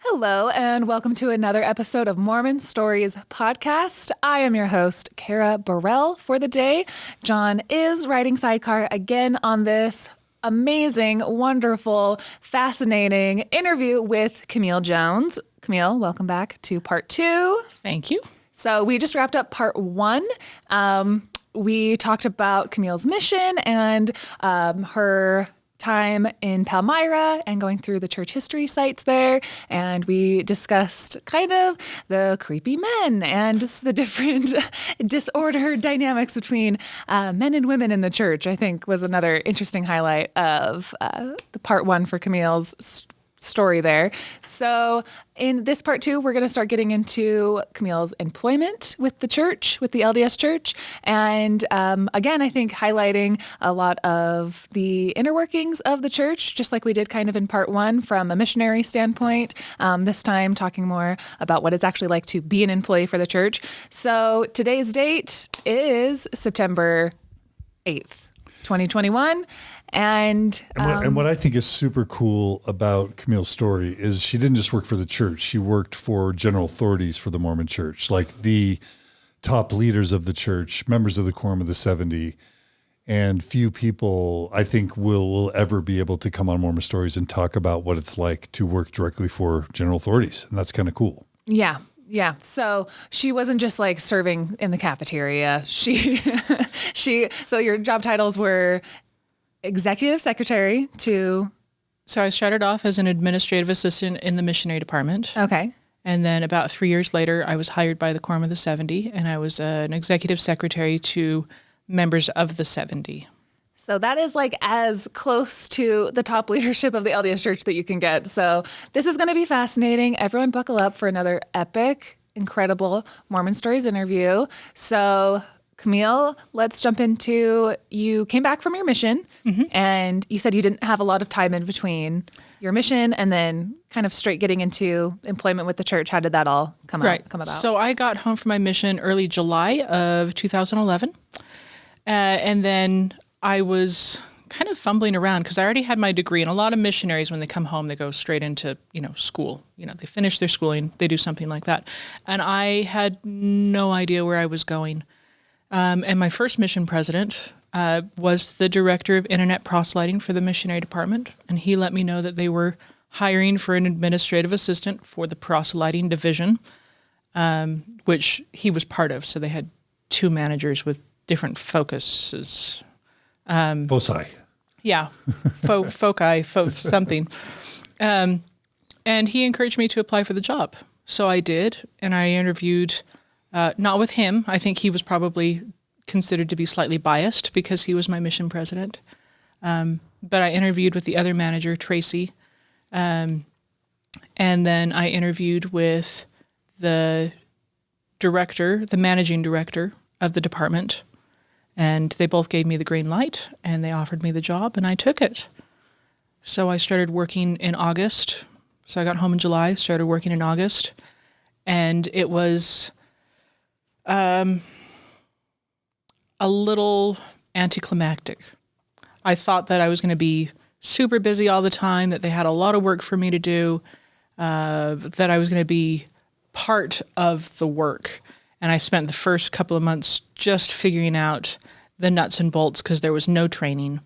Hello, and welcome to another episode of Mormon Stories podcast. I am your host, Carah Burrell, for the day. John is riding sidecar again on this amazing, wonderful, fascinating interview with Camille Jones. Camille, welcome back to part 2. Thank you. So we just wrapped up part 1. We talked about Camille's mission and her time in Palmyra and going through the church history sites there. And we discussed kind of the creepy men and just the different disordered dynamics between men and women in the church, I think was another interesting highlight of the part 1 for Camille's story there. So in this part 2, we're going to start getting into Camille's employment with the church, with the LDS church. And again, I think highlighting a lot of the inner workings of the church, just like we did kind of in part 1 from a missionary standpoint. This time talking more about what it's actually like to be an employee for the church. So today's date is September 8th, 2021. And what I think is super cool about Camille's story is she didn't just work for the church. She worked for general authorities for the Mormon church, like the top leaders of the church, members of the Quorum of the 70. And few people, I think, will ever be able to come on Mormon Stories and talk about what it's like to work directly for general authorities. And that's kind of cool. Yeah. Yeah. So she wasn't just like serving in the cafeteria. So your job titles were executive secretary to... So I started off as an administrative assistant in the missionary department. Okay. And then about 3 years later, I was hired by the Quorum of the 70, and I was an executive secretary to members of the 70. So that is like as close to the top leadership of the LDS church that you can get. So this is going to be fascinating. Everyone buckle up for another epic, incredible Mormon Stories interview. So Camille, let's jump into, you came back from your mission, and you said you didn't have a lot of time in between your mission and then kind of straight getting into employment with the church. How did that all come about? So I got home from my mission early July of 2011, and then I was kind of fumbling around because I already had my degree, and a lot of missionaries, when they come home, they go straight into, school. They finish their schooling, they do something like that. And I had no idea where I was going. And my first mission president was the director of internet proselyting for the missionary department. And he let me know that they were hiring for an administrative assistant for the proselyting division, which he was part of. So they had 2 managers with different focuses. Foci. Yeah, foci, something. And he encouraged me to apply for the job. So I did, and I interviewed... not with him. I think he was probably considered to be slightly biased because he was my mission president. But I interviewed with the other manager, Tracy. And then I interviewed with the managing director of the department. And they both gave me the green light, and they offered me the job, and I took it. So I started working in August. So I got home in July, started working in August. And it was... a little anticlimactic. I thought that I was going to be super busy all the time, that they had a lot of work for me to do, that I was going to be part of the work. And I spent the first couple of months just figuring out the nuts and bolts because there was no training.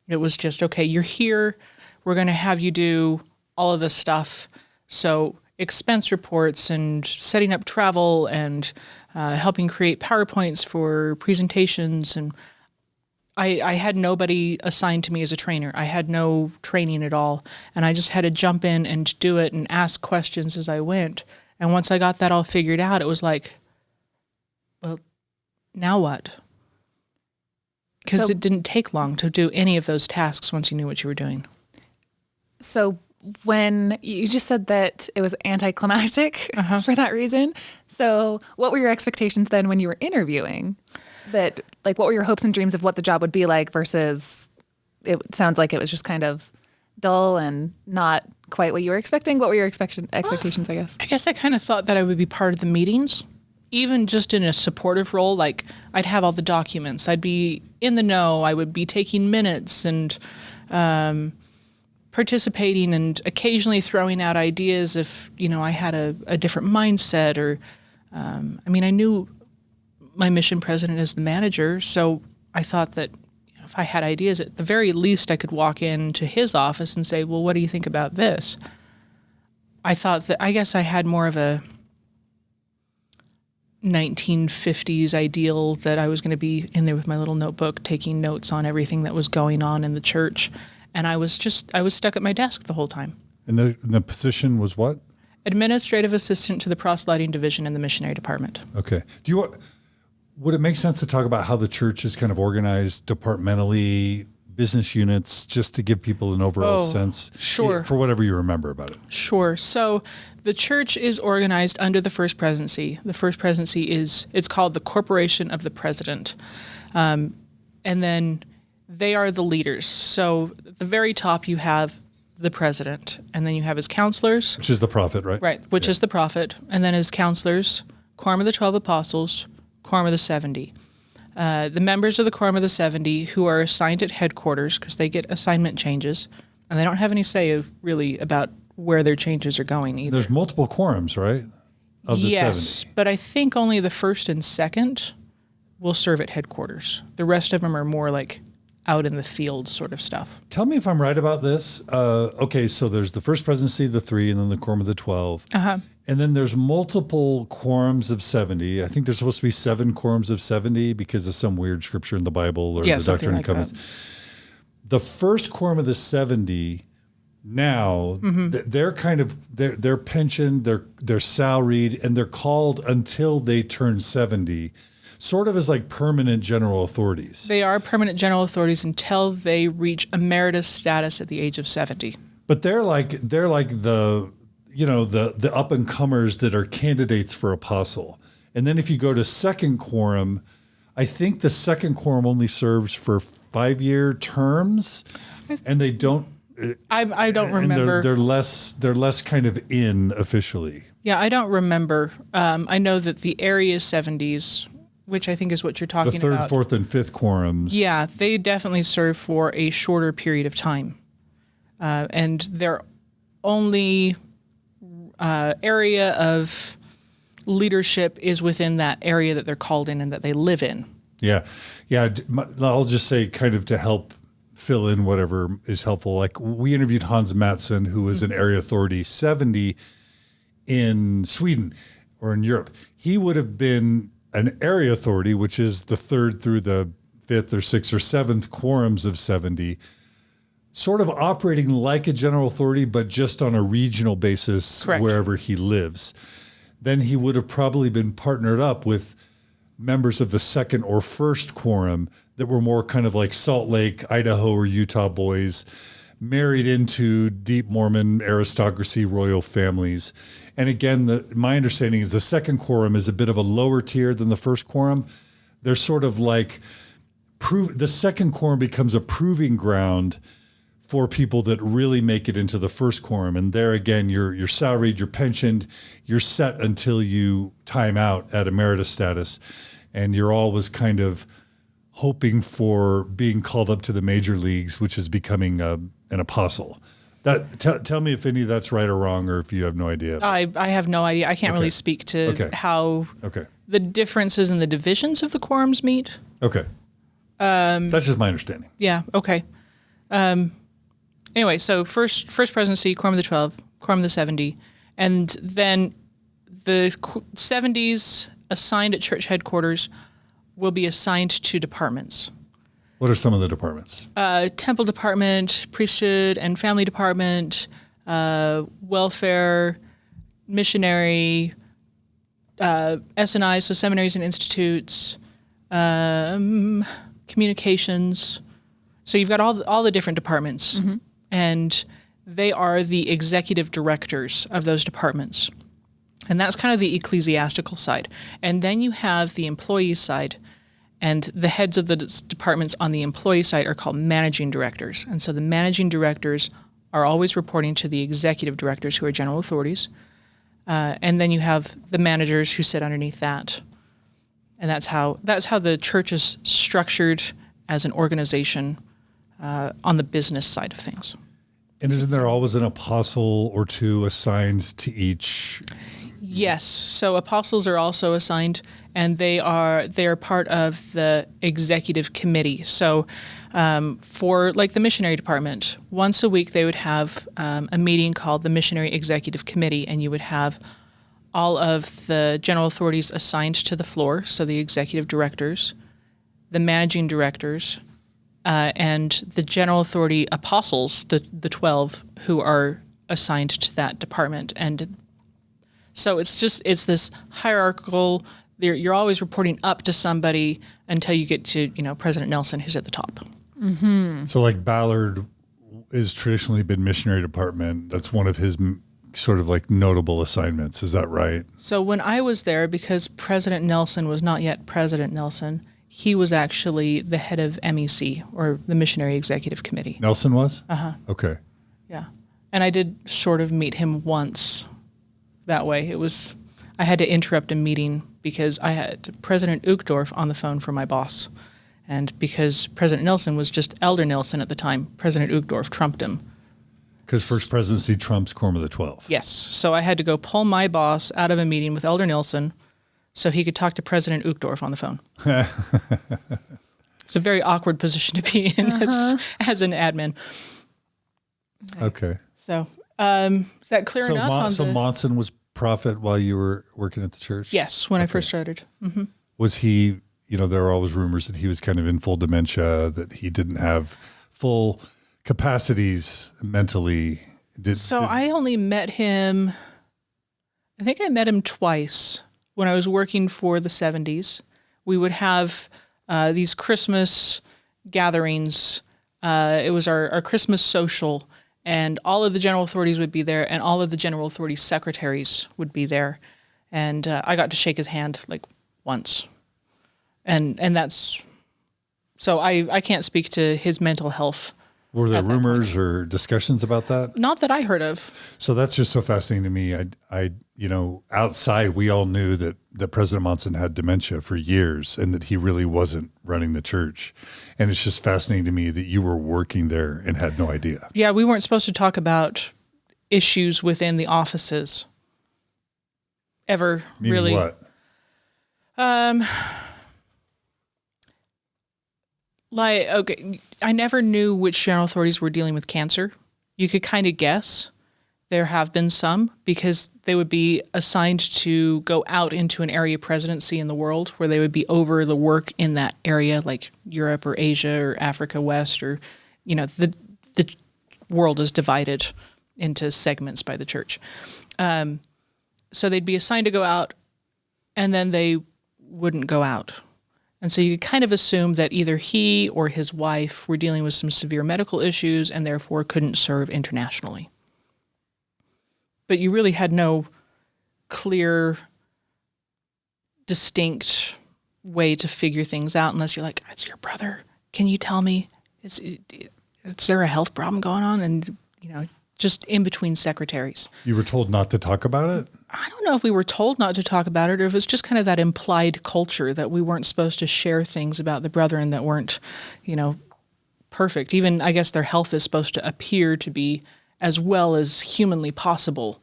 It was just, okay, you're here. We're going to have you do all of this stuff. So expense reports and setting up travel and helping create PowerPoints for presentations. And I had nobody assigned to me as a trainer. I had no training at all. And I just had to jump in and do it and ask questions as I went. And once I got that all figured out, it was like, well, now what? Because it didn't take long to do any of those tasks once you knew what you were doing. So when you just said that it was anticlimactic for that reason. So what were your expectations then when you were interviewing? That, like, what were your hopes and dreams of what the job would be like versus it sounds like it was just kind of dull and not quite what you were expecting? What were your expectations, I guess? I guess I kind of thought that I would be part of the meetings, even just in a supportive role. Like, I'd have all the documents. I'd be in the know. I would be taking minutes and participating and occasionally throwing out ideas if, I had a different mindset or, I knew my mission president as the manager, so I thought that if I had ideas, at the very least I could walk into his office and say, well, what do you think about this? I guess I had more of a 1950s ideal that I was going to be in there with my little notebook taking notes on everything that was going on in the church. And I was stuck at my desk the whole time. And the position was what? Administrative assistant to the proselyting division in the missionary department. Okay. Would it make sense to talk about how the church is kind of organized departmentally, business units, just to give people an overall sense? Sure. For whatever you remember about it. Sure. So the church is organized under the First Presidency. The First Presidency it's called the Corporation of the President. And then they are the leaders. So at the very top you have the president, and then you have his counselors. Which is the prophet, right? Right, which is the prophet. And then his counselors, Quorum of the 12 Apostles, Quorum of the 70. The members of the Quorum of the 70 who are assigned at headquarters because they get assignment changes, and they don't have any say really about where their changes are going either. There's multiple quorums, right? Of the 70. But I think only the first and second will serve at headquarters. The rest of them are more like out in the field sort of stuff. Tell me if I'm right about this. Okay, so there's the First Presidency, the 3, and then the Quorum of the 12. Uh-huh. And then there's multiple quorums of 70. I think there's supposed to be 7 quorums of 70 because of some weird scripture in the Bible or the Doctrine and Covenants. The first quorum of the 70 now, they're kind of, they're pensioned, they're salaried, and they're called until they turn 70, sort of as like permanent general authorities. They are permanent general authorities until they reach emeritus status at the age of 70. But they're like the up and comers that are candidates for apostle. And then if you go to second quorum, I think the second quorum only serves for 5-year terms, and they don't. I don't remember. They're less kind of in officially. Yeah, I don't remember. I know that the area 70s, which I think is what you're talking about. The third, fourth, and fifth quorums. Yeah, they definitely serve for a shorter period of time, and their only area of leadership is within that area that they're called in and that they live in. Yeah. I'll just say, kind of to help fill in whatever is helpful. Like, we interviewed Hans Mattsson, who was an area authority 70 in Sweden or in Europe. He would have been an area authority, which is the third through the fifth or sixth or seventh quorums of 70, sort of operating like a general authority, but just on a regional basis. Correct. Wherever he lives. Then he would have probably been partnered up with members of the second or first quorum that were more kind of like Salt Lake, Idaho, or Utah boys, married into deep Mormon aristocracy, royal families. And again, my understanding is the second quorum is a bit of a lower tier than the first quorum. They're sort of like, the second quorum becomes a proving ground for people that really make it into the first quorum. And there again, you're salaried, you're pensioned, you're set until you time out at emeritus status. And you're always kind of hoping for being called up to the major leagues, which is becoming an apostle. Tell me if any of that's right or wrong, or if you have no idea. I have no idea. I can't really speak to how the differences in the divisions of the quorums meet. Okay. That's just my understanding. Yeah, okay. Anyway, so first presidency, Quorum of the 12, Quorum of the 70, and then the 70s assigned at church headquarters will be assigned to departments. What are some of the departments? Temple department, priesthood and family department, welfare, missionary, S&I, so seminaries and institutes, communications. So you've got all the different departments, and they are the executive directors of those departments. And that's kind of the ecclesiastical side. And then you have the employee side, and the heads of the departments on the employee side are called managing directors. And so the managing directors are always reporting to the executive directors, who are general authorities. And then you have the managers who sit underneath that. And that's how the church is structured as an organization on the business side of things. And isn't there always an apostle or two assigned to each? Yes. So apostles are also assigned, and they are part of the executive committee. So for like the missionary department, once a week they would have a meeting called the Missionary Executive Committee, and you would have all of the general authorities assigned to the floor, so the executive directors, the managing directors, and the general authority apostles, the 12 who are assigned to that department. And so it's this hierarchical, you're always reporting up to somebody until you get to, President Nelson, who's at the top. Mm-hmm. So like Ballard is traditionally been missionary department. That's one of his sort of like notable assignments. Is that right? So when I was there, because President Nelson was not yet President Nelson, he was actually the head of MEC, or the Missionary Executive Committee. Nelson was? Uh-huh. Okay. Yeah. And I did sort of meet him once that way. I had to interrupt a meeting because I had President Uchtdorf on the phone for my boss. And because President Nelson was just Elder Nelson at the time, President Uchtdorf trumped him. Because First Presidency trumps Quorum of the 12. Yes. So I had to go pull my boss out of a meeting with Elder Nelson so he could talk to President Uchtdorf on the phone. It's a very awkward position to be in as an admin. Okay. So is that clear enough? So Monson was prophet while you were working at the church? Yes, when I first started. Mm-hmm. Was he, there are always rumors that he was kind of in full dementia, that he didn't have full capacities mentally. I only met him, I think I met him twice when I was working for the 70s. We would have these Christmas gatherings. It was our Christmas social, and all of the general authorities would be there, and all of the general authority secretaries would be there. And I got to shake his hand like once. And that's, so I can't speak to his mental health. Were there rumors or discussions about that? Not that I heard of. So that's just so fascinating to me. I outside, we all knew that President Monson had dementia for years and that he really wasn't running the church. And it's just fascinating to me that you were working there and had no idea. Yeah, we weren't supposed to talk about issues within the offices ever. Meaning really. What? I never knew which general authorities were dealing with cancer. You could kind of guess. There have been some because they would be assigned to go out into an area presidency in the world where they would be over the work in that area, like Europe or Asia or Africa West, or, the world is divided into segments by the church. So they'd be assigned to go out, and then they wouldn't go out. And so you could kind of assume that either he or his wife were dealing with some severe medical issues and therefore couldn't serve internationally. But you really had no clear, distinct way to figure things out unless you're like, it's your brother. Can you tell me, is there a health problem going on? And, just in between secretaries. You were told not to talk about it? I don't know if we were told not to talk about it or if it's just kind of that implied culture that we weren't supposed to share things about the brethren that weren't, perfect. Even, I guess, their health is supposed to appear to be as well as humanly possible.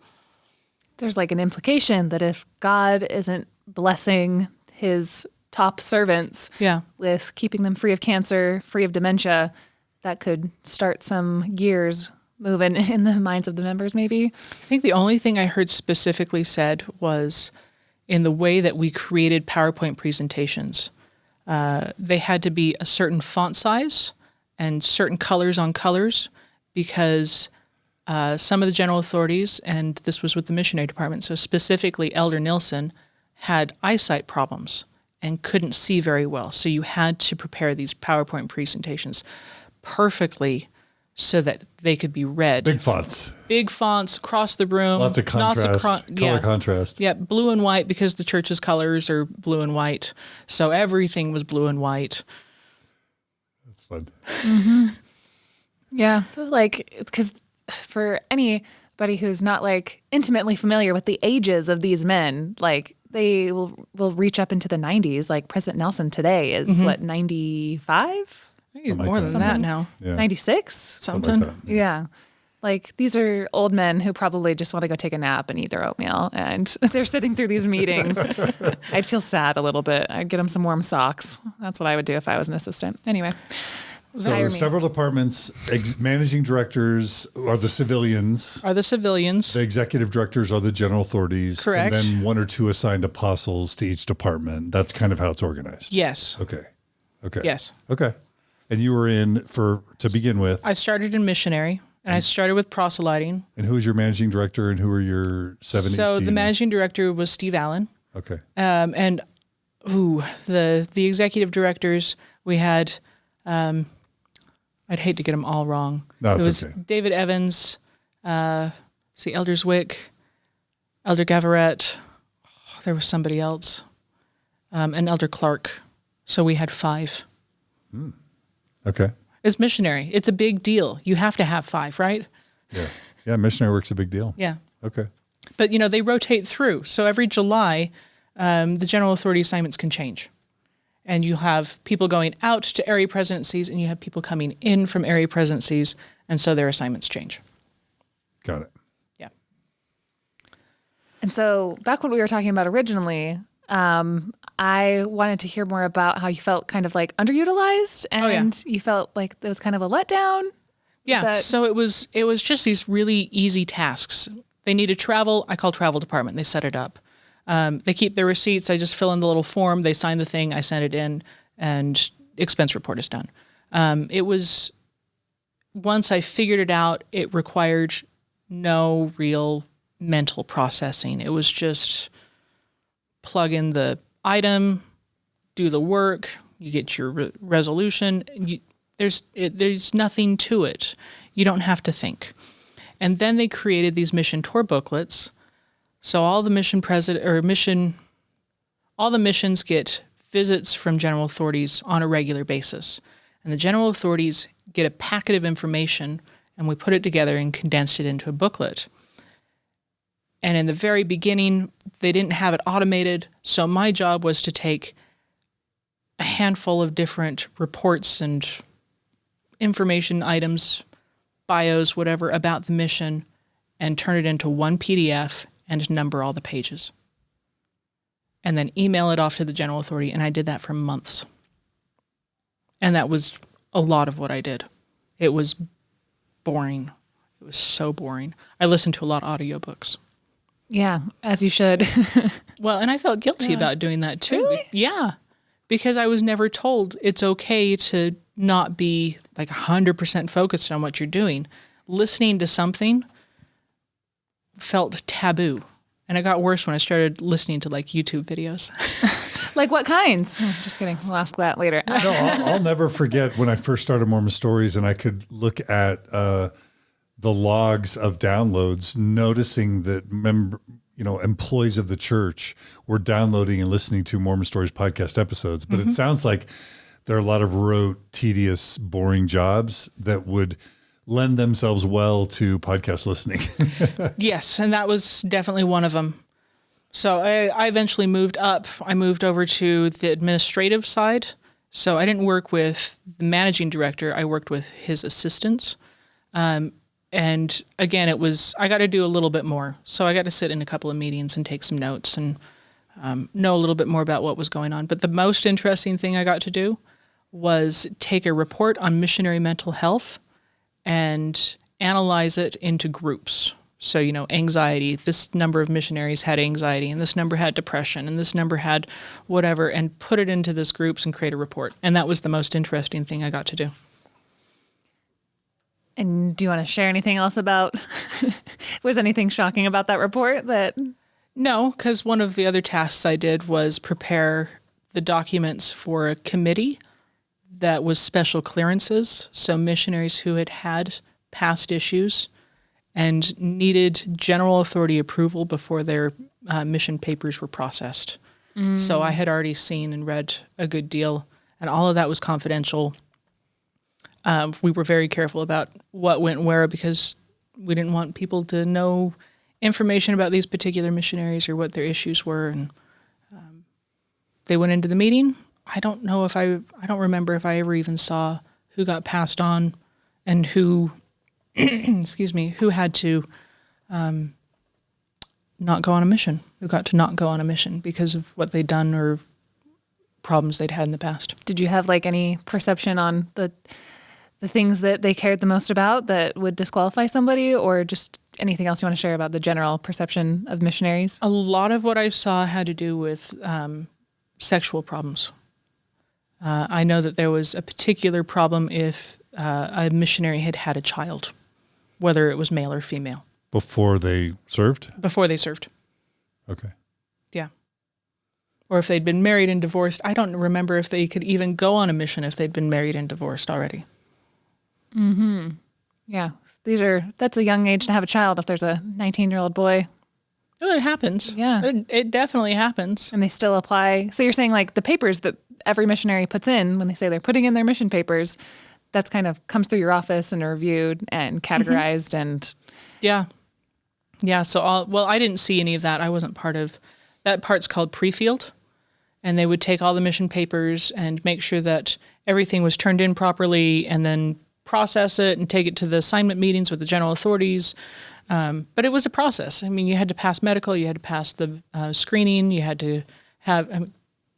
There's like an implication that if God isn't blessing his top servants with keeping them free of cancer, free of dementia, that could start some gears moving in the minds of the members, maybe. I think the only thing I heard specifically said was in the way that we created PowerPoint presentations, they had to be a certain font size and certain colors on colors because some of the general authorities, and this was with the missionary department, so specifically Elder Nilsson, had eyesight problems and couldn't see very well. So you had to prepare these PowerPoint presentations perfectly so that they could be read. Big fonts. Big fonts across the room. Lots of contrast, color contrast. Yeah, blue and white because the church's colors are blue and white. So everything was blue and white. That's fun. Mm-hmm. Yeah, because for anybody who's not intimately familiar with the ages of these men, they will reach up into the 90s. Like President Nelson today is 95? I think more than that now. Yeah. 96? Something. Like that. Yeah. Like, these are old men who probably just want to go take a nap and eat their oatmeal, and they're sitting through these meetings. I'd feel sad a little bit. I'd get them some warm socks. That's what I would do if I was an assistant. Anyway. So several departments, managing directors are the civilians. The executive directors are the general authorities. Correct. And then one or two assigned apostles to each department. That's kind of how it's organized. Yes. Okay. Yes. Okay. And you were to begin with. I started in missionary, and I started with proselyting. And who was your managing director, and who were your 70s? So the managing director was Steve Allen. Okay. And the executive directors, we had, I'd hate to get them all wrong. No, it was okay. David Evans, Elder Zwick, Elder Gavarette. There was somebody else, and Elder Clark. So we had 5. Okay. It's missionary. It's a big deal. You have to have 5, right? Yeah. Yeah, missionary work's a big deal. Yeah. Okay. But, they rotate through. So every July, the general authority assignments can change. And you have people going out to area presidencies, and you have people coming in from area presidencies, and so their assignments change. Got it. Yeah. And so back when we were talking about originally, I wanted to hear more about how you felt kind of like underutilized, and you felt like it was kind of a letdown. Yeah. So it was just these really easy tasks. They needed travel. I call travel department. They set it up. They keep their receipts. I just fill in the little form. They sign the thing. I send it in, and expense report is done. It was, once I figured it out, it required no real mental processing. It was just plug in the item, do the work, you get your resolution. There's nothing to it. You don't have to think. And then they created these mission tour booklets. So all the all the missions get visits from general authorities on a regular basis. And the general authorities get a packet of information, and we put it together and condensed it into a booklet. And in the very beginning, they didn't have it automated, so my job was to take a handful of different reports and information items, bios, whatever, about the mission, and turn it into one PDF and number all the pages. And then email it off to the general authority, and I did that for months. And that was a lot of what I did. It was boring. It was so boring. I listened to a lot of audiobooks. Yeah, as you should. Well, and I felt guilty about doing that too. Really? Yeah, because I was never told it's okay to not be like 100% focused on what you're doing. Listening to something felt taboo. And it got worse when I started listening to like YouTube videos. Like what kinds? Just kidding. We'll ask that later. No, I'll never forget when I first started Mormon Stories, and I could look at the logs of downloads, noticing that employees of the church were downloading and listening to Mormon Stories podcast episodes. But it sounds like there are a lot of rote, tedious, boring jobs that would lend themselves well to podcast listening. Yes, and that was definitely one of them. So I eventually moved up. I moved over to the administrative side. So I didn't work with the managing director. I worked with his assistants. And again, I got to do a little bit more. So I got to sit in a couple of meetings and take some notes and know a little bit more about what was going on. But the most interesting thing I got to do was take a report on missionary mental health and analyze it into groups. So, anxiety, this number of missionaries had anxiety, and this number had depression, and this number had whatever, and put it into these groups and create a report. And that was the most interesting thing I got to do. And do you want to share anything else about, was anything shocking about that report that? No, because one of the other tasks I did was prepare the documents for a committee that was special clearances. So missionaries who had past issues and needed general authority approval before their mission papers were processed. So I had already seen and read a good deal, and all of that was confidential. We were very careful about what went where because we didn't want people to know information about these particular missionaries or what their issues were. And they went into the meeting. I don't remember if I ever even saw who got passed on and who excuse me, who had to not go on a mission, who got to not go on a mission because of what they'd done or problems they'd had in the past. Did you have like any perception on the things that they cared the most about that would disqualify somebody, or just anything else you want to share about the general perception of missionaries? A lot of what I saw had to do with sexual problems. I know that there was a particular problem if a missionary had had a child, whether it was male or female. Before they served? Before they served. Okay. Yeah. Or if they'd been married and divorced. I don't remember if they could even go on a mission if they'd been married and divorced already. Mm-hmm. Yeah. That's a young age to have a child if there's a 19-year-old boy. Oh, it happens. Yeah. It definitely happens. And they still apply. So you're saying like the papers that every missionary puts in when they say they're putting in their mission papers, that's kind of comes through your office and are reviewed and categorized and... Yeah. Yeah. So, I didn't see any of that. I wasn't part of that. Part's called pre-field. And they would take all the mission papers and make sure that everything was turned in properly and then process it and take it to the assignment meetings with the general authorities. But it was a process. I mean, you had to pass medical, you had to pass the screening, you had to have,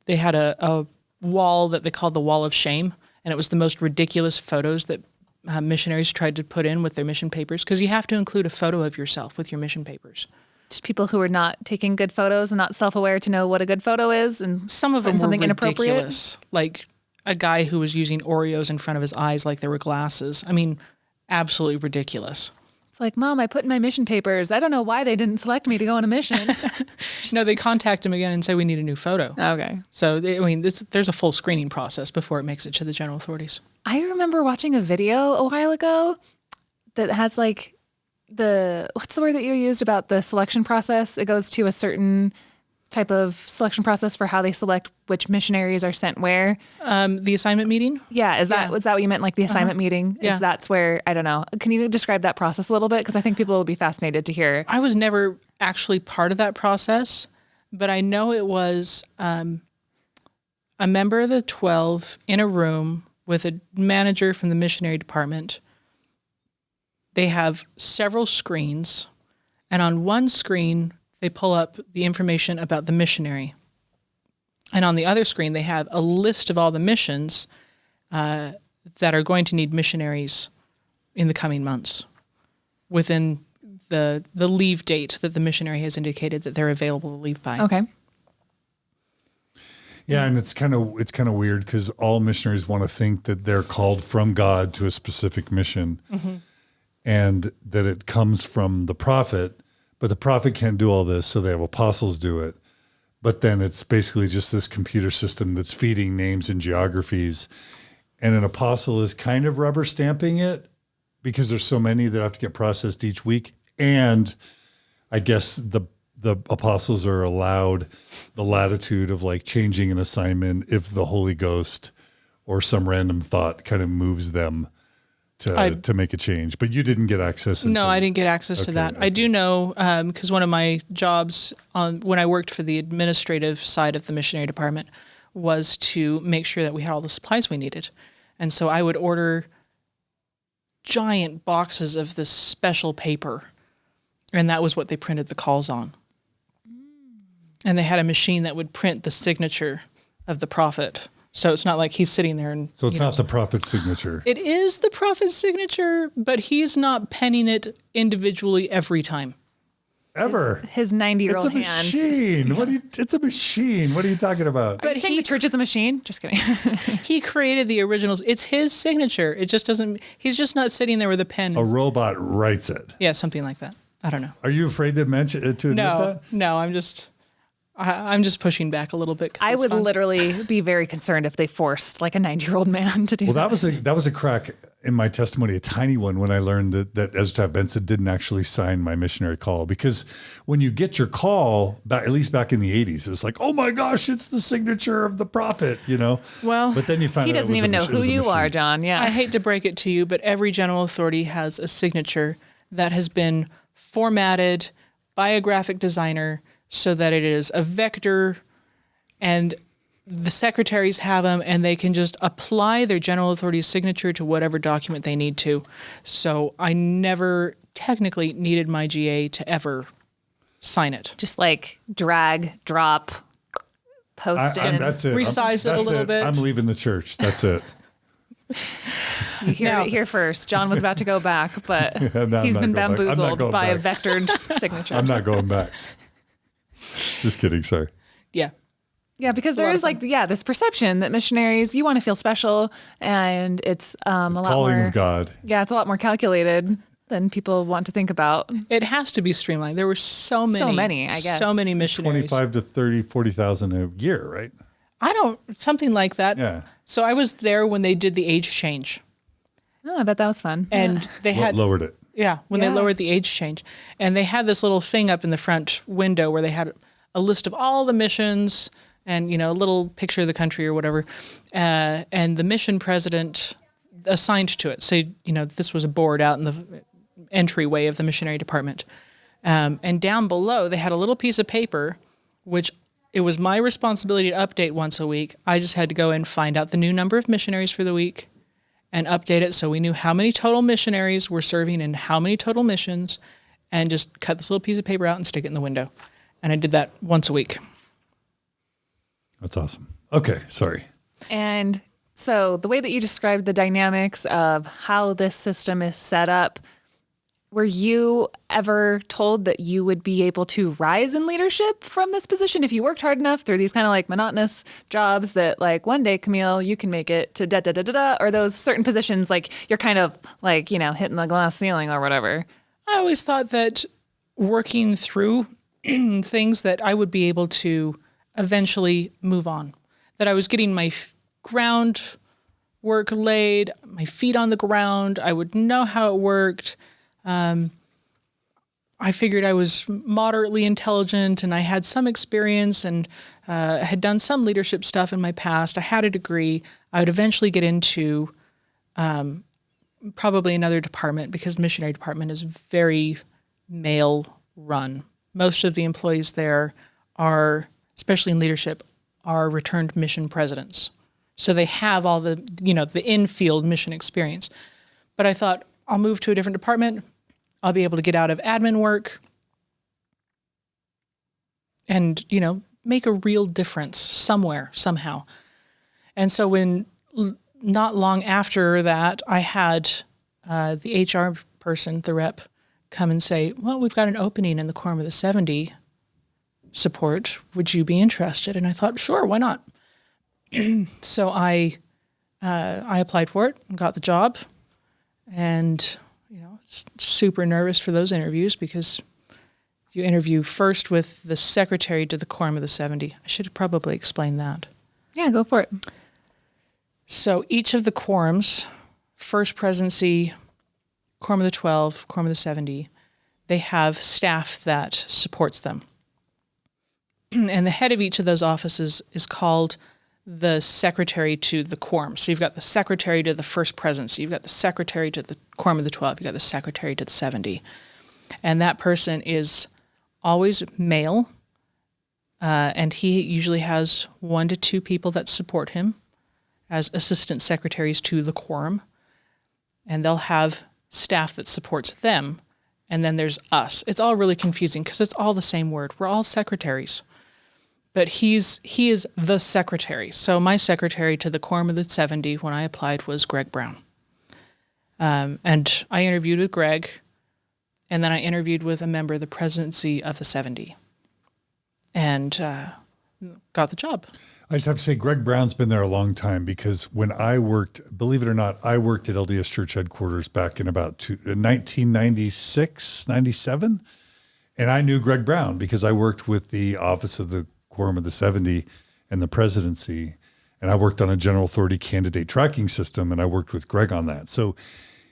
they had a wall that they called the wall of shame. And it was the most ridiculous photos that missionaries tried to put in with their mission papers, because you have to include a photo of yourself with your mission papers. Just people who are not taking good photos and not self-aware to know what a good photo is, and some of them were something ridiculous, like a guy who was using Oreos in front of his eyes like they were glasses. I mean, absolutely ridiculous. It's like, Mom, I put in my mission papers. I don't know why they didn't select me to go on a mission. No, they contact him again and say we need a new photo. Okay. So, there's a full screening process before it makes it to the general authorities. I remember watching a video a while ago that has like what's the word that you used about the selection process? It goes to a certain type of selection process for how they select which missionaries are sent where. The assignment meeting? Yeah. Was that what you meant? Like the assignment meeting? Yeah. That's where, I don't know. Can you describe that process a little bit? Because I think people will be fascinated to hear. I was never actually part of that process, but I know it was a member of the 12 in a room with a manager from the missionary department. They have several screens, and on one screen, they pull up the information about the missionary. And on the other screen, they have a list of all the missions that are going to need missionaries in the coming months within the leave date that the missionary has indicated that they're available to leave by. Okay. Yeah, and it's kind of weird because all missionaries want to think that they're called from God to a specific mission, and that it comes from the prophet. But the prophet can't do all this, so they have apostles do it. But then it's basically just this computer system that's feeding names and geographies, and an apostle is kind of rubber stamping it because there's so many that have to get processed each week. And I guess the apostles are allowed the latitude of like changing an assignment if the Holy Ghost or some random thought kind of moves them to make a change. But you didn't get access. No, I didn't get access to that. I do know because one of my jobs when I worked for the administrative side of the missionary department was to make sure that we had all the supplies we needed. And so I would order giant boxes of this special paper, and that was what they printed the calls on. And they had a machine that would print the signature of the prophet. So it's not like he's sitting there and... So it's not the prophet's signature. It is the prophet's signature, but he's not penning it individually every time. Ever. His 90-year-old hand. It's a machine. Yeah. It's a machine. What are you talking about? But the church is a machine? Just kidding. He created the originals. It's his signature. It just doesn't... He's just not sitting there with a pen. A robot writes it. Yeah, something like that. I don't know. Are you afraid to admit that? No, I'm just pushing back a little bit. I would literally be very concerned if they forced like a 90-year-old man to do that. Well, that was a crack in my testimony, a tiny one, when I learned that Ezra Benson didn't actually sign my missionary call. Because when you get your call, at least back in the 80s, it was like, oh my gosh, it's the signature of the prophet, you know? Well, but then you find out he doesn't even know who you are, John. Yeah. I hate to break it to you, but every general authority has a signature that has been formatted by a graphic designer so that it is a vector and the secretaries have them, and they can just apply their general authority's signature to whatever document they need to. So I never technically needed my GA to ever sign it. Just like drag, drop, post in. That's it. Resize it a little bit. I'm leaving the church. That's it. You hear it here first. John was about to go back, but he's been bamboozled by a vectored signature. I'm not going back. Just kidding. Sorry. Yeah. Yeah, because there is this perception that missionaries, you want to feel special, and it's a lot calling more of God. Yeah, it's a lot more calculated than people want to think about. It has to be streamlined. There were so many, I guess. So many missionaries. 25 to 30, 40,000 a year, right? Something like that. Yeah. So I was there when they did the age change. Oh, I bet that was fun. And they had lowered it. Yeah, when they lowered the age change. And they had this little thing up in the front window where they had a list of all the missions and, a little picture of the country or whatever. And the mission president assigned to it. So, this was a board out in the entryway of the missionary department. And down below, they had a little piece of paper, which it was my responsibility to update once a week. I just had to go and find out the new number of missionaries for the week and update it so we knew how many total missionaries were serving in how many total missions, and just cut this little piece of paper out and stick it in the window. And I did that once a week. That's awesome. Okay, sorry. And so the way that you described the dynamics of how this system is set up, were you ever told that you would be able to rise in leadership from this position if you worked hard enough through these kind of like monotonous jobs that like one day, Camille, you can make it to da-da-da-da-da, or those certain positions like you're kind of like, hitting the glass ceiling or whatever? I always thought that working through things that I would be able to eventually move on, that I was getting my ground work laid, my feet on the ground, I would know how it worked. I figured I was moderately intelligent and I had some experience and had done some leadership stuff in my past. I had a degree. I would eventually get into probably another department, because the missionary department is very male run. Most of the employees there are, especially in leadership, are returned mission presidents. So they have all the, the in-field mission experience. But I thought, I'll move to a different department. I'll be able to get out of admin work and, make a real difference somewhere, somehow. And so when not long after that, I had the HR person, the rep, come and say, well, we've got an opening in the Quorum of the 70 support. Would you be interested? And I thought, sure, why not? So I applied for it and got the job, and super nervous for those interviews, because you interview first with the secretary to the Quorum of the 70. I should have probably explained that. Yeah, go for it. So each of the quorums, First Presidency, Quorum of the 12, Quorum of the 70, they have staff that supports them. And the head of each of those offices is called the secretary to the quorum. So you've got the secretary to the First Presidency, you've got the secretary to the Quorum of the 12, you've got the secretary to the 70. And that person is always male, and he usually has 1 to 2 people that support him as assistant secretaries to the quorum. And they'll have staff that supports them, and then there's us. It's all really confusing because it's all the same word. We're all secretaries. But he is the secretary. So my secretary to the Quorum of the 70 when I applied was Greg Brown. And I interviewed with Greg, and then I interviewed with a member of the presidency of the 70, and got the job. I just have to say, Greg Brown's been there a long time, because when I worked, believe it or not, I worked at LDS Church headquarters back in about 1996, 97. And I knew Greg Brown because I worked with the Office of the Quorum of the 70 and the presidency. And I worked on a general authority candidate tracking system, and I worked with Greg on that. So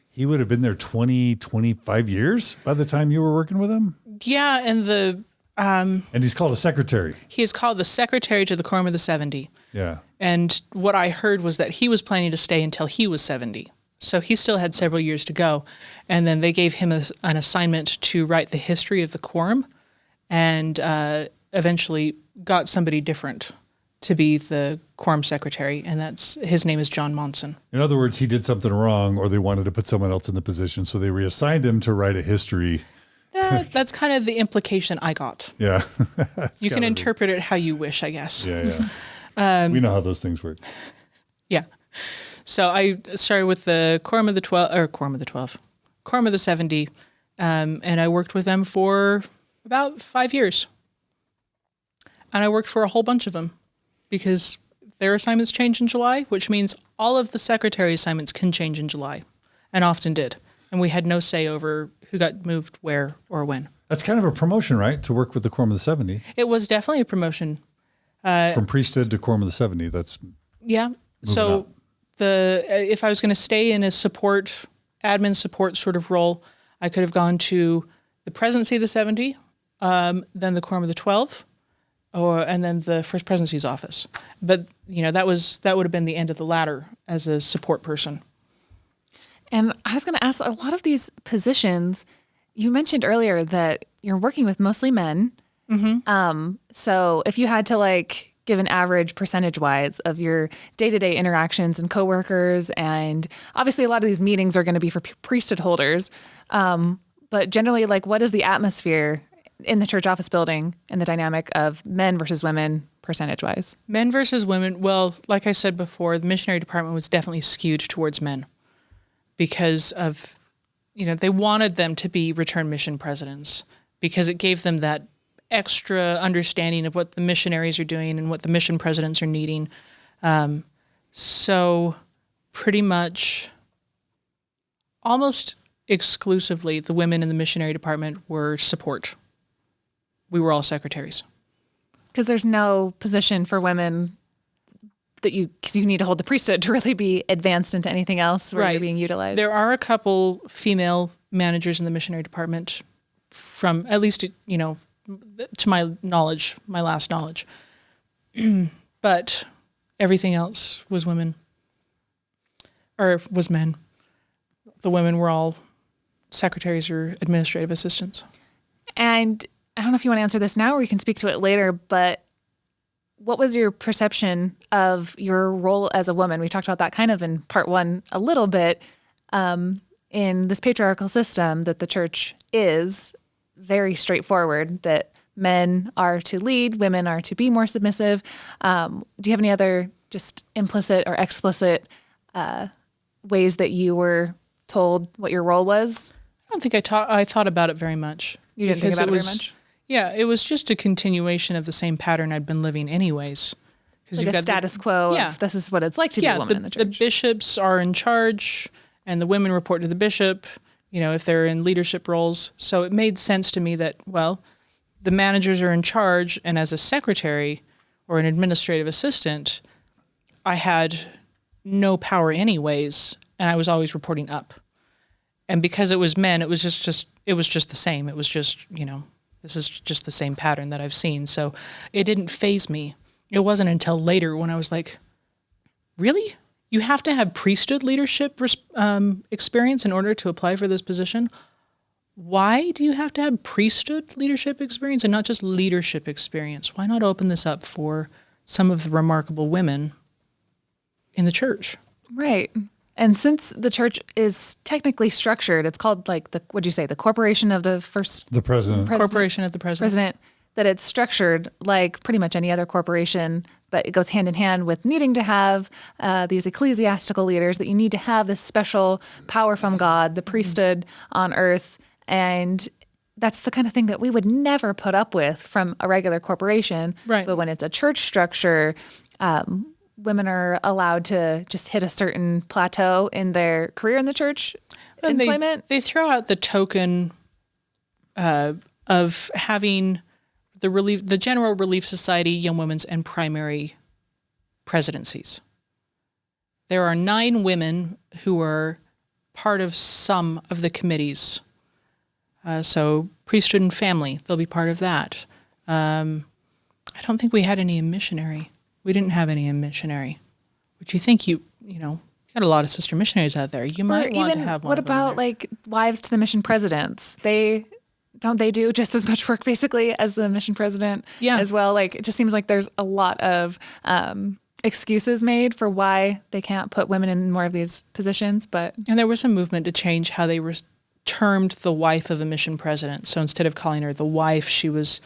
he would have been there 20, 25 years by the time you were working with him? Yeah, and and he's called a secretary. He is called the secretary to the Quorum of the 70. Yeah. And what I heard was that he was planning to stay until he was 70. So he still had several years to go. And then they gave him an assignment to write the history of the quorum, and eventually got somebody different to be the quorum secretary, and his name is John Monson. In other words, he did something wrong, or they wanted to put someone else in the position, so they reassigned him to write a history. That's kind of the implication I got. Yeah. You can interpret it how you wish, I guess. Yeah. We know how those things work. Yeah. So I started with the Quorum of the 70, and I worked with them for about 5 years. And I worked for a whole bunch of them because their assignments change in July, which means all of the secretary assignments can change in July, and often did. And we had no say over who got moved where or when. That's kind of a promotion, right? To work with the Quorum of the 70. It was definitely a promotion. From priesthood to Quorum of the 70. That's So up. If I was going to stay in a admin support sort of role, I could have gone to the presidency of the 70, then the Quorum of the 12, and then the First Presidency's office. But that would have been the end of the ladder as a support person. And I was going to ask, a lot of these positions, you mentioned earlier that you're working with mostly men. Mm-hmm. So if you had to give an average percentage-wise of your day-to-day interactions and coworkers, and obviously a lot of these meetings are going to be for priesthood holders, but generally, what is the atmosphere in the church office building and the dynamic of men versus women percentage-wise? Men versus women, well, like I said before, the missionary department was definitely skewed towards men because of, they wanted them to be return mission presidents because it gave them that extra understanding of what the missionaries are doing and what the mission presidents are needing. So pretty much almost exclusively the women in the missionary department were support. We were all secretaries. Because there's no position for women because you need to hold the priesthood to really be advanced into anything else where you're being utilized. There are a couple female managers in the missionary department from at least, to my knowledge, my last knowledge. But everything else was women. Or was men. The women were all secretaries or administrative assistants. And I don't know if you want to answer this now or you can speak to it later, but what was your perception of your role as a woman? We talked about that kind of in part one a little bit. In this patriarchal system that the church is very straightforward, that men are to lead, women are to be more submissive. Do you have any other just implicit or explicit ways that you were told what your role was? I don't think I thought about it very much. You didn't think about it very much? Yeah, it was just a continuation of the same pattern I'd been living anyways. Like a status quo of this is what it's like to be a woman in the church. The bishops are in charge and the women report to the bishop, if they're in leadership roles. So it made sense to me that, the managers are in charge, and as a secretary or an administrative assistant, I had no power anyways, and I was always reporting up. And because it was men, it was just the same. It was just, this is just the same pattern that I've seen. So it didn't faze me. It wasn't until later when I was like, really? You have to have priesthood leadership experience in order to apply for this position? Why do you have to have priesthood leadership experience and not just leadership experience? Why not open this up for some of the remarkable women in the church? Right. And since the church is technically structured, it's called what'd you say, the corporation of the first... The president. Corporation of the president. That it's structured like pretty much any other corporation, but it goes hand in hand with needing to have these ecclesiastical leaders, that you need to have this special power from God, the priesthood on earth. And that's the kind of thing that we would never put up with from a regular corporation. Right. But when it's a church structure, women are allowed to just hit a certain plateau in their career in the church and employment. They throw out the token of having the General Relief Society, Young Women's, and primary presidencies. There are 9 women who are part of some of the committees. So priesthood and family, they'll be part of that. I don't think we had any in missionary. We didn't have any in missionary. But you think you got a lot of sister missionaries out there. You might want to have one. What about wives to the mission presidents? don't they do just as much work basically as the mission president Yeah. as well? Like, it just seems like there's a lot of excuses made for why they can't put women in more of these positions. But And there was a movement to change how they were termed the wife of a mission president. So instead of calling her the wife, she was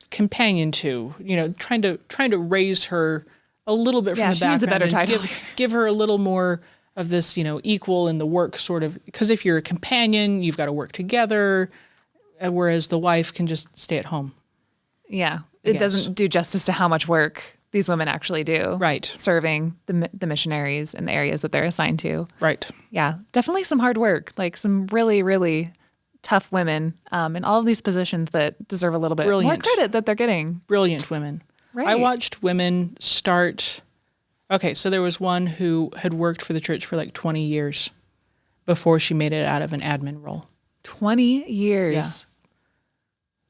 companion to, trying to raise her a little bit from the she needs background a better and title. give her a little more of this, equal in the work sort of, because if you're a companion, you've got to work together, whereas the wife can just stay at home. yeah, it doesn't do justice to how much work these women actually do. Right. Serving the missionaries in the areas that they're assigned to. Right. Yeah, definitely some hard work, like some really, really tough women in all of these positions that deserve a little bit more Brilliant. credit that they're getting. Brilliant women. Right. I watched women start. Okay, so there was one who had worked for the church for like 20 years before she made it out of an admin role. 20 years.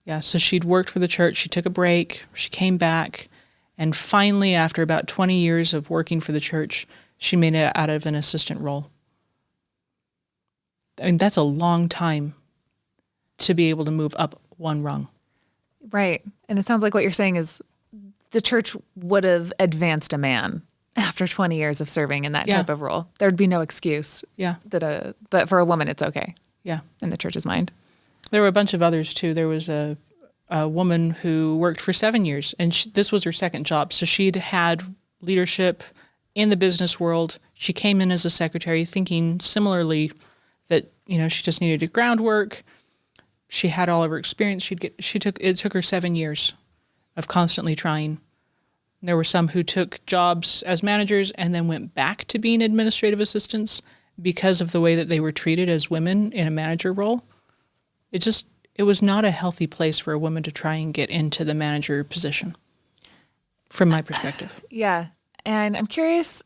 Yeah, so she'd worked for the church, she took a break, she came back, and finally, after about 20 years of working for the church, she made it out of an assistant role. I mean, that's a long time to be able to move up one rung. Right. And it sounds like what you're saying is the church would have advanced a man after 20 years of serving in that Yeah. type of role. There'd be no excuse Yeah, but for a woman, it's okay yeah. in the church's mind. There were a bunch of others, too. There was a woman who worked for 7 years, and this was her second job. So she'd had leadership in the business world. She came in as a secretary thinking similarly that, she just needed to groundwork. She had all of her experience. It took her 7 years of constantly trying. There were some who took jobs as managers and then went back to being administrative assistants because of the way that they were treated as women in a manager role. It was not a healthy place for a woman to try and get into the manager position, from my perspective. Yeah. And I'm curious,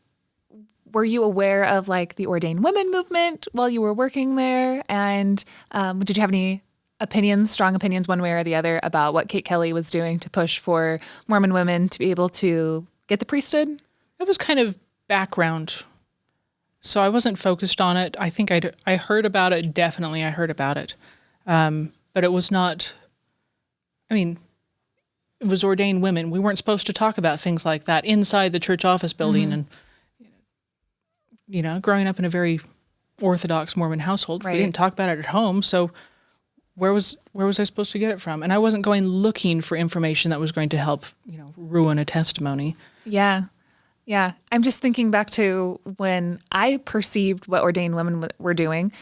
were you aware of like the Ordained Women movement while you were working there? And did you have any strong opinions one way or the other about what Kate Kelly was doing to push for Mormon women to be able to get the priesthood? It was kind of background. So I wasn't focused on it. I think I heard about it. Definitely I heard about it. But it was not, it was ordained women. We weren't supposed to talk about things like that inside the church office building. And, growing up in a very Orthodox Mormon household, Right. we didn't talk about it at home. So where was I supposed to get it from? And I wasn't going looking for information that was going to help, ruin a testimony. Yeah. Yeah. I'm just thinking back to when I perceived what ordained women were doing.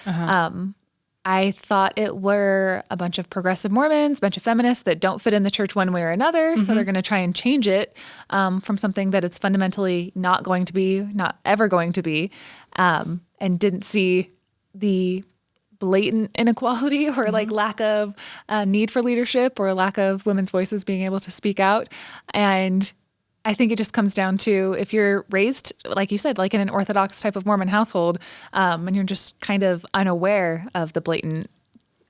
I thought it were a bunch of progressive Mormons, a bunch of feminists that don't fit in the church one way or another. So they're going to try and change it from something that it's fundamentally not going to be, not ever going to be, and didn't see the blatant inequality or like lack of need for leadership or lack of women's voices being able to speak out. And I think it just comes down to if you're raised, like you said, like in an Orthodox type of Mormon household, and you're just kind of unaware of the blatant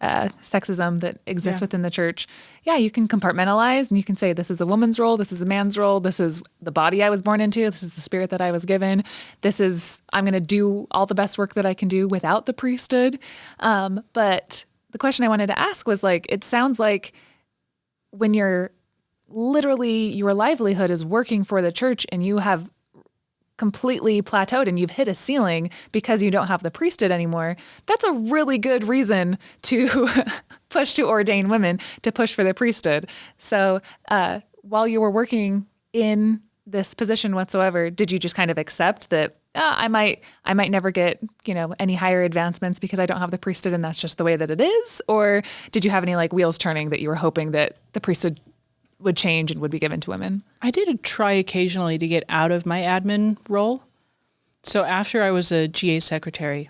sexism that exists within the church, you can compartmentalize and you can say, this is a woman's role, this is a man's role, this is the body I was born into, this is the spirit that I was given, I'm going to do all the best work that I can do without the priesthood. But the question I wanted to ask was like, it sounds like when you're literally your livelihood is working for the church and you have completely plateaued and you've hit a ceiling because you don't have the priesthood anymore, that's a really good reason to push to ordain women, to push for the priesthood. So while you were working in this position whatsoever, did you just kind of accept that I might never get, any higher advancements because I don't have the priesthood and that's just the way that it is? Or did you have any like wheels turning that you were hoping that the priesthood would change and would be given to women? I did try occasionally to get out of my admin role. So after I was a GA secretary,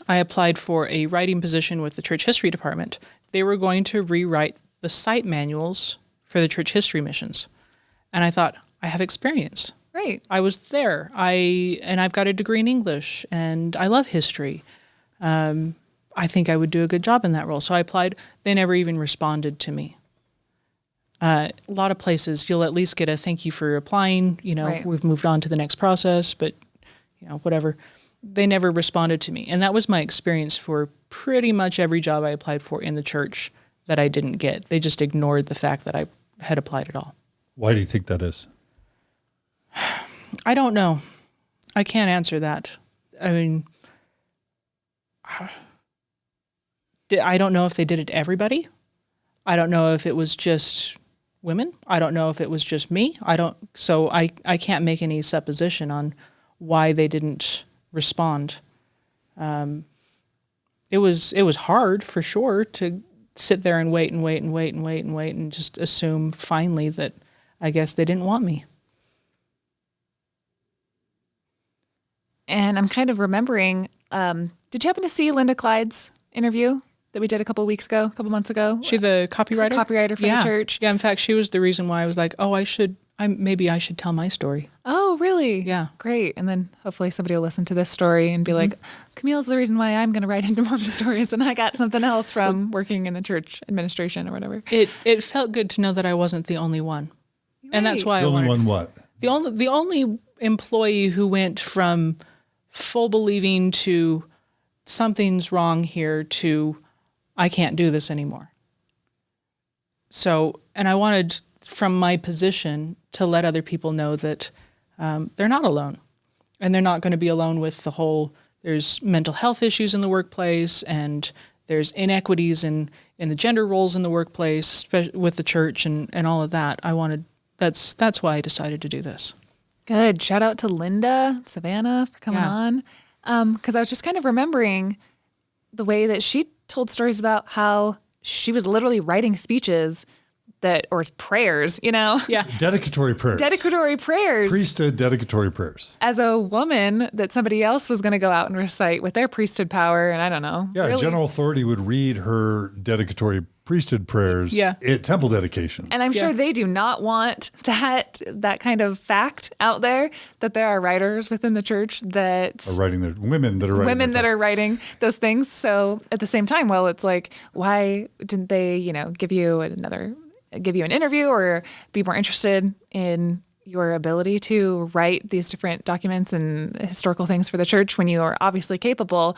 I applied for a writing position with the church history department. They were going to rewrite the site manuals for the church history missions. And I thought, I have experience. Right. I was there. I've got a degree in English and I love history. I think I would do a good job in that role. So I applied. They never even responded to me. A lot of places, you'll at least get a thank you for applying. Right. We've moved on to the next process, but, whatever. They never responded to me. And that was my experience for pretty much every job I applied for in the church that I didn't get. They just ignored the fact that I had applied at all. Why do you think that is? I don't know. I can't answer that. I mean, I don't know if they did it to everybody. I don't know if it was just women. I don't know if it was just me. So I can't make any supposition on why they didn't respond. It was hard for sure to sit there and wait and just assume finally that I guess they didn't want me. And I'm kind of remembering, did you happen to see Linda Clydes' interview that we did a couple months ago? She the copywriter? Copywriter for the church. Yeah, in fact, she was the reason why I was like, maybe I should tell my story. Oh, really? Yeah. Great. And then hopefully somebody will listen to this story and be like, Camille's the reason why I'm going to write into Mormon stories, and I got something else from working in the church administration or whatever. It felt good to know that I wasn't the only one. Right. And that's why the only one what? The only employee who went from full believing to something's wrong here to I can't do this anymore. So, and I wanted from my position to let other people know that they're not alone, and they're not going to be alone with the whole, there's mental health issues in the workplace, and there's inequities in the gender roles in the workplace with the church and all of that. That's why I decided to do this. Good. Shout out to Linda, Savannah for coming on. Because I was just kind of remembering the way that she told stories about how she was literally writing speeches or prayers, Yeah. Dedicatory prayers. Dedicatory prayers. Priesthood dedicatory prayers. As a woman that somebody else was going to go out and recite with their priesthood power, and I don't know. Yeah, really. general authority would read her dedicatory priesthood prayers at temple dedications. And I'm sure they do not want that kind of fact out there, that there are writers within the church that are writing their women that are writing those things. So at the same time, well, it's like, why didn't they, give you an interview or be more interested in your ability to write these different documents and historical things for the church when you are obviously capable?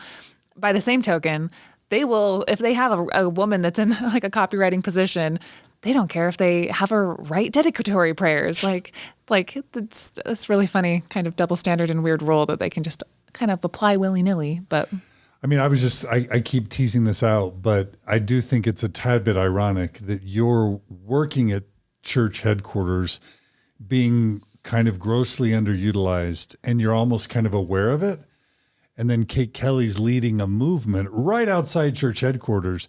By the same token, they will, if they have a woman that's in like a copywriting position, they don't care if they have her write dedicatory prayers. Like it's really funny kind of double standard and weird rule that they can just kind of apply willy-nilly. But I mean, I keep teasing this out, but I do think it's a tad bit ironic that you're working at church headquarters being kind of grossly underutilized, and you're almost kind of aware of it. And then Kate Kelly's leading a movement right outside church headquarters,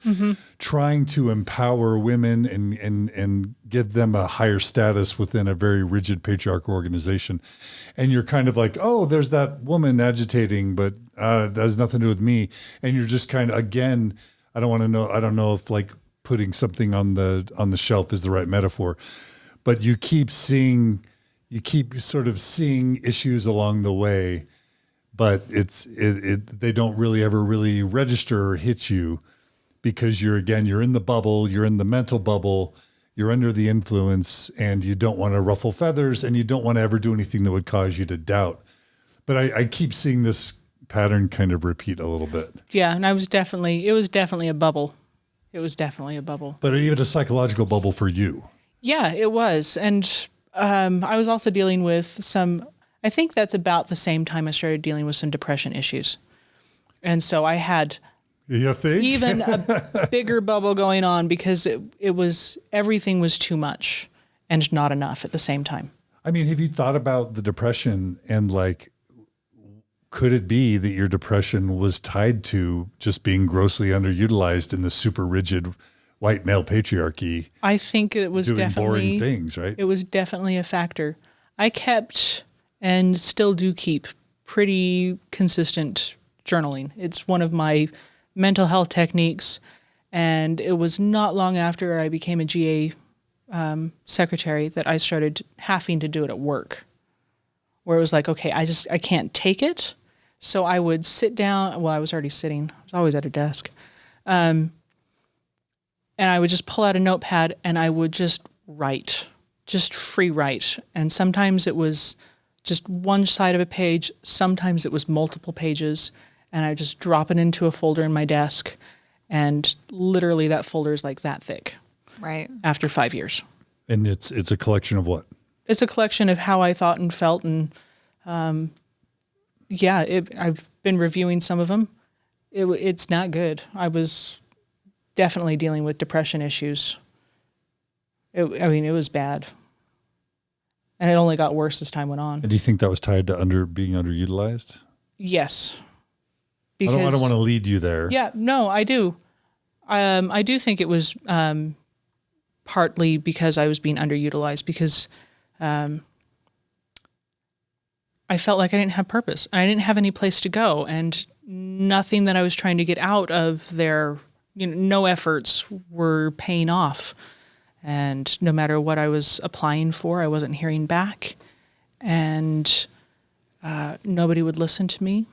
trying to empower women and give them a higher status within a very rigid patriarchal organization. And you're kind of like, oh, there's that woman agitating, but that has nothing to do with me. And you're just kind of, again, I don't know if like putting something on the shelf is the right metaphor, but you keep sort of seeing issues along the way. But they don't really ever really register or hit you because you're in the bubble, you're in the mental bubble, you're under the influence, and you don't want to ruffle feathers, and you don't want to ever do anything that would cause you to doubt. But I keep seeing this pattern kind of repeat a little bit. Yeah, and it was definitely a bubble. It was definitely a bubble. But even a psychological bubble for you. Yeah, it was. And I was also dealing with I think that's about the same time I started dealing with some depression issues. And so I had even a bigger bubble going on because everything was too much and not enough at the same time. I mean, have you thought about the depression and like, could it be that your depression was tied to just being grossly underutilized in the super rigid white male patriarchy? I think it was doing boring things, right? It was definitely a factor. I kept and still do keep pretty consistent journaling. It's one of my mental health techniques, and it was not long after I became a GA secretary that I started having to do it at work, where it was like, okay, I can't take it. So I would sit down. Well, I was already sitting. I was always at a desk. And I would just pull out a notepad and I would just write, just free write. And sometimes it was just one side of a page. Sometimes it was multiple pages. and I just drop it into a folder in my desk, and literally that folder is like that thick. Right. After 5 years. And it's a collection of what? It's a collection of how I thought and felt, and I've been reviewing some of them. It's not good. I was definitely dealing with depression issues. It was bad. And it only got worse as time went on. And do you think that was tied to being underutilized? Yes. Because I don't want to lead you there. Yeah, no, I do. I do think it was partly because I was being underutilized, because I felt like I didn't have purpose. I didn't have any place to go, and nothing that I was trying to get out of there, no efforts were paying off. And no matter what I was applying for, I wasn't hearing back, and nobody would listen to me.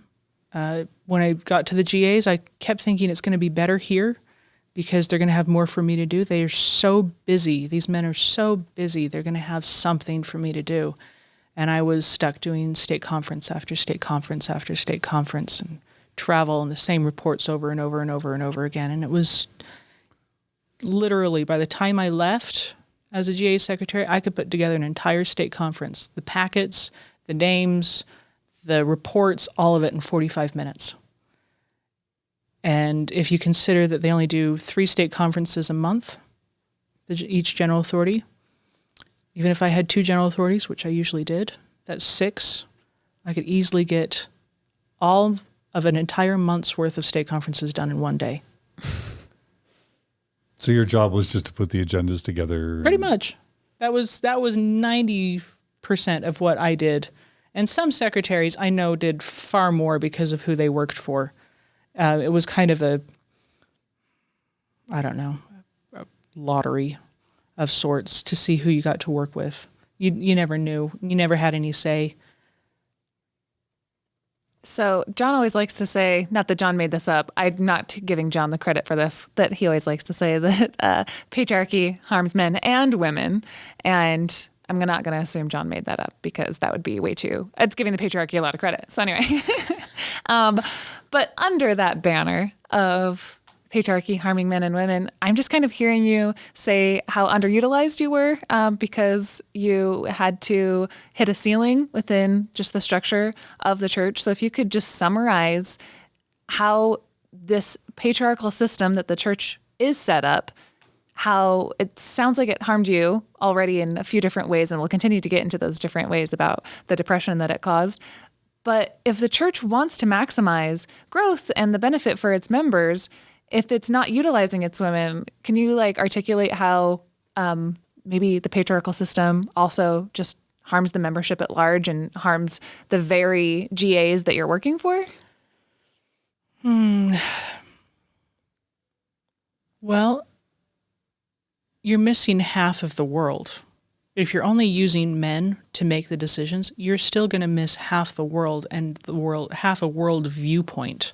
When I got to the GAs, I kept thinking it's going to be better here because they're going to have more for me to do. They are so busy. These men are so busy. They're going to have something for me to do. And I was stuck doing state conference after state conference after state conference, and travel and the same reports over and over and over and over again. And it was literally, by the time I left as a GA secretary, I could put together an entire state conference, the packets, the names, the reports, all of it in 45 minutes. And if you consider that they only do 3 state conferences a month, each general authority, even if I had 2 general authorities, which I usually did, that's 6, I could easily get all of an entire month's worth of state conferences done in one day. So your job was just to put the agendas together? Pretty much. That was 90% of what I did. And some secretaries I know did far more because of who they worked for. It was kind of a lottery of sorts to see who you got to work with. You never knew. You never had any say. So John always likes to say, not that John made this up, I'm not giving John the credit for this, that he always likes to say that patriarchy harms men and women. And I'm not going to assume John made that up, because that would be it's giving the patriarchy a lot of credit. So anyway, but under that banner of patriarchy harming men and women, I'm just kind of hearing you say how underutilized you were, because you had to hit a ceiling within just the structure of the church. So if you could just summarize how this patriarchal system that the church is set up, how it sounds like it harmed you already in a few different ways, and we'll continue to get into those different ways about the depression that it caused. But if the church wants to maximize growth and the benefit for its members, if it's not utilizing its women, can you articulate how maybe the patriarchal system also just harms the membership at large and harms the very GAs that you're working for? Well, you're missing half of the world. If you're only using men to make the decisions, you're still going to miss half the world, and half a world viewpoint.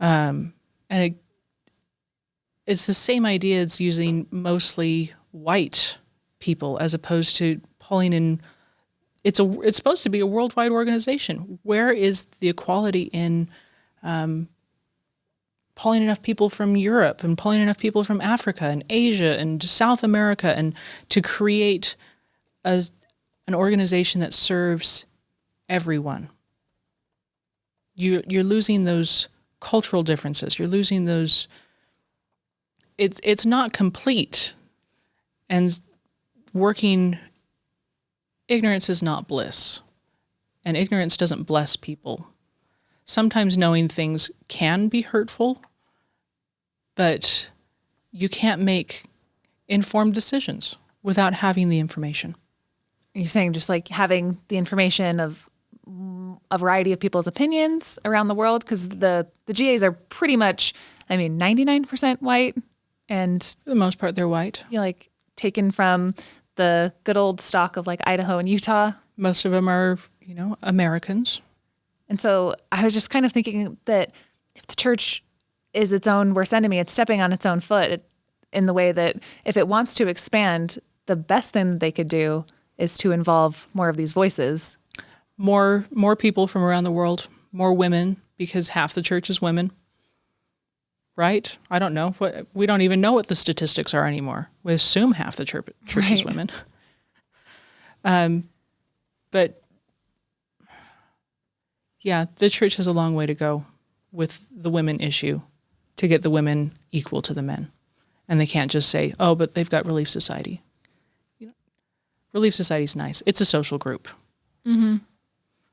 And it's the same idea as using mostly white people as opposed to pulling in. It's supposed to be a worldwide organization. Where is the equality in pulling enough people from Europe and pulling enough people from Africa and Asia and South America, and to create an organization that serves everyone? You're losing those cultural differences. You're losing those. It's not complete. And ignorance is not bliss. And ignorance doesn't bless people. Sometimes knowing things can be hurtful, but you can't make informed decisions without having the information. You're saying just having the information of a variety of people's opinions around the world, because the GAs are pretty much, 99% white, and for the most part they're white. Taken from the good old stock of Idaho and Utah. Most of them are, Americans. And so I was just kind of thinking that if the church is its own worst enemy, it's stepping on its own foot in the way that if it wants to expand, the best thing that they could do is to involve more of these voices. More people from around the world, more women, because half the church is women. Right? I don't know. We don't even know what the statistics are anymore. We assume half the church is women. But yeah, the church has a long way to go with the women issue to get the women equal to the men. And they can't just say, oh, but they've got Relief Society. Relief Society is nice. It's a social group. Mm-hmm.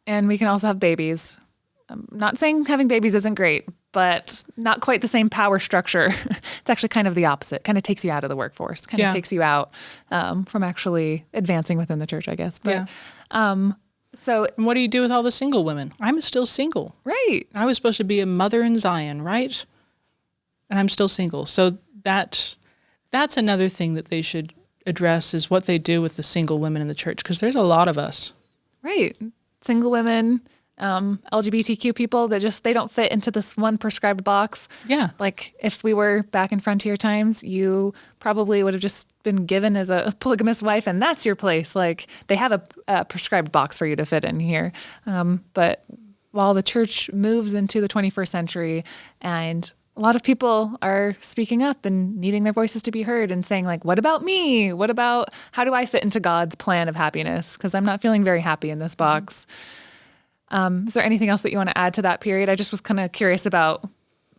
And we can also have babies. I'm not saying having babies isn't great, but not quite the same power structure. It's actually kind of the opposite. Kind of takes you out of the workforce. Kind of takes you out from actually advancing within the church, I guess. But so, and what do you do with all the single women? I'm still single. Right. I was supposed to be a mother in Zion, right? And I'm still single. So that's another thing that they should address is what they do with the single women in the church, because there's a lot of us. Right. Single women, LGBTQ people that they don't fit into this one prescribed box. Yeah. Like if we were back in frontier times, you probably would have just been given as a polygamous wife and that's your place. Like they have a prescribed box for you to fit in here. But while the church moves into the 21st century and a lot of people are speaking up and needing their voices to be heard and saying like, what about me? What about, how do I fit into God's plan of happiness? Because I'm not feeling very happy in this box. Is there anything else that you want to add to that period? I just was kind of curious about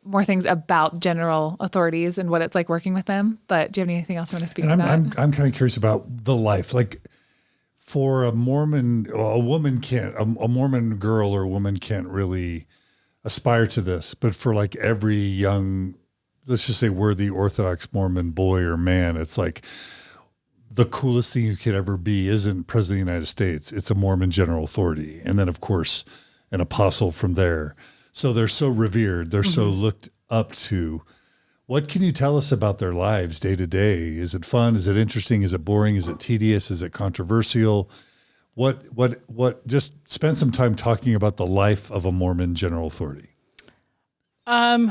more things about general authorities and what it's like working with them. But do you have anything else you want to speak to that? I'm kind of curious about the life. Like for a Mormon, a Mormon girl or a woman can't really aspire to this, but for like every young, let's just say worthy Orthodox Mormon boy or man, it's like the coolest thing you could ever be isn't President of the United States. It's a Mormon general authority. And then of course, an apostle from there. So they're so revered. They're so looked up to. What can you tell us about their lives day to day? Is it fun? Is it interesting? Is it boring? Is it tedious? Is it controversial? What, just spend some time talking about the life of a Mormon general authority. They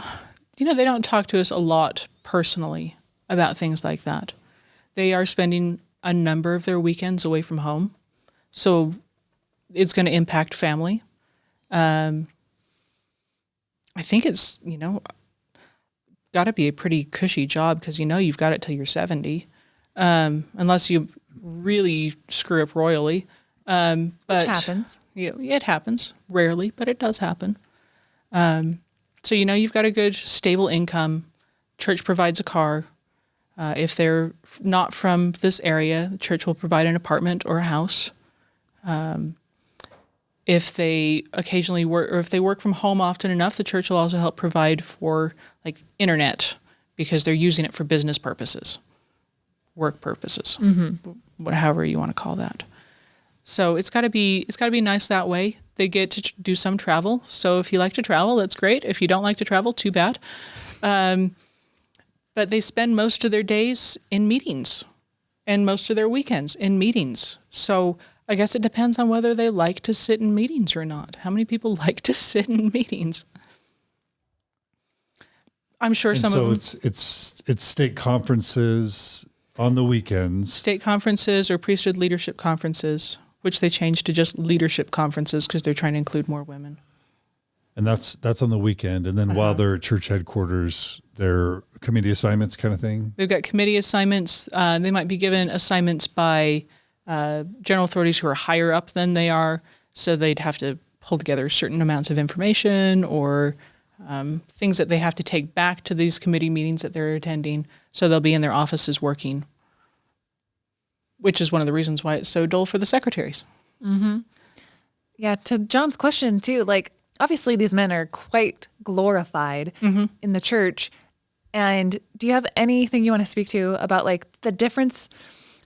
don't talk to us a lot personally about things like that. They are spending a number of their weekends away from home. So it's going to impact family. I think it's, got to be a pretty cushy job because, you've got it till you're 70, unless you really screw up royally. But which happens. Yeah, it happens rarely, but it does happen. So, you've got a good stable income. Church provides a car. If they're not from this area, the church will provide an apartment or a house. If they occasionally work, or if they work from home often enough, the church will also help provide for like internet because they're using it for business purposes, work purposes, however you want to call that. So it's got to be nice that way. They get to do some travel. So if you like to travel, that's great. If you don't like to travel, too bad. But they spend most of their days in meetings and most of their weekends in meetings. So I guess it depends on whether they like to sit in meetings or not. How many people like to sit in meetings? I'm sure some of them. So it's state conferences on the weekends. State conferences or priesthood leadership conferences, which they changed to just leadership conferences because they're trying to include more women. And that's on the weekend. And then while they're at church headquarters, they're committee assignments kind of thing? They've got committee assignments. They might be given assignments by general authorities who are higher up than they are. So they'd have to pull together certain amounts of information or things that they have to take back to these committee meetings that they're attending. So they'll be in their offices working, which is one of the reasons why it's so dull for the secretaries. Mm-hmm. Yeah, to John's question too, like obviously these men are quite glorified in the church. And do you have anything you want to speak to about like the difference?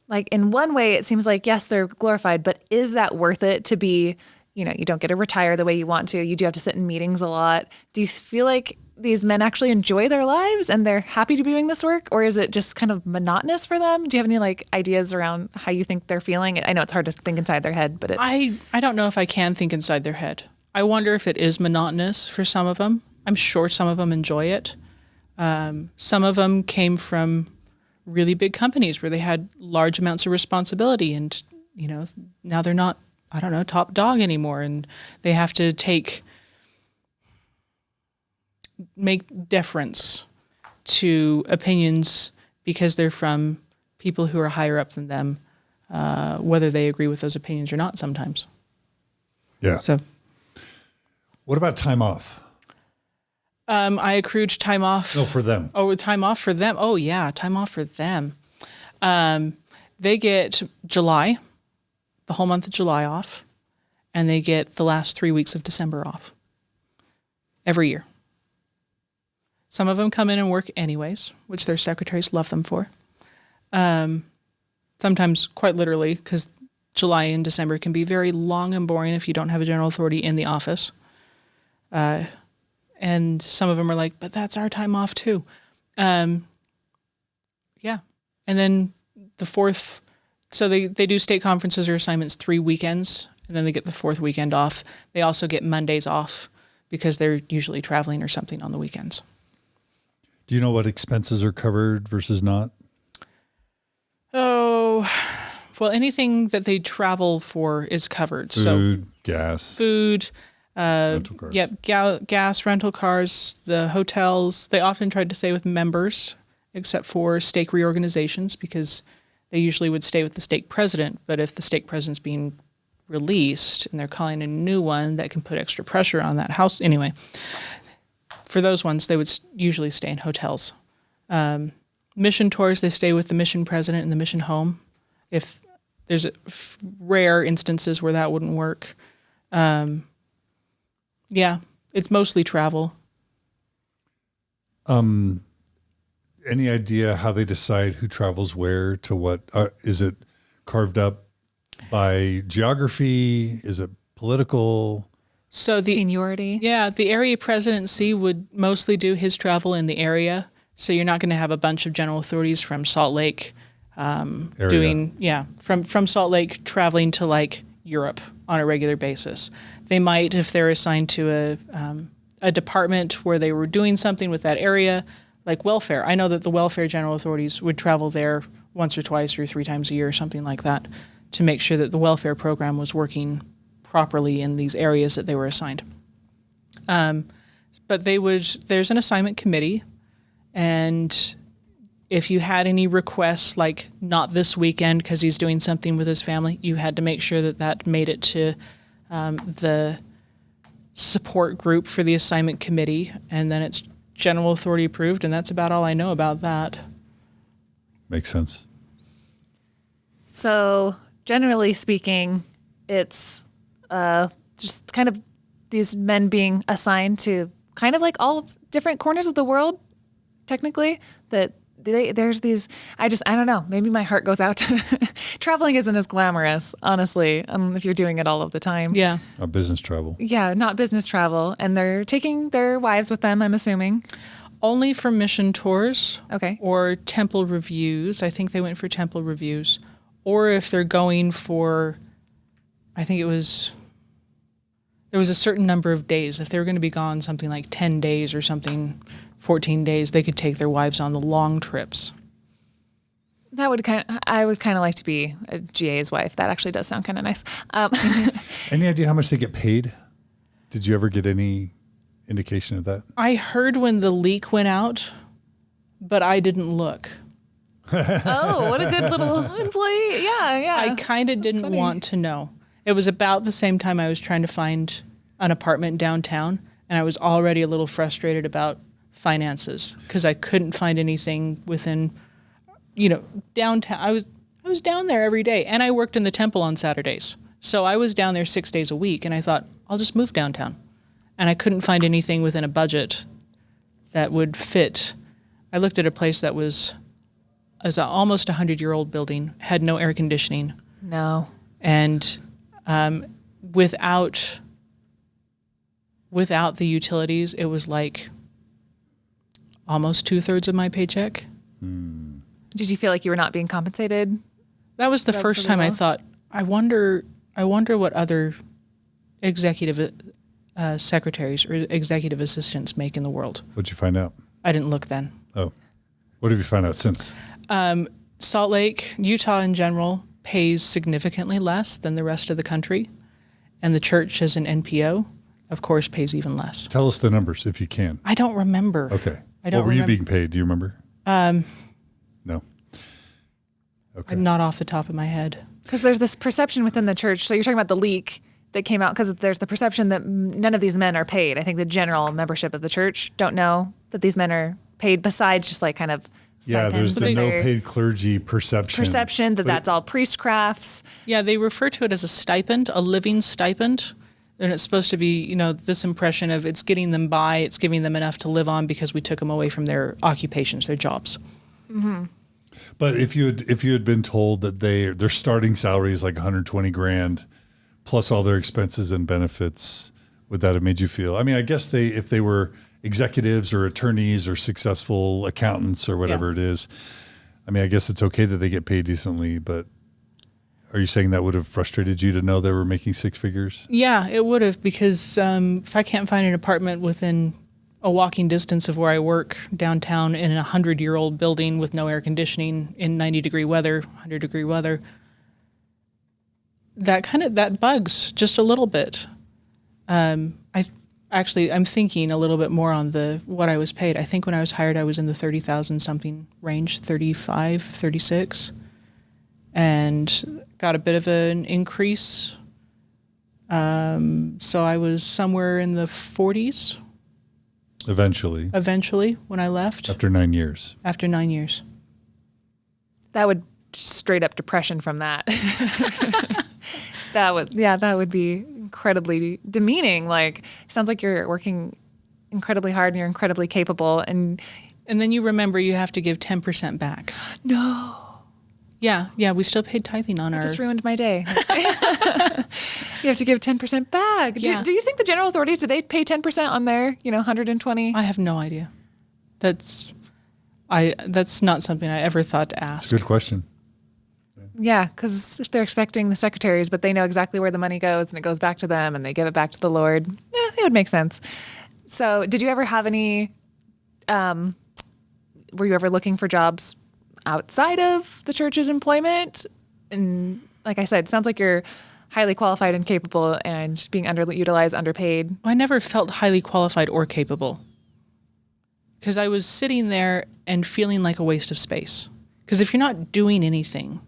Like in one way, it seems like, yes, they're glorified, but is that worth it to be, you don't get to retire the way you want to. You do have to sit in meetings a lot. Do you feel like these men actually enjoy their lives and they're happy to be doing this work? Or is it just kind of monotonous for them? Do you have any like ideas around how you think they're feeling? I know it's hard to think inside their head, but I don't know if I can think inside their head. I wonder if it is monotonous for some of them. I'm sure some of them enjoy it. Some of them came from really big companies where they had large amounts of responsibility and, now they're not, top dog anymore. And they have to take make deference to opinions because they're from people who are higher up than them, whether they agree with those opinions or not sometimes. Yeah. So What about time off? I accrued time off. No, for them. Oh, time off for them. Oh, yeah, time off for them. They get July, the whole month of July off, and they get the last 3 weeks of December off every year. Some of them come in and work anyways, which their secretaries love them for. Sometimes quite literally, because July and December can be very long and boring if you don't have a general authority in the office. And some of them are like, but that's our time off too. Yeah. And then the fourth, so they do state conferences or assignments 3 weekends, and then they get the fourth weekend off. They also get Mondays off because they're usually traveling or something on the weekends. Do you know what expenses are covered versus not? Oh, well, anything that they travel for is covered. Food, gas. Rental cars. Yep, gas, rental cars, the hotels. They often tried to stay with members, except for stake reorganizations, because they usually would stay with the stake president. But if the stake president's being released and they're calling a new one, that can put extra pressure on that house. Anyway, for those ones, they would usually stay in hotels. Mission tours, they stay with the mission president in the mission home. If there's rare instances where that wouldn't work. Yeah, it's mostly travel. Any idea how they decide who travels where to what? Is it carved up by geography? Is it political? So the Seniority. Yeah, the area presidency would mostly do his travel in the area. So you're not going to have a bunch of general authorities from Salt Lake from Salt Lake traveling to like Europe on a regular basis. They might, if they're assigned to a department where they were doing something with that area, like welfare. I know that the welfare general authorities would travel there once or twice or 3 times a year or something like that to make sure that the welfare program was working properly in these areas that they were assigned. But there's an assignment committee, and if you had any requests, like not this weekend because he's doing something with his family, you had to make sure that made it to the support group for the assignment committee, and then it's general authority approved, and that's about all I know about that. Makes sense. So generally speaking, it's just kind of these men being assigned to kind of like all different corners of the world, technically, that there's these, I don't know, maybe my heart goes out to traveling isn't as glamorous, honestly, if you're doing it all of the time. Yeah. Business travel. Yeah, not business travel. And they're taking their wives with them, I'm assuming. Only for mission tours. Okay. Or temple reviews. I think they went for temple reviews. Or if they're going for, I think there was a certain number of days. If they were going to be gone something like 10 days or something, 14 days, they could take their wives on the long trips. I would kind of like to be a GA's wife. That actually does sound kind of nice. Any idea how much they get paid? Did you ever get any indication of that? I heard when the leak went out, but I didn't look. Oh, what a good little employee. Yeah. I kind of didn't want to know. It was about the same time I was trying to find an apartment downtown, and I was already a little frustrated about finances because I couldn't find anything within, downtown. I was down there every day, and I worked in the temple on Saturdays. So I was down there 6 days a week, and I thought, I'll just move downtown. And I couldn't find anything within a budget that would fit. I looked at a place that was almost 100-year-old building, had no air conditioning. No. And without the utilities, it was like almost 2/3 of my paycheck. Did you feel like you were not being compensated? That was the first time I thought, I wonder what other executive secretaries or executive assistants make in the world. What'd you find out? I didn't look then. Oh. What have you found out since? Salt Lake, Utah in general, pays significantly less than the rest of the country. And the church as an NPO of course, pays even less. Tell us the numbers if you can. I don't remember. Okay. I don't What were you remember. being paid? Do you remember? No. Okay. Not off the top of my head. Because there's this perception within the church. So you're talking about the leak that came out because there's the perception that none of these men are paid. I think the general membership of the church don't know that these men are paid besides just like kind of Yeah, there's the no paid clergy perception. that that's all priestcrafts. Yeah, they refer to it as a stipend, a living stipend. And it's supposed to be, this impression of it's getting them by, it's giving them enough to live on because we took them away from their occupations, their jobs. Mm-hmm. But if you had been told that their starting salary is like 120 grand plus all their expenses and benefits, would that have made you feel? I mean, I guess if they were executives or attorneys or successful accountants or whatever it is, I mean, I guess it's okay that they get paid decently, but are you saying that would have frustrated you to know they were making six figures? Yeah, it would have, because if I can't find an apartment within a walking distance of where I work downtown in a 100-year-old building with no air conditioning in 90-degree weather, 100-degree weather, that bugs just a little bit. I'm thinking a little bit more on what I was paid. I think when I was hired, I was in the 30,000 something range, 35, 36, and got a bit of an increase. So I was somewhere in the 40s. Eventually, when I left. After 9 years. After 9 years. That would straight up depression from that. That would be incredibly demeaning. Like, sounds like you're working incredibly hard and you're incredibly capable. And then you remember you have to give 10% back. No. Yeah, we still paid tithing on our... Just ruined my day. You have to give 10% back. Yeah. Do you think the general authorities, do they pay 10% on their, 120? I have no idea. That's not something I ever thought to ask. It's a good question. Yeah, because if they're expecting the secretaries, but they know exactly where the money goes and it goes back to them and they give it back to the Lord, it would make sense. So did you ever have any, were you ever looking for jobs outside of the church's employment? And like I said, it sounds like you're highly qualified and capable and being underutilized, underpaid. I never felt highly qualified or capable because I was sitting there and feeling like a waste of space. Because if you're not doing anything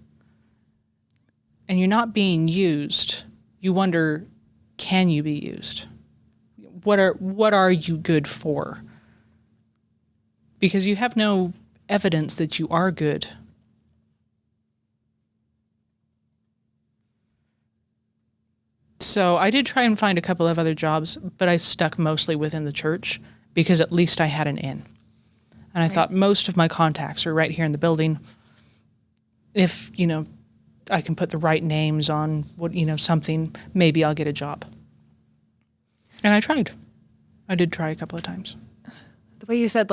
and you're not being used, you wonder, can you be used? What are you good for? Because you have no evidence that you are good. So I did try and find a couple of other jobs, but I stuck mostly within the church because at least I had an in. And I thought most of my contacts are right here in the building. If, I can put the right names on something, maybe I'll get a job. And I tried. I did try a couple of times. The way you said,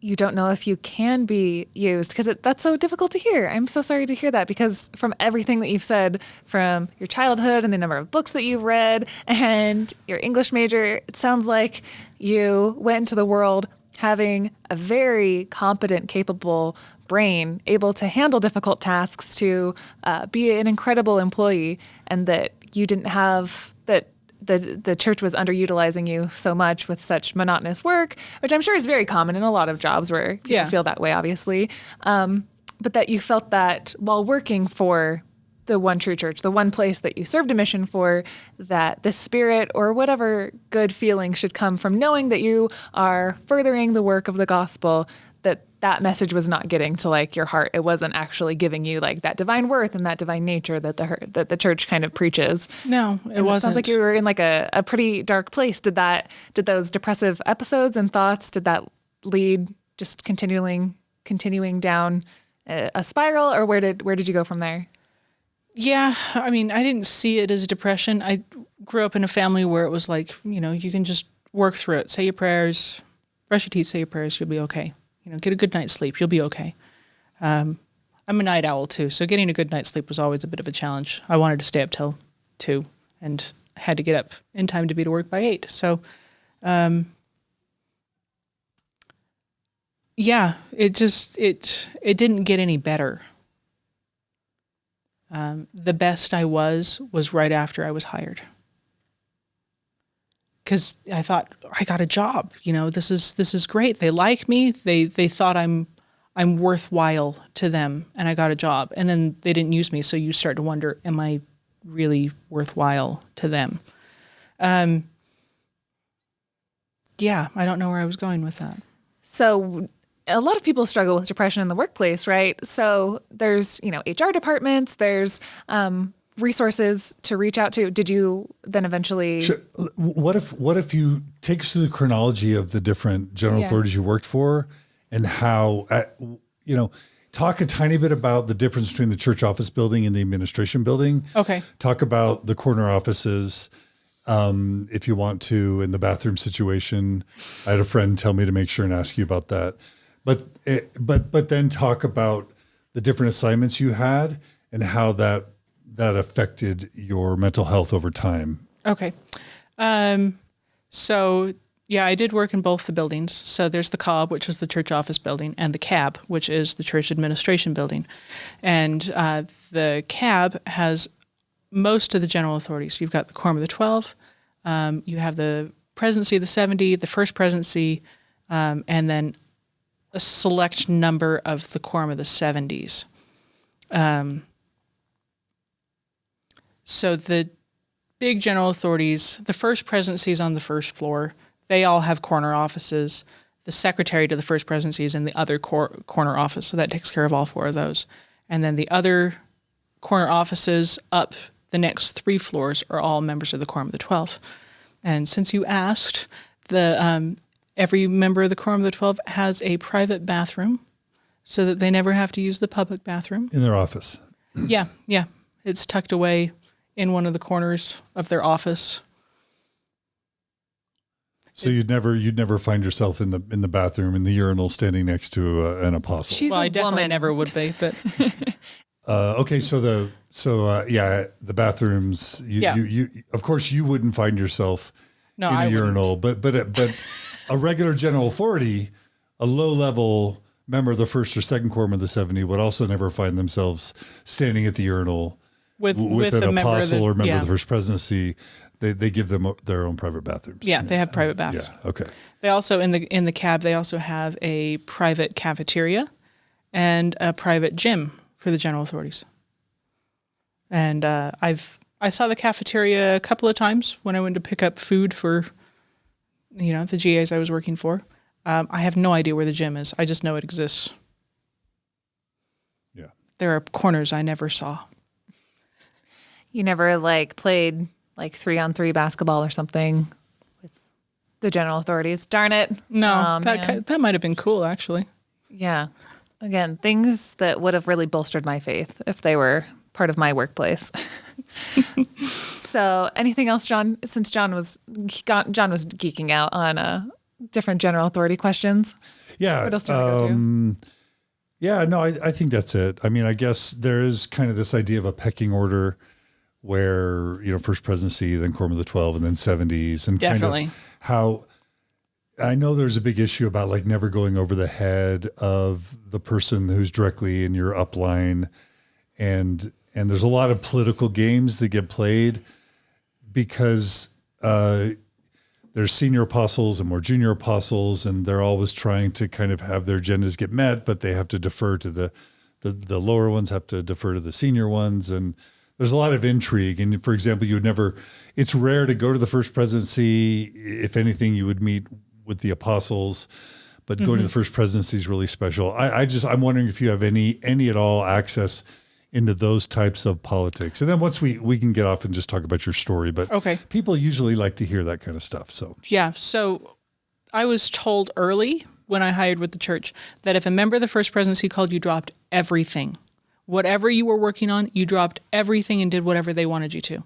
you don't know if you can be used, because that's so difficult to hear. I'm so sorry to hear that, because from everything that you've said, from your childhood and the number of books that you've read and your English major, it sounds like you went into the world having a very competent, capable brain, able to handle difficult tasks, to be an incredible employee, and that you didn't have that. The church was underutilizing you so much with such monotonous work, which I'm sure is very common in a lot of jobs where people feel that way, obviously. But that you felt that while working for the one true church, the one place that you served a mission for, that the spirit or whatever good feeling should come from knowing that you are furthering the work of the gospel, that message was not getting to your heart. It wasn't actually giving you that divine worth and that divine nature that the church kind of preaches. No, it wasn't. It sounds like you were in a pretty dark place. Did those depressive episodes and thoughts, did that lead just continuing down a spiral, or where did you go from there? Yeah, I mean, I didn't see it as depression. I grew up in a family where it was you can just work through it. Say your prayers, brush your teeth, say your prayers, you'll be okay. Get a good night's sleep. You'll be okay. I'm a night owl too, so getting a good night's sleep was always a bit of a challenge. I wanted to stay up till 2 and had to get up in time to be to work by 8. So, it didn't get any better. The best I was right after I was hired. because I thought, I got a job. This is great. They like me. They thought I'm worthwhile to them, and I got a job. And then they didn't use me, so you start to wonder, am I really worthwhile to them? Yeah, I don't know where I was going with that. So a lot of people struggle with depression in the workplace, right? So there's, HR departments, there's resources to reach out to. Did you then eventually? Sure. What if you take us through the chronology of the different general authorities you worked for, and how, talk a tiny bit about the difference between the church office building and the administration building. Okay. Talk about the corner offices, if you want to, in the bathroom situation. I had a friend tell me to make sure and ask you about that. But then talk about the different assignments you had and how that affected your mental health over time. Okay. So yeah, I did work in both the buildings. So there's the COB, which is the church office building, and the CAB, which is the church administration building. And the CAB has most of the general authorities. You've got the Quorum of the 12, you have the Presidency of the 70, the First Presidency, and then a select number of the Quorum of the 70s. So the big general authorities, the First Presidency is on the first floor. They all have corner offices. The secretary to the First Presidency is in the other corner office, so that takes care of all four of those. And then the other corner offices up the next 3 floors are all members of the Quorum of the 12. And since you asked, every member of the Quorum of the 12 has a private bathroom so that they never have to use the public bathroom. In their office. Yeah. It's tucked away in one of the corners of their office. So you'd never find yourself in the bathroom in the urinal standing next to an apostle. She's well, a I definitely woman. never would be, but Okay, so the bathrooms. You of course you wouldn't find yourself in a urinal, but a regular general authority, a low level member of the first or second quorum of the 70 would also never find themselves standing at the urinal with an apostle or member of the First Presidency. They give them their own private bathrooms. Yeah, they have private baths. Yeah, okay. They also in the CAB they also have a private cafeteria and a private gym for the general authorities. And I saw the cafeteria a couple of times when I went to pick up food for the GAs I was working for. I have no idea where the gym is. I just know it exists. Yeah. There are corners I never saw. You never played 3-on-3 basketball or something with the general authorities? Darn it. No, that might have been cool, actually. Yeah. Again, things that would have really bolstered my faith if they were part of my workplace. So anything else, John, since John was geeking out on different general authority questions? Yeah. What else do you want to go to? Yeah, no, I think that's it. I mean, I guess there is kind of this idea of a pecking order where, First Presidency, then Quorum of the 12, and then 70s. And Definitely. Kind of how I know there's a big issue about never going over the head of the person who's directly in your upline. And there's a lot of political games that get played because there's senior apostles and more junior apostles, and they're always trying to kind of have their agendas get met, but they have to defer to the lower ones have to defer to the senior ones. And there's a lot of intrigue. And for example, it's rare to go to the First Presidency. If anything, you would meet with the apostles, but going to the First Presidency is really special. I'm wondering if you have any at all access into those types of politics. And then once we can get off and just talk about your story, but okay. People usually like to hear that kind of stuff. So yeah. So I was told early when I hired with the church that if a member of the First Presidency called, you dropped everything. Whatever you were working on, you dropped everything and did whatever they wanted you to.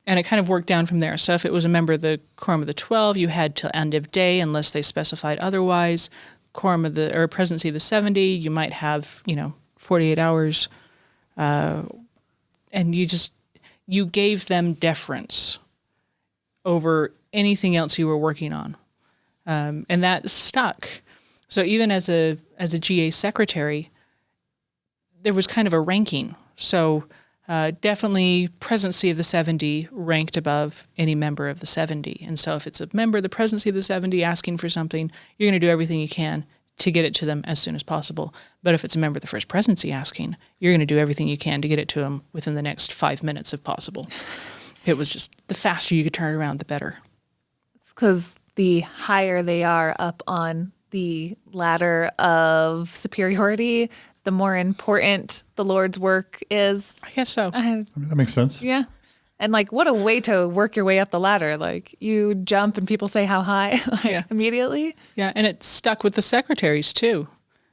And it kind of worked down from there. So if it was a member of the Quorum of the 12, you had till end of day unless they specified otherwise. Quorum of the Presidency of the 70, you might have 48 hours. And you gave them deference over anything else you were working on. And that stuck. So even as a GA secretary, there was kind of a ranking. So Definitely presidency of the 70 ranked above any member of the 70. And so if it's a member of the presidency of the 70 asking for something, you're going to do everything you can to get it to them as soon as possible. But if it's a member of the first presidency asking, you're going to do everything you can to get it to them within the next 5 minutes if possible. It was just the faster you could turn it around, the better. It's because the higher they are up on the ladder of superiority, the more important the Lord's work is. I guess so. I mean, that makes sense. Yeah. And like, what a way to work your way up the ladder. Like, you jump and people say how high, immediately. Yeah, and it stuck with the secretaries too.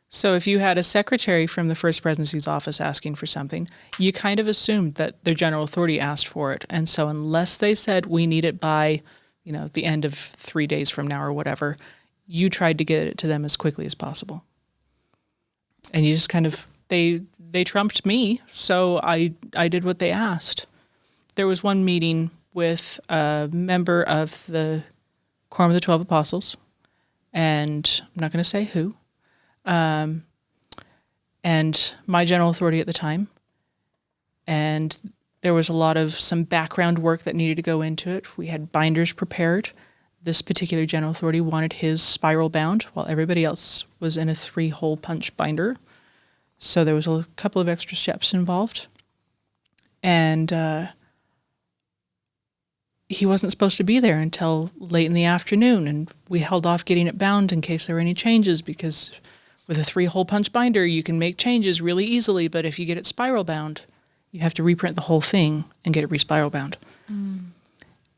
So if you had a secretary from the First Presidency's office asking for something, you kind of assumed that their general authority asked for it. And so unless they said, we need it by, the end of 3 days from now or whatever, you tried to get it to them as quickly as possible. And you just kind of, they trumped me, so I did what they asked. There was one meeting with a member of the Quorum of the 12 Apostles, and I'm not going to say who, and my general authority at the time. And there was a lot of some background work that needed to go into it. We had binders prepared. This particular general authority wanted his spiral bound, while everybody else was in a 3-hole punch binder. So there was a couple of extra steps involved. And he wasn't supposed to be there until late in the afternoon, and we held off getting it bound in case there were any changes, because with a 3-hole punch binder, you can make changes really easily, but if you get it spiral bound, you have to reprint the whole thing and get it re-spiral bound. And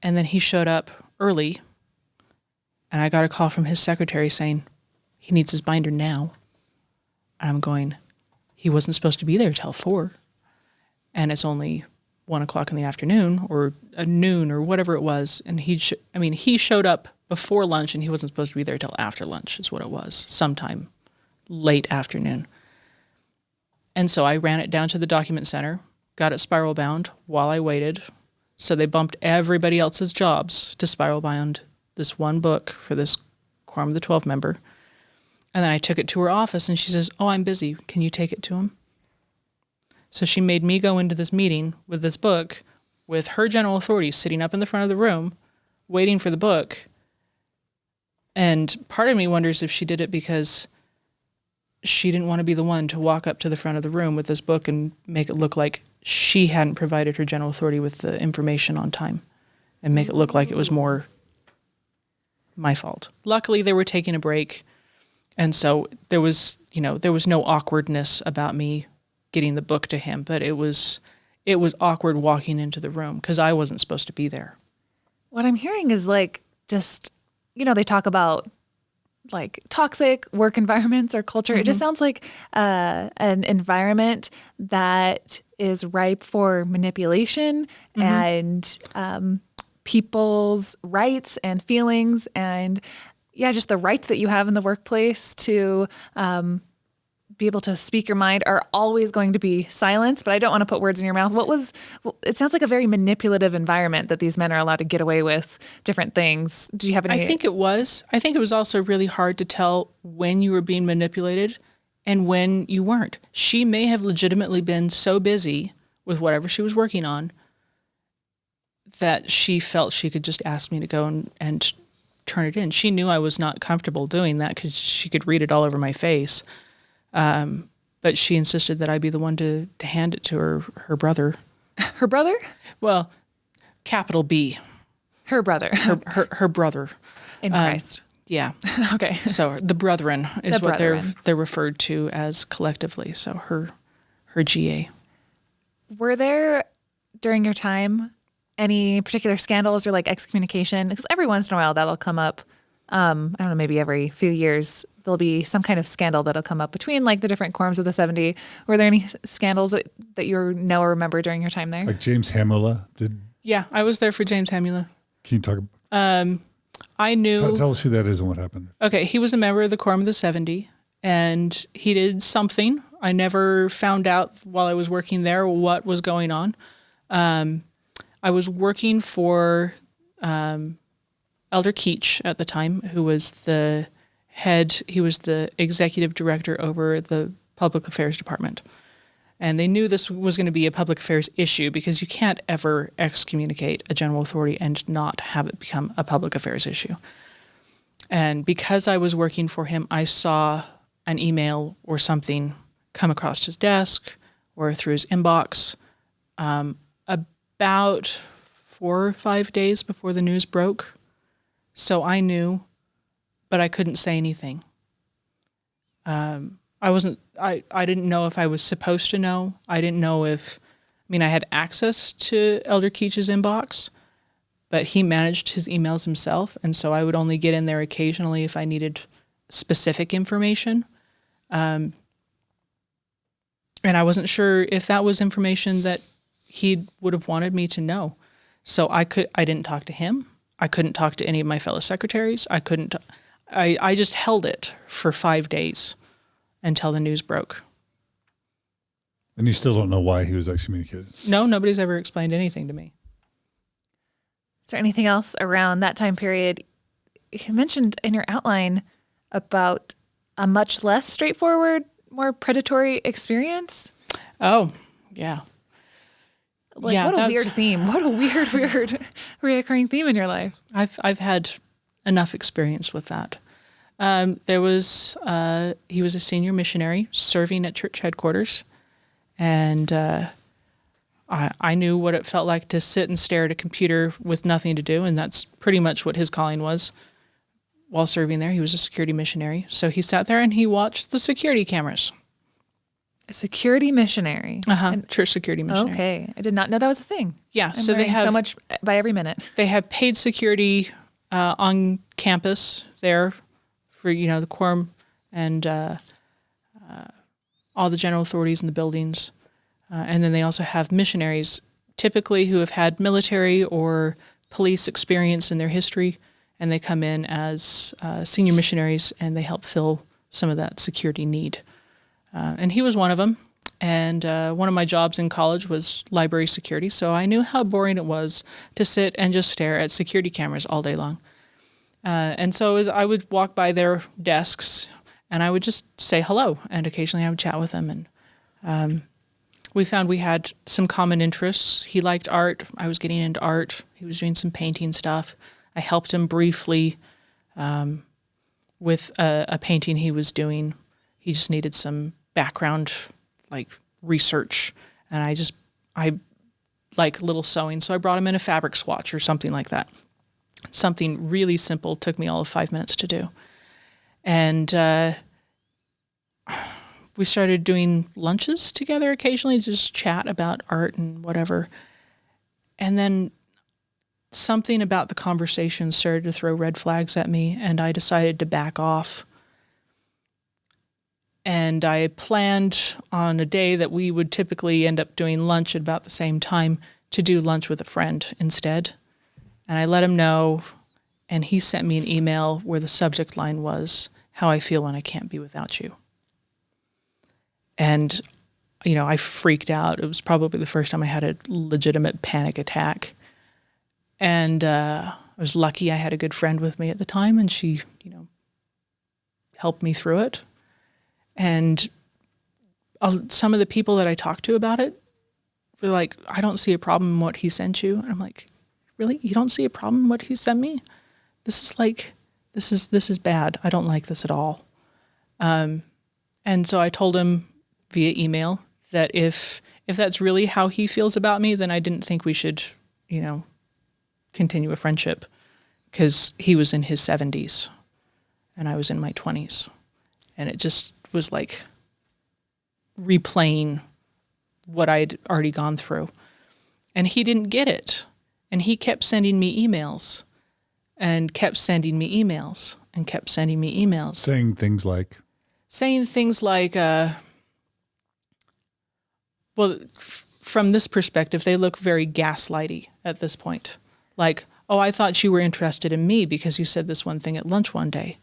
then he showed up early, and I got a call from his secretary saying, he needs his binder now. And I'm going, he wasn't supposed to be there till 4. And it's only 1 o'clock in the afternoon or noon or whatever it was. And he showed up before lunch, and he wasn't supposed to be there till after lunch is what it was, sometime late afternoon. And so I ran it down to the document center, got it spiral bound while I waited. So they bumped everybody else's jobs to spiral bound this one book for this Quorum of the 12 member. And then I took it to her office, and she says, oh, I'm busy. Can you take it to him? So she made me go into this meeting with this book with her general authority sitting up in the front of the room waiting for the book. And part of me wonders if she did it because she didn't want to be the one to walk up to the front of the room with this book and make it look like she hadn't provided her general authority with the information on time, and make it look like it was more my fault. Luckily, they were taking a break, and so there was no awkwardness about me getting the book to him, but it was awkward walking into the room because I wasn't supposed to be there. What I'm hearing is like, just, they talk about like toxic work environments or culture. It just sounds like an environment that is ripe for manipulation and people's rights and feelings, and just the rights that you have in the workplace to be able to speak your mind are always going to be silenced. But I don't want to put words in your mouth. It sounds like a very manipulative environment that these men are allowed to get away with different things. Do you have any? I think it was also really hard to tell when you were being manipulated and when you weren't. She may have legitimately been so busy with whatever she was working on that she felt she could just ask me to go and turn it in. She knew I was not comfortable doing that because she could read it all over my face. But she insisted that I be the one to hand it to her brother. Her brother? Well, capital B. Her brother. Her brother. In Christ. Yeah. Okay. So the brethren is what they're referred to as collectively. So her GA. Were there, during your time, any particular scandals or like excommunication? Because every once in a while that'll come up. I don't know, maybe every few years there'll be some kind of scandal that'll come up between like the different quorums of the 70. Were there any scandals that you know or remember during your time there? Like James Hamula did? Yeah, I was there for James Hamula. Can you talk? I knew. Tell us who that is and what happened. Okay, he was a member of the Quorum of the 70, and he did something. I never found out while I was working there what was going on. I was working for Elder Keach at the time, who was the head. He was the executive director over the public affairs department. And they knew this was going to be a public affairs issue because you can't ever excommunicate a general authority and not have it become a public affairs issue. And because I was working for him, I saw an email or something come across his desk or through his inbox about 4 or 5 days before the news broke. So I knew, but I couldn't say anything. I didn't know if I was supposed to know. I didn't know I had access to Elder Keach's inbox, but he managed his emails himself. And so I would only get in there occasionally if I needed specific information. And I wasn't sure if that was information that he would have wanted me to know. So I didn't talk to him. I couldn't talk to any of my fellow secretaries. I just held it for 5 days until the news broke. And you still don't know why he was excommunicated? No, nobody's ever explained anything to me. Is there anything else around that time period? You mentioned in your outline about a much less straightforward, more predatory experience. Oh, yeah. What a weird theme. What a weird reoccurring theme in your life. I've had enough experience with that. He was a senior missionary serving at church headquarters, and I knew what it felt like to sit and stare at a computer with nothing to do, and that's pretty much what his calling was. While serving there, he was a security missionary, so he sat there and he watched the security cameras. A security missionary? Church security missionary. Okay. I did not know that was a thing. Yeah, I'm so they learning have so much by every minute. They have paid security on campus there for the quorum and all the general authorities in the buildings, and then they also have missionaries, typically who have had military or police experience in their history, and they come in as senior missionaries and they help fill some of that security need. And he was one of them. And one of my jobs in college was library security, so I knew how boring it was to sit and just stare at security cameras all day long. And so as I would walk by their desks, and I would just say hello, and occasionally I would chat with them. And we found we had some common interests. He liked art. I was getting into art. He was doing some painting stuff. I helped him briefly with a painting he was doing. He just needed some background, like research, and I like little sewing, so I brought him in a fabric swatch or something like that. Something really simple, took me all of 5 minutes to do. And we started doing lunches together occasionally, just chat about art and whatever. And then something about the conversation started to throw red flags at me, and I decided to back off. And I planned on a day that we would typically end up doing lunch at about the same time to do lunch with a friend instead. And I let him know, and he sent me an email where the subject line was, "How I feel when I can't be without you." And, I freaked out. It was probably the first time I had a legitimate panic attack. And I was lucky I had a good friend with me at the time, and she, helped me through it. And some of the people that I talked to about it were like, "I don't see a problem in what he sent you." And I'm like, "Really? You don't see a problem in what he sent me? This is bad. I don't like this at all." And so I told him via email that if that's really how he feels about me, then I didn't think we should, continue a friendship, because he was in his 70s and I was in my 20s. And it just was like replaying what I'd already gone through. And he didn't get it. And he kept sending me emails and kept sending me emails and kept sending me emails. Saying things like, from this perspective, they look very gaslighty at this point. Like, "Oh, I thought you were interested in me because you said this one thing at lunch one day."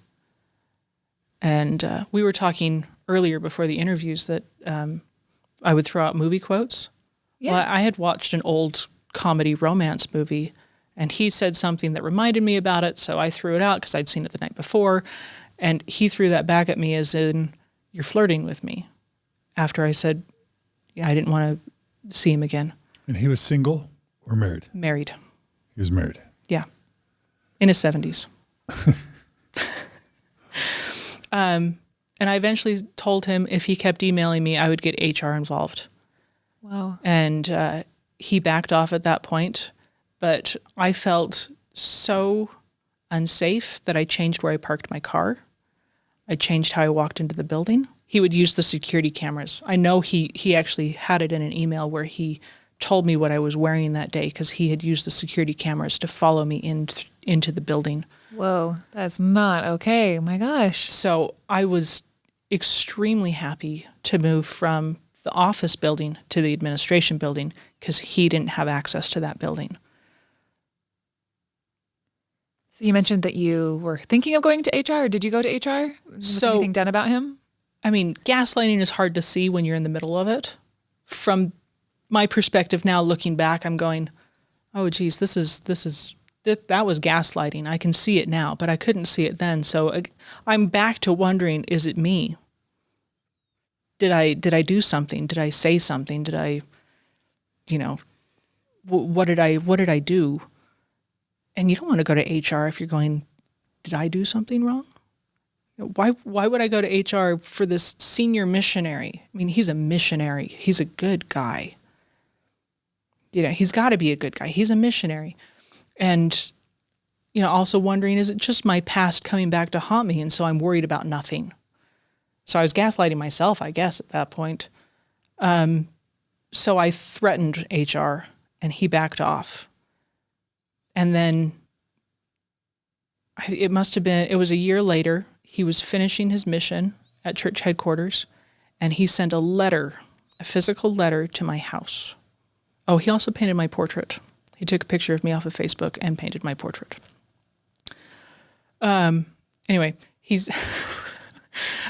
And we were talking earlier before the interviews that I would throw out movie quotes. Yeah. Well, I had watched an old comedy romance movie, and he said something that reminded me about it, so I threw it out because I'd seen it the night before. And he threw that back at me as in, "You're flirting with me," after I said, I didn't want to see him again. And he was single or married? Married. He was married. Yeah. In his 70s. And I eventually told him if he kept emailing me, I would get HR involved. Wow. And he backed off at that point. But I felt so unsafe that I changed where I parked my car. I changed how I walked into the building. He would use the security cameras. I know he actually had it in an email where he told me what I was wearing that day because he had used the security cameras to follow me into the building. Whoa, that's not okay. My gosh. So I was extremely happy to move from the office building to the administration building because he didn't have access to that building. So you mentioned that you were thinking of going to HR, or did you go to HR? Was anything done about him? I mean, gaslighting is hard to see when you're in the middle of it. From my perspective now, looking back, I'm going, oh, geez, that was gaslighting. I can see it now, but I couldn't see it then. So I'm back to wondering, is it me? Did I do something? Did I say something? Did I, what did I do? And you don't want to go to HR if you're going, did I do something wrong? Why would I go to HR for this senior missionary? I mean, he's a missionary. He's a good guy. He's got to be a good guy. He's a missionary. And, also wondering, is it just my past coming back to haunt me? And so I'm worried about nothing. So I was gaslighting myself, I guess, at that point. So I threatened HR and he backed off. And then it was a year later. He was finishing his mission at church headquarters, and he sent a physical letter to my house. Oh, he also painted my portrait. He took a picture of me off of Facebook and painted my portrait. Anyway, I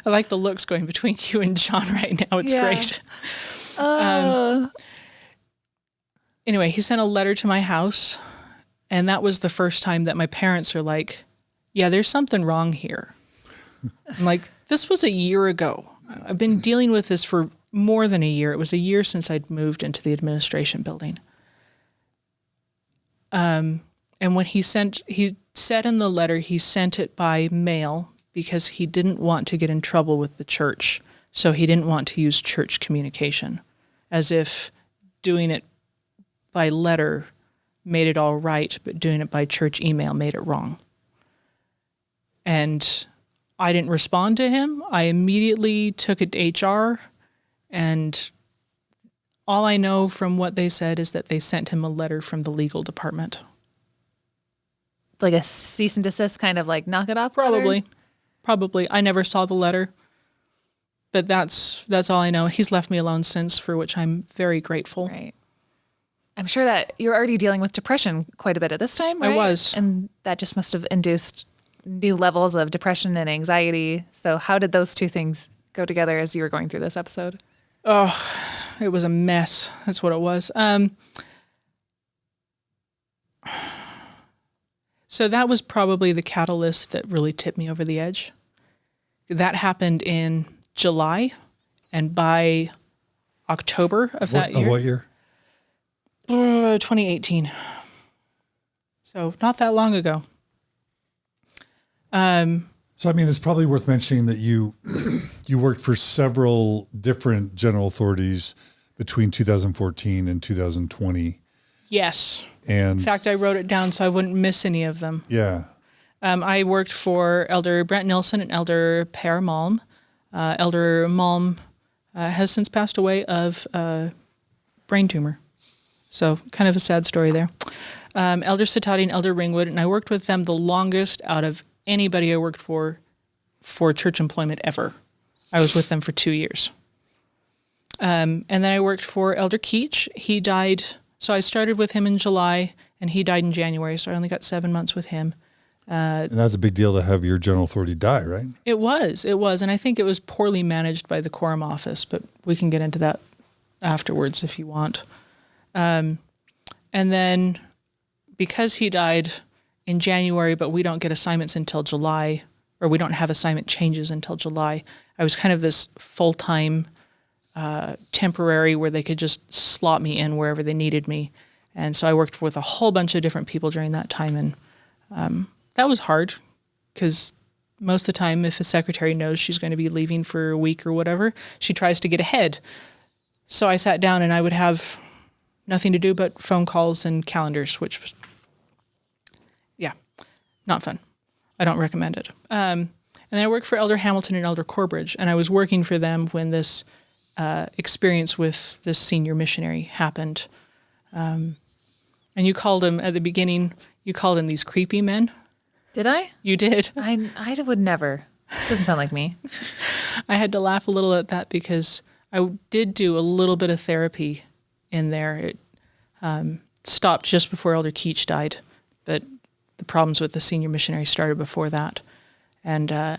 like the looks going between you and John right now. It's great. Anyway, he sent a letter to my house, and that was the first time that my parents are like, yeah, there's something wrong here. I'm like, this was a year ago. I've been dealing with this for more than a year. It was a year since I'd moved into the administration building. And when he said in the letter, he sent it by mail because he didn't want to get in trouble with the church. So he didn't want to use church communication, as if doing it by letter made it all right, but doing it by church email made it wrong. And I didn't respond to him. I immediately took it to HR, and all I know from what they said is that they sent him a letter from the legal department. Like a cease and desist, kind of like knock it off Probably. letter? Probably. I never saw the letter, but that's all I know. He's left me alone since, for which I'm very grateful. Right. I'm sure that you're already dealing with depression quite a bit at this time, right? I was. And that just must have induced new levels of depression and anxiety. So how did those two things go together as you were going through this episode? Oh, it was a mess. That's what it was. So that was probably the catalyst that really tipped me over the edge. That happened in July, and by October of that year. Of what year? 2018. So not that long ago. So, I mean, it's probably worth mentioning that you worked for several different general authorities between 2014 and 2020. Yes. And in fact, I wrote it down so I wouldn't miss any of them. Yeah. I worked for Elder Brent Nilsson and Elder Per Malm. Elder Malm has since passed away of brain tumor. So kind of a sad story there. Elder Satati and Elder Ringwood, and I worked with them the longest out of anybody I worked for church employment ever. I was with them for 2 years. And then I worked for Elder Keach. He died, so I started with him in July, and he died in January, so I only got 7 months with him. And that's a big deal to have your general authority die, right? It was, and I think it was poorly managed by the quorum office, but we can get into that afterwards if you want. And then because he died in January, but we don't get assignments until July, or we don't have assignment changes until July, I was kind of this full-time temporary where they could just slot me in wherever they needed me. And so I worked with a whole bunch of different people during that time. And that was hard because most of the time, if a secretary knows she's going to be leaving for a week or whatever, she tries to get ahead. So I sat down and I would have nothing to do but phone calls and calendars, which was, not fun. I don't recommend it. And then I worked for Elder Hamilton and Elder Corbridge, and I was working for them when this experience with this senior missionary happened. And you called him at the beginning, you called him these creepy men. Did I? You did. I would never. Doesn't sound like me. I had to laugh a little at that because I did do a little bit of therapy in there. It stopped just before Elder Keach died, but the problems with the senior missionary started before that. And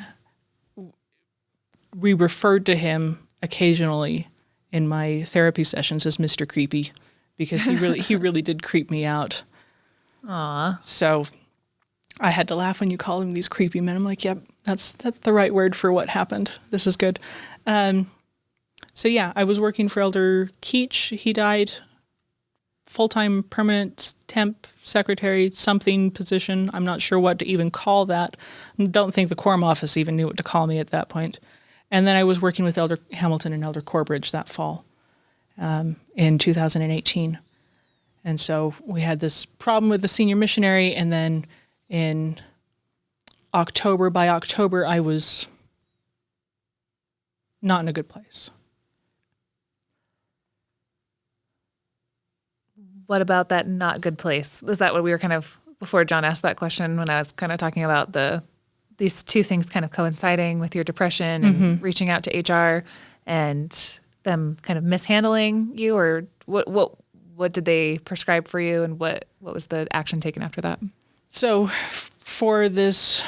we referred to him occasionally in my therapy sessions as Mr. Creepy because he really did creep me out. Aw. So I had to laugh when you called him these creepy men. I'm like, yep, that's the right word for what happened. This is good. So yeah, I was working for Elder Keach. He died. Full-time permanent temp secretary, something position. I'm not sure what to even call that. I don't think the quorum office even knew what to call me at that point. And then I was working with Elder Hamilton and Elder Corbridge that fall in 2018. And so we had this problem with the senior missionary, and then by October, I was not in a good place. What about that not good place? Is that what we were kind of, before John asked that question, when I was kind of talking about these two things kind of coinciding with your depression and reaching out to HR and them kind of mishandling you, or what did they prescribe for you, and what was the action taken after that? So for this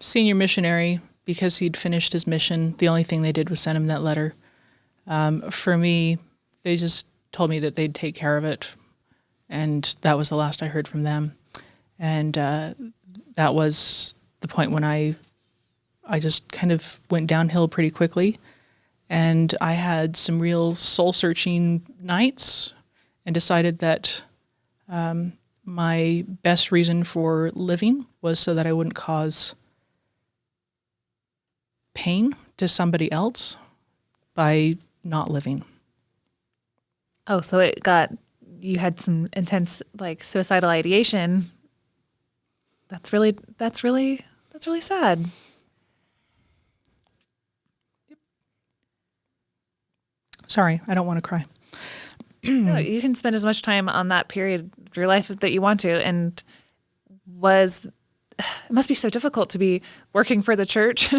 senior missionary, because he'd finished his mission, the only thing they did was send him that letter. For me, they just told me that they'd take care of it. And that was the last I heard from them. And that was the point when I just kind of went downhill pretty quickly. And I had some real soul-searching nights and decided that my best reason for living was so that I wouldn't cause pain to somebody else by not living. Oh, so you had some intense like suicidal ideation. That's really sad. Sorry, I don't want to cry. No, you can spend as much time on that period of your life that you want to. And it must be so difficult to be working for the church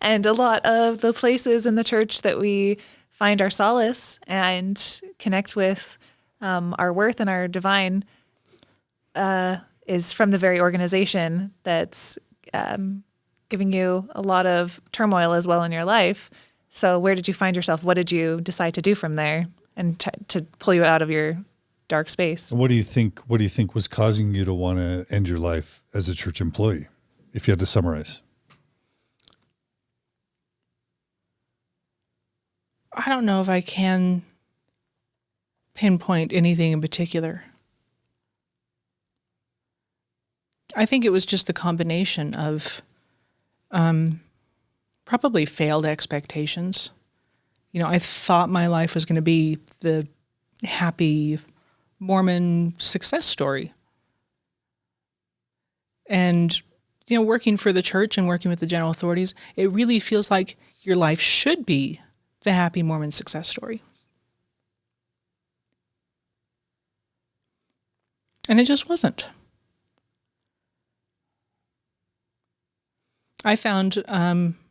and a lot of the places in the church that we find our solace and connect with our worth and our divine is from the very organization that's giving you a lot of turmoil as well in your life. So where did you find yourself? What did you decide to do from there and to pull you out of your dark space? And what do you think was causing you to want to end your life as a church employee, if you had to summarize? I don't know if I can pinpoint anything in particular. I think it was just the combination of probably failed expectations. You know, I thought my life was going to be the happy Mormon success story. And, you know, working for the church and working with the general authorities, it really feels like your life should be the happy Mormon success story. And it just wasn't. I found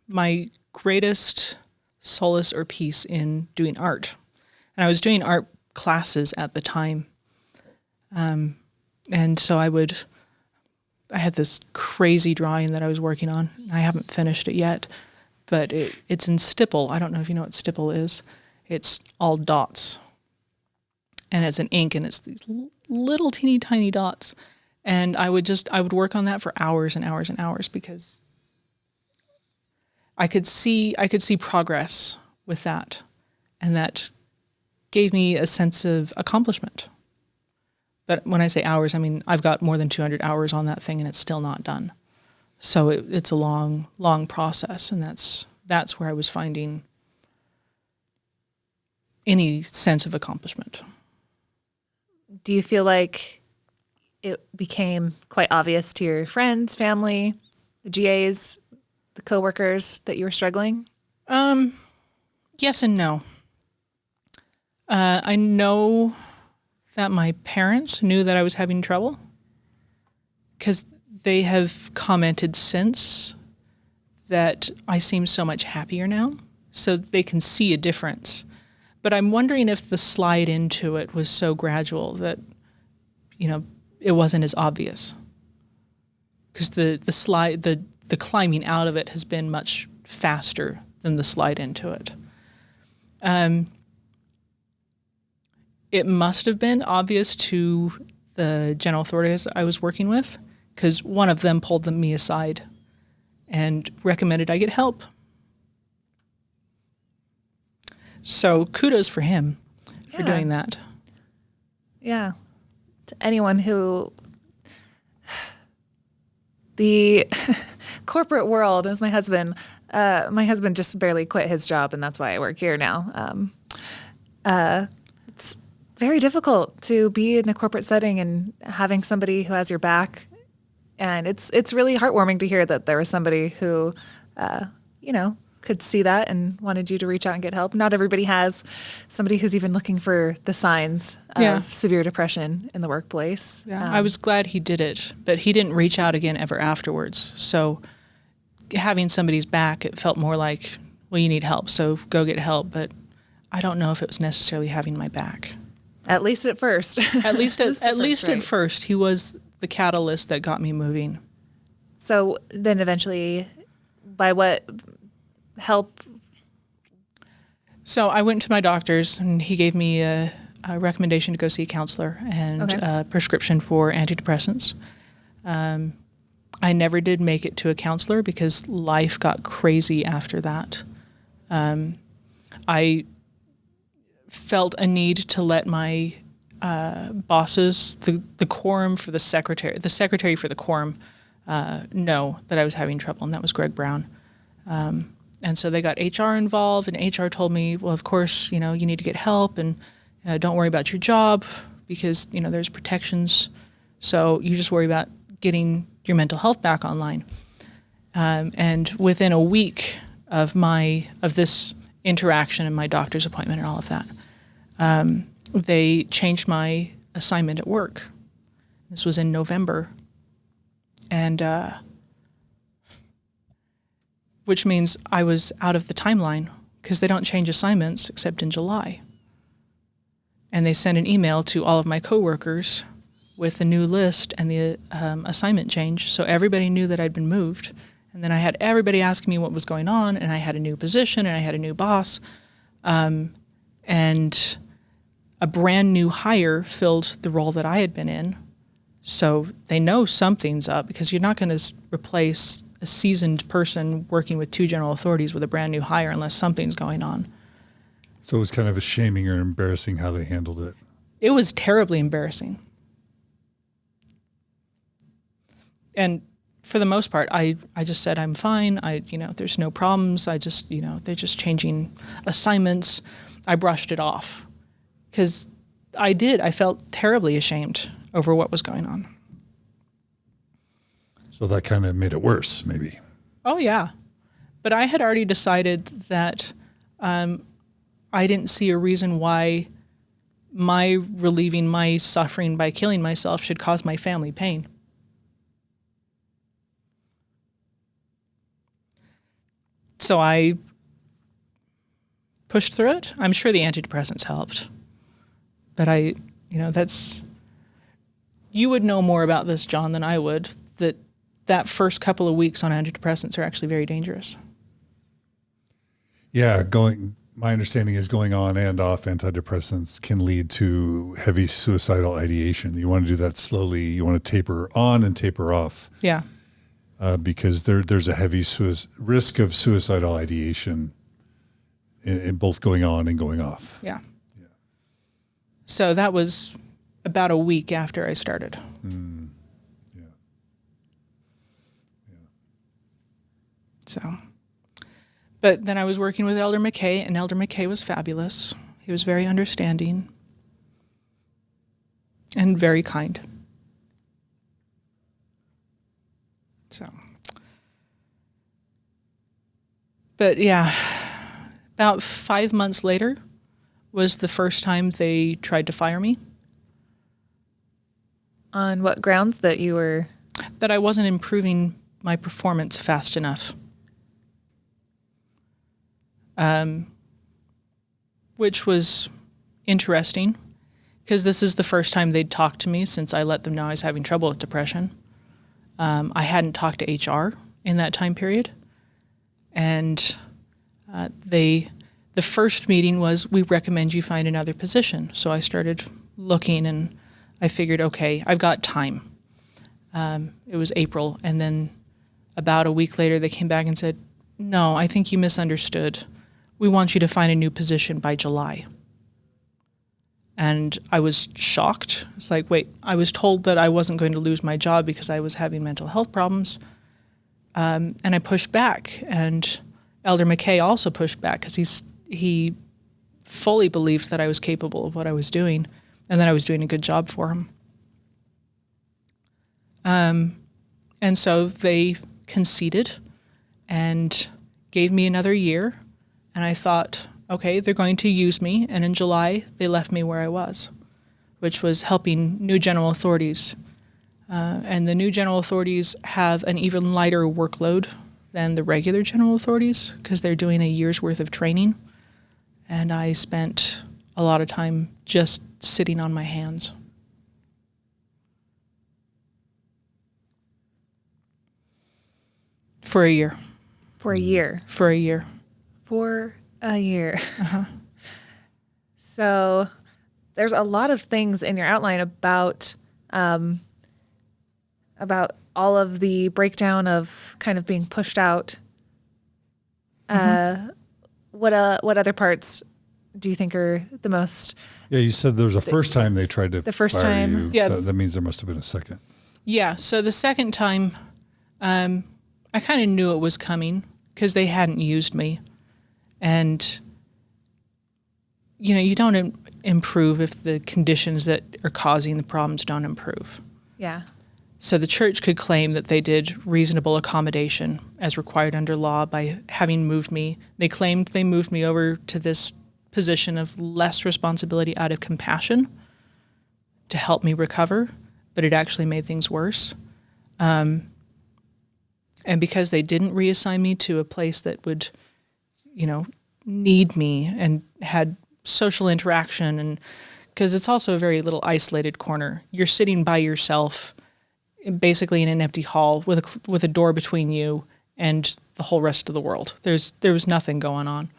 my greatest solace or peace in doing art. And I was doing art classes at the time. And so I had this crazy drawing that I was working on. I haven't finished it yet, but it's in stipple. I don't know if you know what stipple is. It's all dots. And it's an ink, and it's these little teeny tiny dots. And I would work on that for hours and hours and hours because I could see progress with that. And that gave me a sense of accomplishment. But when I say hours, I mean, I've got more than 200 hours on that thing and it's still not done. So it's a long, long process. And that's where I was finding any sense of accomplishment. Do you feel like it became quite obvious to your friends, family, the GAs, the coworkers that you were struggling? Yes and no. I know that my parents knew that I was having trouble because they have commented since that I seem so much happier now, so they can see a difference. But I'm wondering if the slide into it was so gradual that, it wasn't as obvious. Because the climbing out of it has been much faster than the slide into it. It must have been obvious to the general authorities I was working with, because one of them pulled me aside and recommended I get help. So kudos for him for doing that. Yeah. To anyone who... The corporate world, as my husband just barely quit his job, and that's why I work here now. It's very difficult to be in a corporate setting and having somebody who has your back. And it's really heartwarming to hear that there was somebody who, could see that and wanted you to reach out and get help. Not everybody has somebody who's even looking for the signs of severe depression in the workplace. Yeah, I was glad he did it, but he didn't reach out again ever afterwards. So having somebody's back, it felt more like, well, you need help, so go get help. But I don't know if it was necessarily having my back. At least at first. At least at first, he was the catalyst that got me moving. So then eventually, by what help? So I went to my doctor's, and he gave me a recommendation to go see a counselor and a prescription for antidepressants. I never did make it to a counselor because life got crazy after that. I felt a need to let my bosses, the quorum for the secretary for the quorum, know that I was having trouble, and that was Greg Brown. And so they got HR involved, and HR told me, well, of course, you need to get help, and don't worry about your job because, there's protections. So you just worry about getting your mental health back online. And within a week of this interaction and my doctor's appointment and all of that, they changed my assignment at work. This was in November. And which means I was out of the timeline because they don't change assignments except in July. And they sent an email to all of my coworkers with the new list and the assignment change, so everybody knew that I'd been moved. And then I had everybody asking me what was going on, and I had a new position, and I had a new boss. And a brand new hire filled the role that I had been in. So they know something's up because you're not going to replace a seasoned person working with two general authorities with a brand new hire unless something's going on. So it was kind of a shaming or embarrassing how they handled it. It was terribly embarrassing. And for the most part, I just said, I'm fine. There's no problems. They're just changing assignments. I brushed it off because I felt terribly ashamed over what was going on. So that kind of made it worse, maybe. Oh, yeah. But I had already decided that I didn't see a reason why my relieving my suffering by killing myself should cause my family pain. So I pushed through it. I'm sure the antidepressants helped. But you would know more about this, John, than I would, that first couple of weeks on antidepressants are actually very dangerous. Yeah, my understanding is going on and off antidepressants can lead to heavy suicidal ideation. You want to do that slowly. You want to taper on and taper off. Yeah. Because there's a heavy risk of suicidal ideation in both going on and going off. Yeah. So that was about a week after I started. Yeah. So, but then I was working with Elder McKay, and Elder McKay was fabulous. He was very understanding and very kind. So, but yeah, about 5 months later was the first time they tried to fire me. On what grounds that you were? That I wasn't improving my performance fast enough. Which was interesting, because this is the first time they'd talked to me since I let them know I was having trouble with depression. I hadn't talked to HR in that time period. And the first meeting was, we recommend you find another position. So I started looking, and I figured, okay, I've got time. It was April, and then about a week later they came back and said, no, I think you misunderstood. We want you to find a new position by July. And I was shocked. It's like, wait, I was told that I wasn't going to lose my job because I was having mental health problems. And I pushed back, and Elder McKay also pushed back because he fully believed that I was capable of what I was doing and that I was doing a good job for him. And so they conceded and gave me another year, and I thought, okay, they're going to use me, and in July they left me where I was, which was helping new general authorities. And the new general authorities have an even lighter workload than the regular general authorities because they're doing a year's worth of training. And I spent a lot of time just sitting on my hands. For a year. For a year. For a year. For a year. So there's a lot of things in your outline about all of the breakdown of kind of being pushed out. What other parts do you think are the most? Yeah, you said there was a first time they tried to the first fire time, you. yeah. That means there must have been a second. Yeah, so the second time, I kind of knew it was coming because they hadn't used me. And, you don't improve if the conditions that are causing the problems don't improve. Yeah. So the church could claim that they did reasonable accommodation as required under law by having moved me. They claimed they moved me over to this position of less responsibility out of compassion to help me recover, but it actually made things worse. And because they didn't reassign me to a place that would, need me and had social interaction, and because it's also a very little isolated corner. You're sitting by yourself, basically in an empty hall with a door between you and the whole rest of the world. There was nothing going on.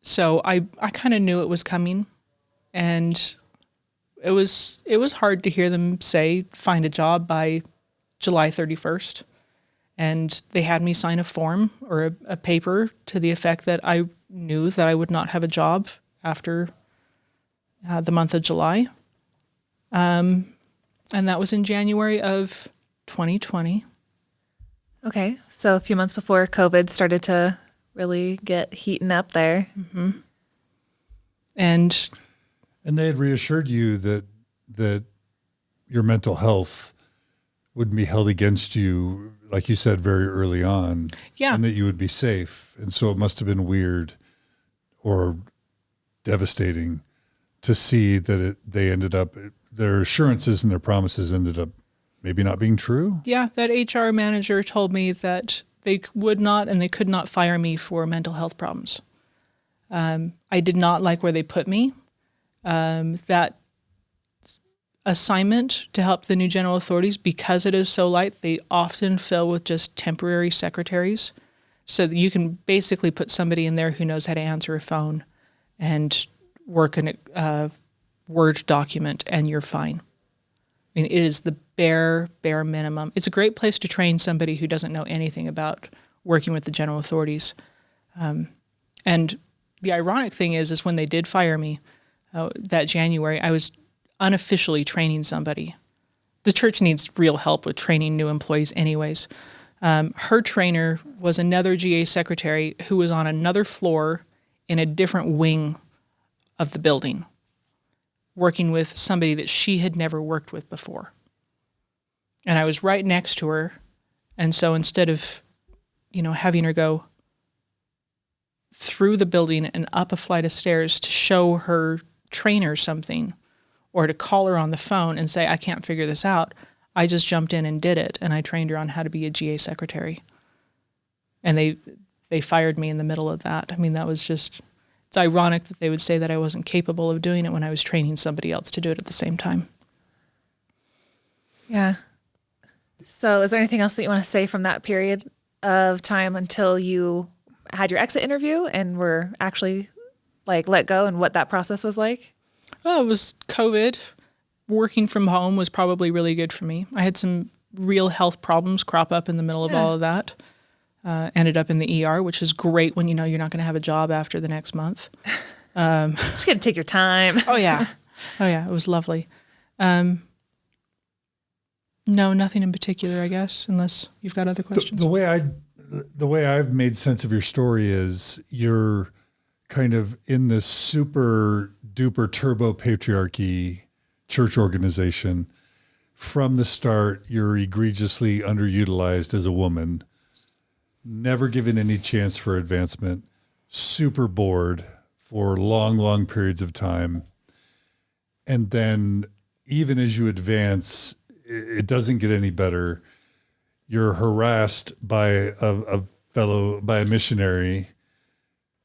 So I kind of knew it was coming, and it was hard to hear them say, find a job by July 31st. And they had me sign a form or a paper to the effect that I knew that I would not have a job after the month of July. And that was in January of 2020. Okay. So a few months before COVID started to really get heating up there. Mm-hmm. And they had reassured you that your mental health wouldn't be held against you, like you said, very early on. Yeah. And that you would be safe. And so it must have been weird or devastating to see that they ended up, their assurances and their promises ended up maybe not being true. Yeah, that HR manager told me that they would not and they could not fire me for mental health problems. I did not like where they put me. That assignment to help the new general authorities, because it is so light, they often fill with just temporary secretaries. So that you can basically put somebody in there who knows how to answer a phone and work in a Word document, and you're fine. I mean, it is the bare minimum. It's a great place to train somebody who doesn't know anything about working with the general authorities. And the ironic thing is when they did fire me that January, I was unofficially training somebody. The church needs real help with training new employees anyways. Her trainer was another GA secretary who was on another floor in a different wing of the building, working with somebody that she had never worked with before. And I was right next to her. And so instead of, having her go through the building and up a flight of stairs to show her trainer something or to call her on the phone and say, I can't figure this out, I just jumped in and did it. And I trained her on how to be a GA secretary. And they fired me in the middle of that. I mean, that was just, it's ironic that they would say that I wasn't capable of doing it when I was training somebody else to do it at the same time. Yeah. So is there anything else that you want to say from that period of time until you had your exit interview and were actually let go, and what that process was like? Oh, it was COVID. Working from home was probably really good for me. I had some real health problems crop up in the middle of all of that. Ended up in the ER, which is great when you know you're not going to have a job after the next month. Just got to take your time. Oh, yeah. It was lovely. No, nothing in particular, I guess, unless you've got other questions. The way I've made sense of your story is you're kind of in this super duper turbo patriarchy church organization. From the start, you're egregiously underutilized as a woman, never given any chance for advancement, super bored for long, long periods of time. And then even as you advance, it doesn't get any better. You're harassed by a missionary,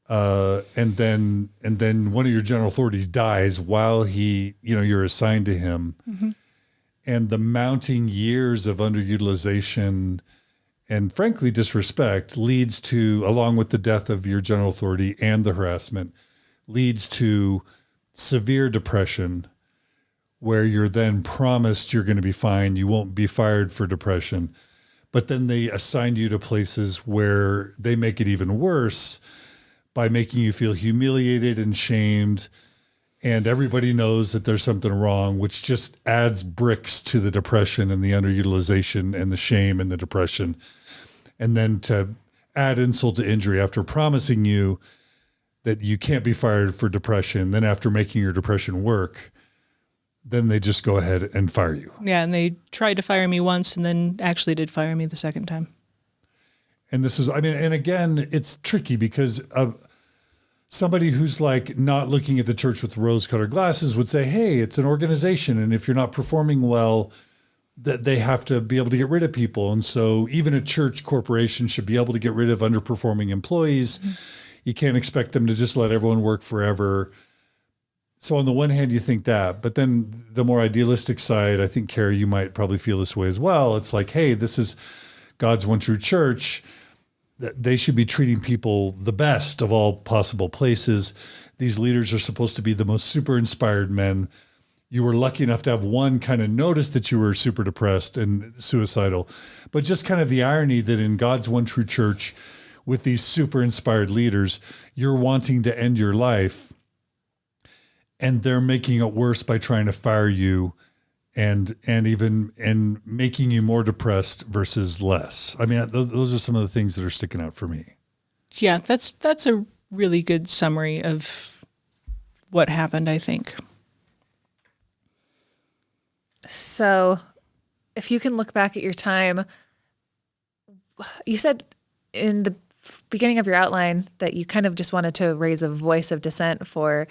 and then one of your general authorities dies while you're assigned to him. Mm-hmm. And the mounting years of underutilization and frankly disrespect leads to, along with the death of your general authority and the harassment, leads to severe depression, where you're then promised you're going to be fine, you won't be fired for depression, but then they assign you to places where they make it even worse by making you feel humiliated and shamed, and everybody knows that there's something wrong, which just adds bricks to the depression and the underutilization and the shame and the depression. And then to add insult to injury, after promising you that you can't be fired for depression, then after making your depression work, then they just go ahead and fire you. Yeah, and they tried to fire me once and then actually did fire me the second time. And this is, and again, it's tricky because somebody who's not looking at the church with rose-colored glasses would say, hey, it's an organization, and if you're not performing well, that they have to be able to get rid of people. And so even a church corporation should be able to get rid of underperforming employees. Mm-hmm. You can't expect them to just let everyone work forever. So on the one hand, you think that, but then the more idealistic side, I think, Carah, you might probably feel this way as well. It's like, hey, this is God's one true church. They should be treating people the best of all possible places. These leaders are supposed to be the most super inspired men. You were lucky enough to have one kind of notice that you were super depressed and suicidal, but just kind of the irony that in God's one true church with these super inspired leaders, you're wanting to end your life, and they're making it worse by trying to fire you and making you more depressed versus less. I mean, those are some of the things that are sticking out for me. Yeah, that's a really good summary of what happened, I think. So if you can look back at your time, you said in the beginning of your outline that you kind of just wanted to raise a voice of dissent for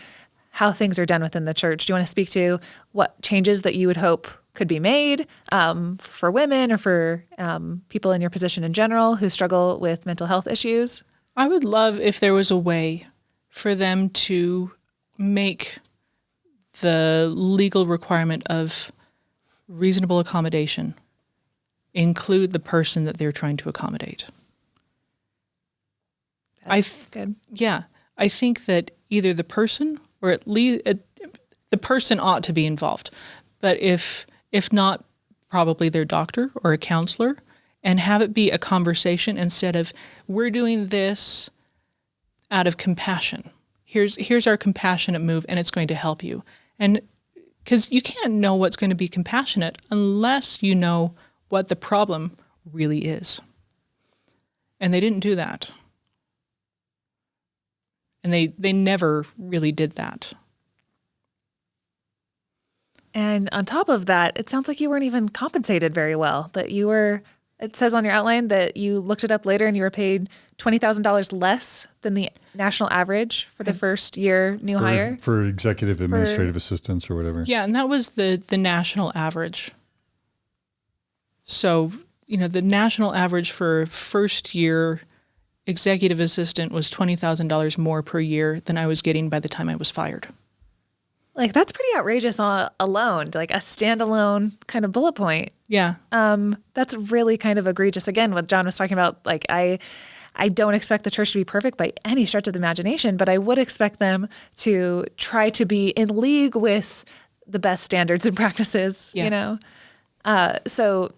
how things are done within the church. Do you want to speak to what changes that you would hope could be made for women or for people in your position in general who struggle with mental health issues? I would love if there was a way for them to make the legal requirement of reasonable accommodation include the person that they're trying to accommodate. Good. Yeah. I think that either the person or at least the person ought to be involved. But if not, probably their doctor or a counselor, and have it be a conversation instead of, we're doing this, out of compassion. Here's our compassionate move, and it's going to help you. And because you can't know what's going to be compassionate unless you know what the problem really is. And they didn't do that. And they never really did that. And on top of that, it sounds like you weren't even compensated very well. That you were, it says on your outline that you looked it up later and you were paid $20,000 less than the national average for the first year new hire. For executive administrative assistants or whatever. Yeah, and that was the national average. So, the national average for first year executive assistant was $20,000 more per year than I was getting by the time I was fired. Like, that's pretty outrageous alone, like a standalone kind of bullet point. Yeah. That's really kind of egregious. Again, what John was talking about, like, I don't expect the church to be perfect by any stretch of the imagination, but I would expect them to try to be in league with the best standards and practices, So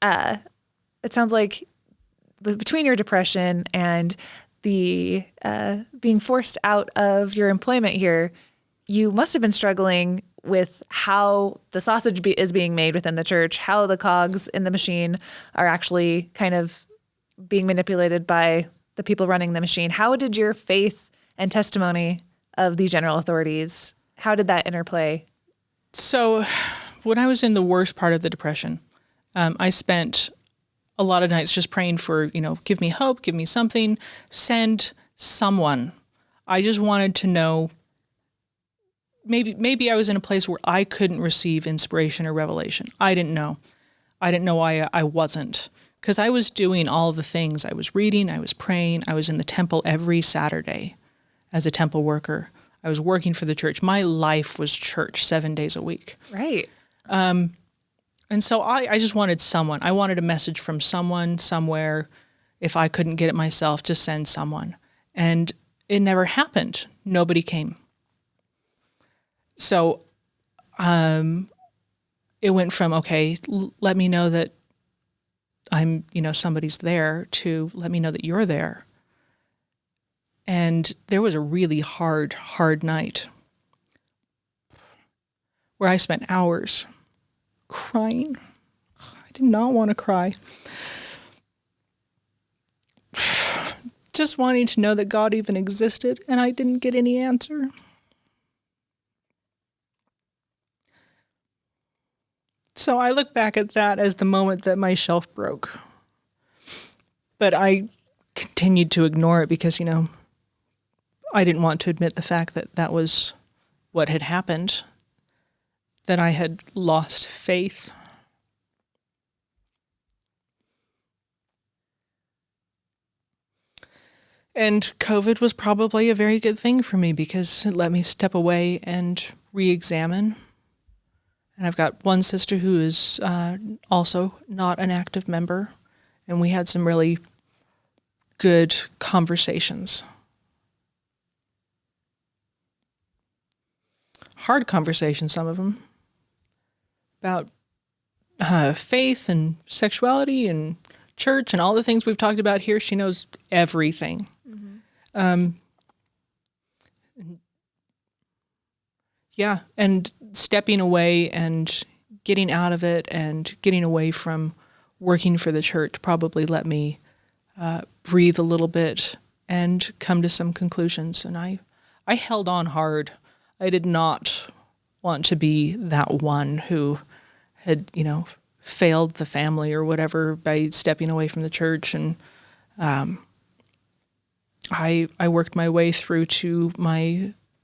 it sounds like between your depression and the being forced out of your employment here, you must have been struggling with how the sausage is being made within the church, how the cogs in the machine are actually kind of being manipulated by the people running the machine. How did your faith and testimony of the general authorities, how did that interplay? So when I was in the worst part of the depression, I spent a lot of nights just praying for, give me hope, give me something, send someone. I just wanted to know, maybe I was in a place where I couldn't receive inspiration or revelation. I didn't know. I didn't know why I wasn't. Because I was doing all the things. I was reading, I was praying, I was in the temple every Saturday as a temple worker. I was working for the church. My life was church 7 days a week. Right. And so I just wanted someone. I wanted a message from someone, somewhere. If I couldn't get it myself, to send someone. And it never happened. Nobody came. So it went from, okay, let me know that I'm, somebody's there, to let me know that you're there. And there was a really hard night where I spent hours crying. I did not want to cry. Just wanting to know that God even existed, and I didn't get any answer. So I look back at that as the moment that my shelf broke. But I continued to ignore it because, I didn't want to admit the fact that that was what had happened, that I had lost faith. And COVID was probably a very good thing for me because it let me step away and re-examine. And I've got one sister who is also not an active member, and we had some really good conversations. Hard conversations, some of them, about faith and sexuality and church and all the things we've talked about here. She knows everything. Mm-hmm. Yeah, and stepping away and getting out of it and getting away from working for the church probably let me breathe a little bit and come to some conclusions. And I held on hard. I did not want to be that one who had, failed the family or whatever by stepping away from the church. And I worked my way through to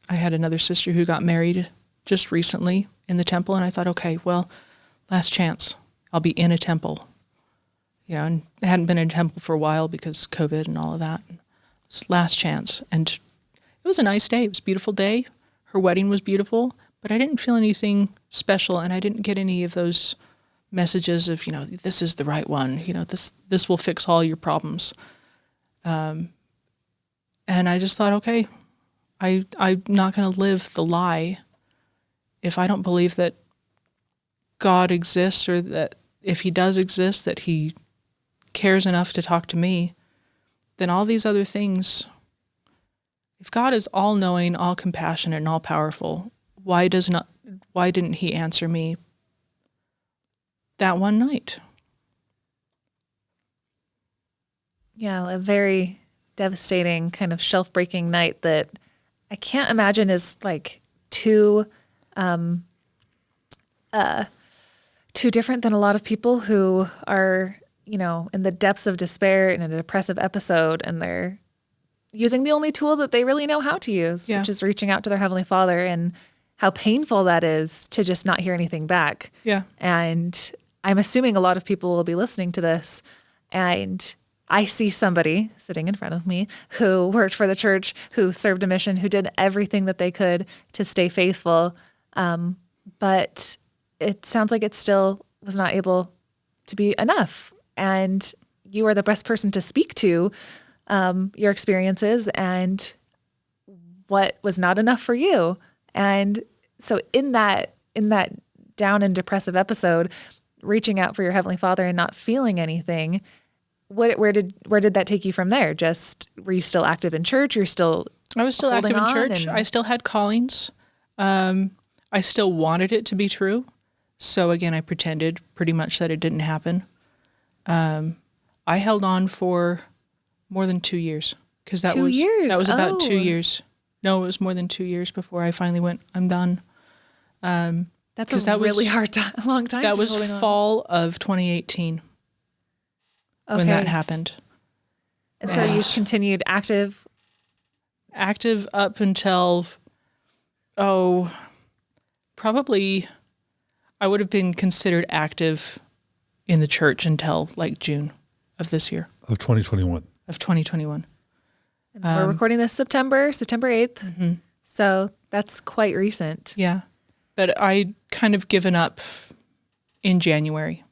I had another sister who got married just recently in the temple, and I thought, okay, well, last chance. I'll be in a temple. And I hadn't been in a temple for a while because COVID and all of that. It's last chance. And it was a nice day. It was a beautiful day. Her wedding was beautiful, but I didn't feel anything special, and I didn't get any of those messages of, this is the right one. This will fix all your problems. And I just thought, okay, I'm not going to live the lie if I don't believe that God exists, or that if he does exist, that he cares enough to talk to me. Then all these other things if God is all-knowing, all-compassionate, and all-powerful, why didn't he answer me that one night? Yeah, a very devastating kind of shelf-breaking night that I can't imagine is like too different than a lot of people who are, in the depths of despair in a depressive episode, and they're using the only tool that they really know how to use, Yeah. which is reaching out to their Heavenly Father, and how painful that is to just not hear anything back. Yeah. And I'm assuming a lot of people will be listening to this, and I see somebody sitting in front of me who worked for the church, who served a mission, who did everything that they could to stay faithful. But it sounds like it still was not able to be enough. And you are the best person to speak to your experiences and what was not enough for you. And so in that down and depressive episode, reaching out for your Heavenly Father and not feeling anything, where did that take you from there? Just, were you still active in church? You're still I was still active holding in on church. and- I still had callings. I still wanted it to be true. So again, I pretended pretty much that it didn't happen. I held on for more than 2 years, because that 2 years? That was about 2 Oh. years. No, it was more than 2 years before I finally went, I'm done. That's 'Cause a that was- really long time. That to be was holding on. fall of 2018 when that happened. And so you continued active. Active up until, probably I would have been considered active in the church until like June of this year, Of 2021. of 2021. And we're recording this September 8th. Mm-hmm. So that's quite recent. Yeah. But I kind of given up in January.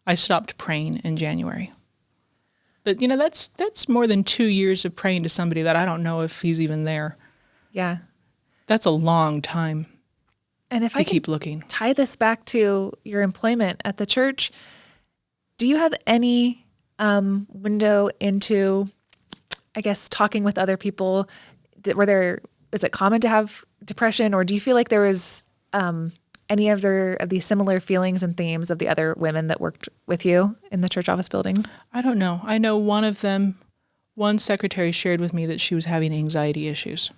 I stopped praying in January. But, that's more than 2 years of praying to somebody that I don't know if he's even there. Yeah. That's a long time And if to I could keep looking. tie this back to your employment at the church, do you have any window into, I guess, talking with other people? Is it common to have depression, or do you feel like there was any of these similar feelings and themes of the other women that worked with you in the church office buildings? I don't know. I know one secretary shared with me that she was having anxiety issues,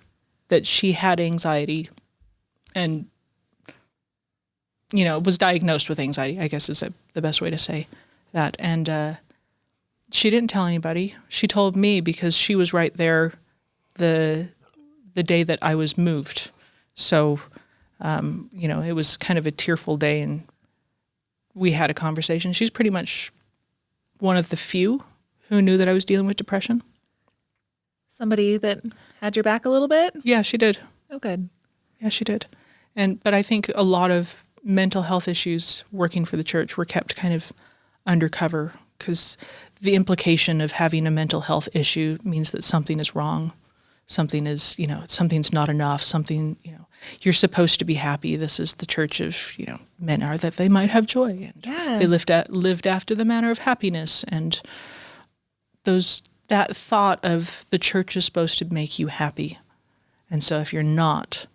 that she had anxiety and, was diagnosed with anxiety, I guess is the best way to say that. And she didn't tell anybody. She told me because she was right there the day that I was moved. So, it was kind of a tearful day, and we had a conversation. She's pretty much one of the few who knew that I was dealing with depression. Somebody that had your back a little bit? Yeah, she did. Oh, good. Yeah, she did. But I think a lot of mental health issues working for the church were kept kind of undercover, because the implication of having a mental health issue means that something is wrong. Something is, something's not enough. Something, you're supposed to be happy. This is the church of, men are that they might have joy. And Yeah. they lived after the manner of happiness. And that thought of the church is supposed to make you happy. And so if you're not,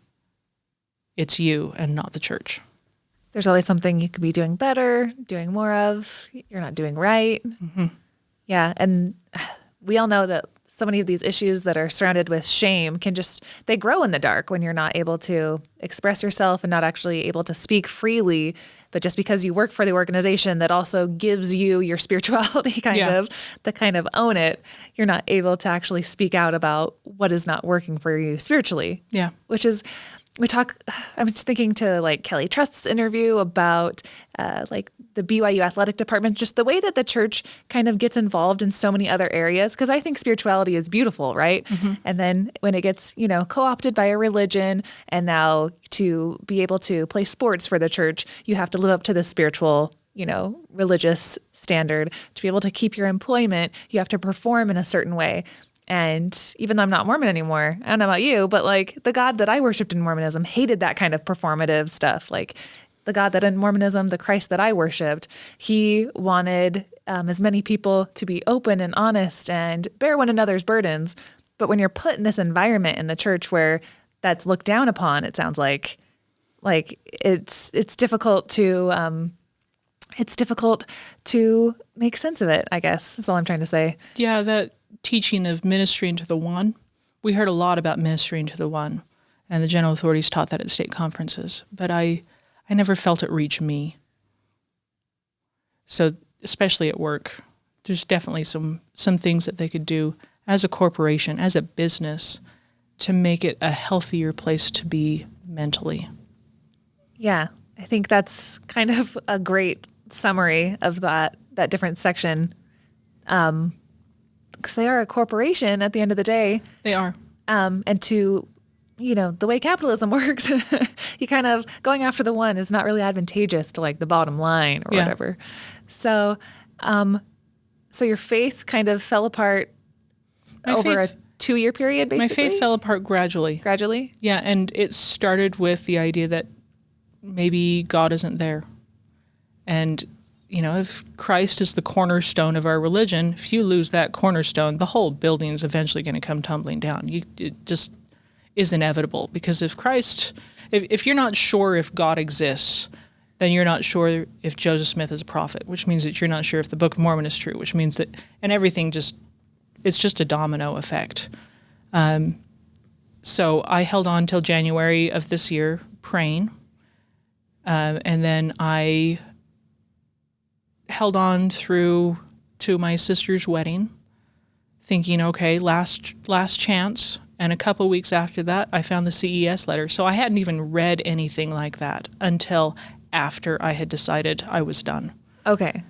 it's you and not the church. There's always something you could be doing better, doing more of. You're not doing right. Mm-hmm. Yeah. And we all know that so many of these issues that are surrounded with shame they grow in the dark when you're not able to express yourself and not actually able to speak freely. But just because you work for the organization that also gives you your spirituality to kind of own it, you're not able to actually speak out about what is not working for you spiritually. Yeah. Which is, I was thinking to like Kelly Trust's interview about like the BYU athletic department, just the way that the church kind of gets involved in so many other areas. Because I think spirituality is beautiful, right? Mm-hmm. And then when it gets, co-opted by a religion, and now to be able to play sports for the church, you have to live up to the spiritual, religious standard. To be able to keep your employment, you have to perform in a certain way. And even though I'm not Mormon anymore, I don't know about you, but like the God that I worshiped in Mormonism hated that kind of performative stuff. Like the God that in Mormonism, the Christ that I worshiped, he wanted as many people to be open and honest and bear one another's burdens. But when you're put in this environment in the church where that's looked down upon, it sounds like it's difficult to make sense of it, I guess, is all I'm trying to say. Yeah, that teaching of ministering to the one, we heard a lot about ministering to the one, and the general authorities taught that at state conferences, but I never felt it reach me. So especially at work, there's definitely some things that they could do as a corporation, as a business, to make it a healthier place to be mentally. Yeah, I think that's kind of a great summary of that different section. Because they are a corporation at the end of the day. They are. And to, the way capitalism works, you kind of going after the one is not really advantageous to like the bottom line or whatever. So, so your faith kind of fell apart over a 2-year period, basically? My faith fell apart gradually. Gradually? Yeah, and it started with the idea that maybe God isn't there. And, if Christ is the cornerstone of our religion, if you lose that cornerstone, the whole building is eventually going to come tumbling down. It just is inevitable. Because if you're not sure if God exists, then you're not sure if Joseph Smith is a prophet, which means that you're not sure if the Book of Mormon is true, which means that, and everything it's just a domino effect. So I held on till January of this year praying. And then I held on through to my sister's wedding, thinking, okay, last chance. And a couple weeks after that, I found the CES letter. So I hadn't even read anything like that until after I had decided I was done. Okay.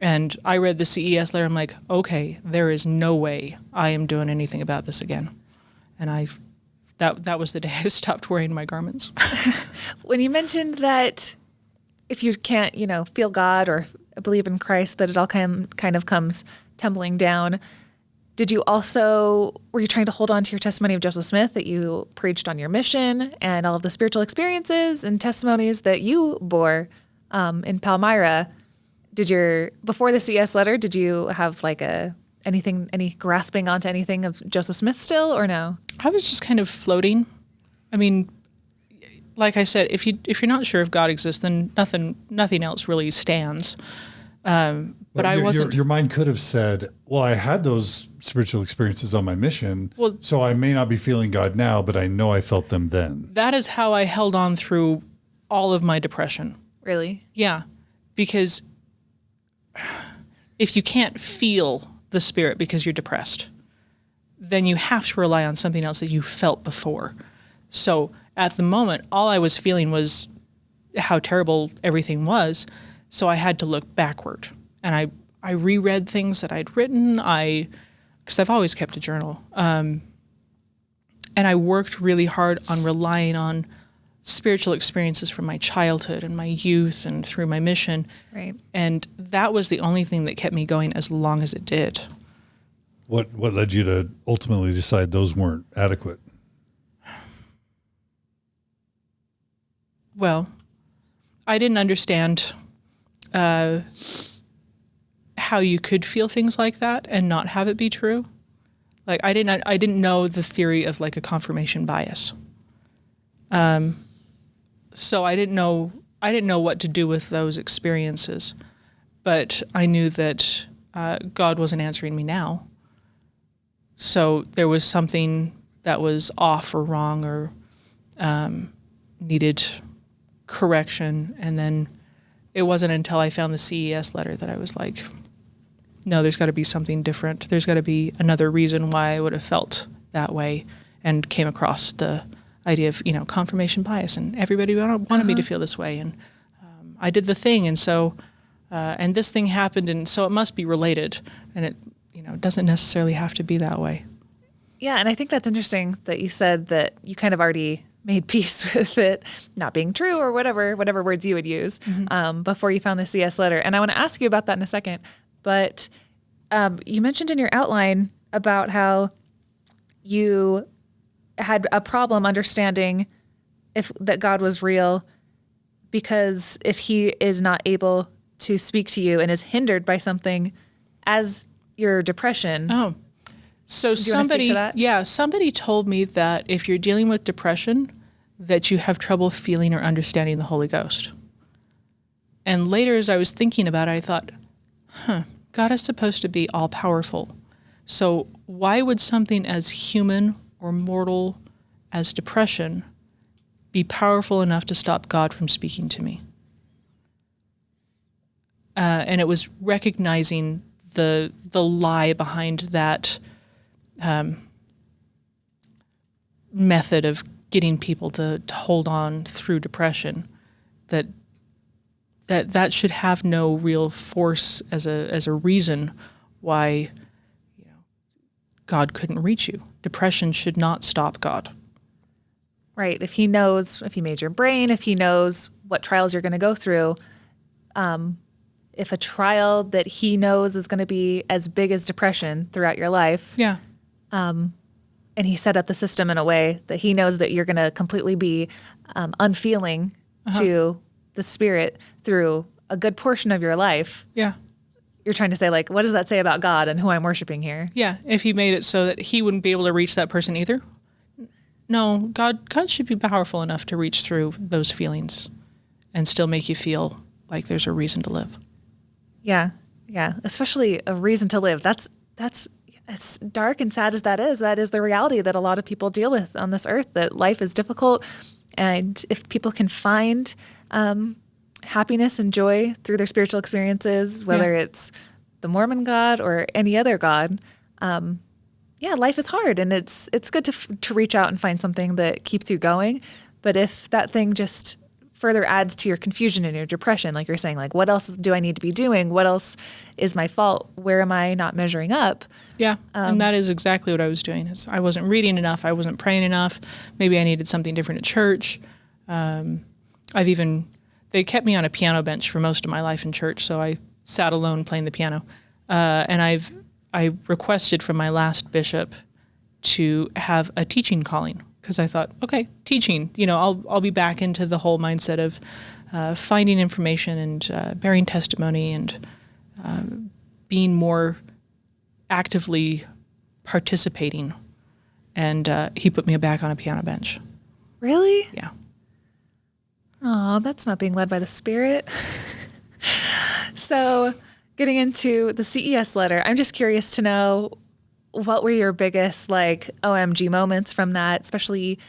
And I read the CES letter. I'm like, okay, there is no way I am doing anything about this again. And that was the day I stopped wearing my garments. When you mentioned that if you can't, feel God or believe in Christ, that it all kind of comes tumbling down, were you trying to hold on to your testimony of Joseph Smith that you preached on your mission and all of the spiritual experiences and testimonies that you bore in Palmyra? Before the CS letter, did you have like any grasping onto anything of Joseph Smith still, or no? I was just kind of floating. I mean, like I said, if you're not sure if God exists, then nothing else really stands. But I wasn't. Your mind could have said, "Well, I had those spiritual experiences on my mission, so I may not be feeling God now, but I know I felt them then." That is how I held on through all of my depression. Really? Yeah, because if you can't feel the Spirit because you're depressed, then you have to rely on something else that you felt before. So at the moment, all I was feeling was how terrible everything was. So I had to look backward. And I reread things that I'd written, because I've always kept a journal. And I worked really hard on relying on spiritual experiences from my childhood and my youth and through my mission. Right. And that was the only thing that kept me going as long as it did. What led you to ultimately decide those weren't adequate? Well, I didn't understand how you could feel things like that and not have it be true. Like I didn't know the theory of like a confirmation bias. So I didn't know what to do with those experiences, but I knew that God wasn't answering me now. So there was something that was off or wrong or needed correction. And then it wasn't until I found the CES letter that I was like, no, there's got to be something different. There's got to be another reason why I would have felt that way, and came across the idea of, confirmation bias, and everybody wanted me to feel this way. And I did the thing. And so, and this thing happened. And so it must be related. And it, doesn't necessarily have to be that way. Yeah. And I think that's interesting that you said that you kind of already made peace with it not being true or whatever words you would use before you found the CS letter. And I want to ask you about that in a second. But you mentioned in your outline about how you had a problem understanding that God was real, because if he is not able to speak to you and is hindered by something as your depression. Oh, So Do you wanna speak to that? somebody told me that if you're dealing with depression, that you have trouble feeling or understanding the Holy Ghost. And later, as I was thinking about it, I thought, God is supposed to be all-powerful. So why would something as human or mortal as depression be powerful enough to stop God from speaking to me? And it was recognizing the lie behind that method of getting people to hold on through depression, that should have no real force as a reason why God couldn't reach you. Depression should not stop God. Right. If he knows, if he made your brain, if he knows what trials you're going to go through, if a trial that he knows is going to be as big as depression throughout your life, Yeah. and he set up the system in a way that he knows that you're going to completely be unfeeling to the Spirit through a good portion of your life, Yeah. you're trying to say, like, what does that say about God and who I'm worshiping here? Yeah. If he made it so that he wouldn't be able to reach that person either. No, God should be powerful enough to reach through those feelings and still make you feel like there's a reason to live. Yeah. Yeah. Especially a reason to live. That's as dark and sad as that is the reality that a lot of people deal with on this earth, that life is difficult. And if people can find happiness and joy through their spiritual experiences, whether it's the Mormon God or any other God, life is hard, and it's good to reach out and find something that keeps you going. But if that thing just further adds to your confusion and your depression, like you're saying, like, what else do I need to be doing? What else is my fault? Where am I not measuring up? Yeah, and that is exactly what I was doing. Is I wasn't reading enough. I wasn't praying enough. Maybe I needed something different at church. They kept me on a piano bench for most of my life in church, so I sat alone playing the piano. And I requested from my last bishop to have a teaching calling, because I thought, okay, teaching, I'll be back into the whole mindset of finding information and bearing testimony and being more actively participating. And he put me back on a piano bench. Really? Yeah. Oh, that's not being led by the Spirit. So getting into the CES letter, I'm just curious to know, what were your biggest OMG moments from that, especially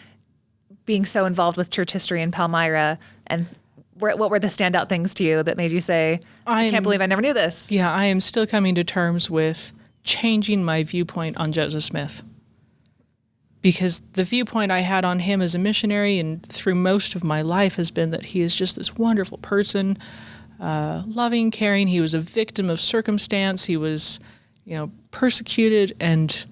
being so involved with church history in Palmyra, and what were the standout things to you that made you say, I can't believe I never knew this? Yeah, I am still coming to terms with changing my viewpoint on Joseph Smith. Because the viewpoint I had on him as a missionary and through most of my life has been that he is just this wonderful person, loving, caring. He was a victim of circumstance. He was, persecuted and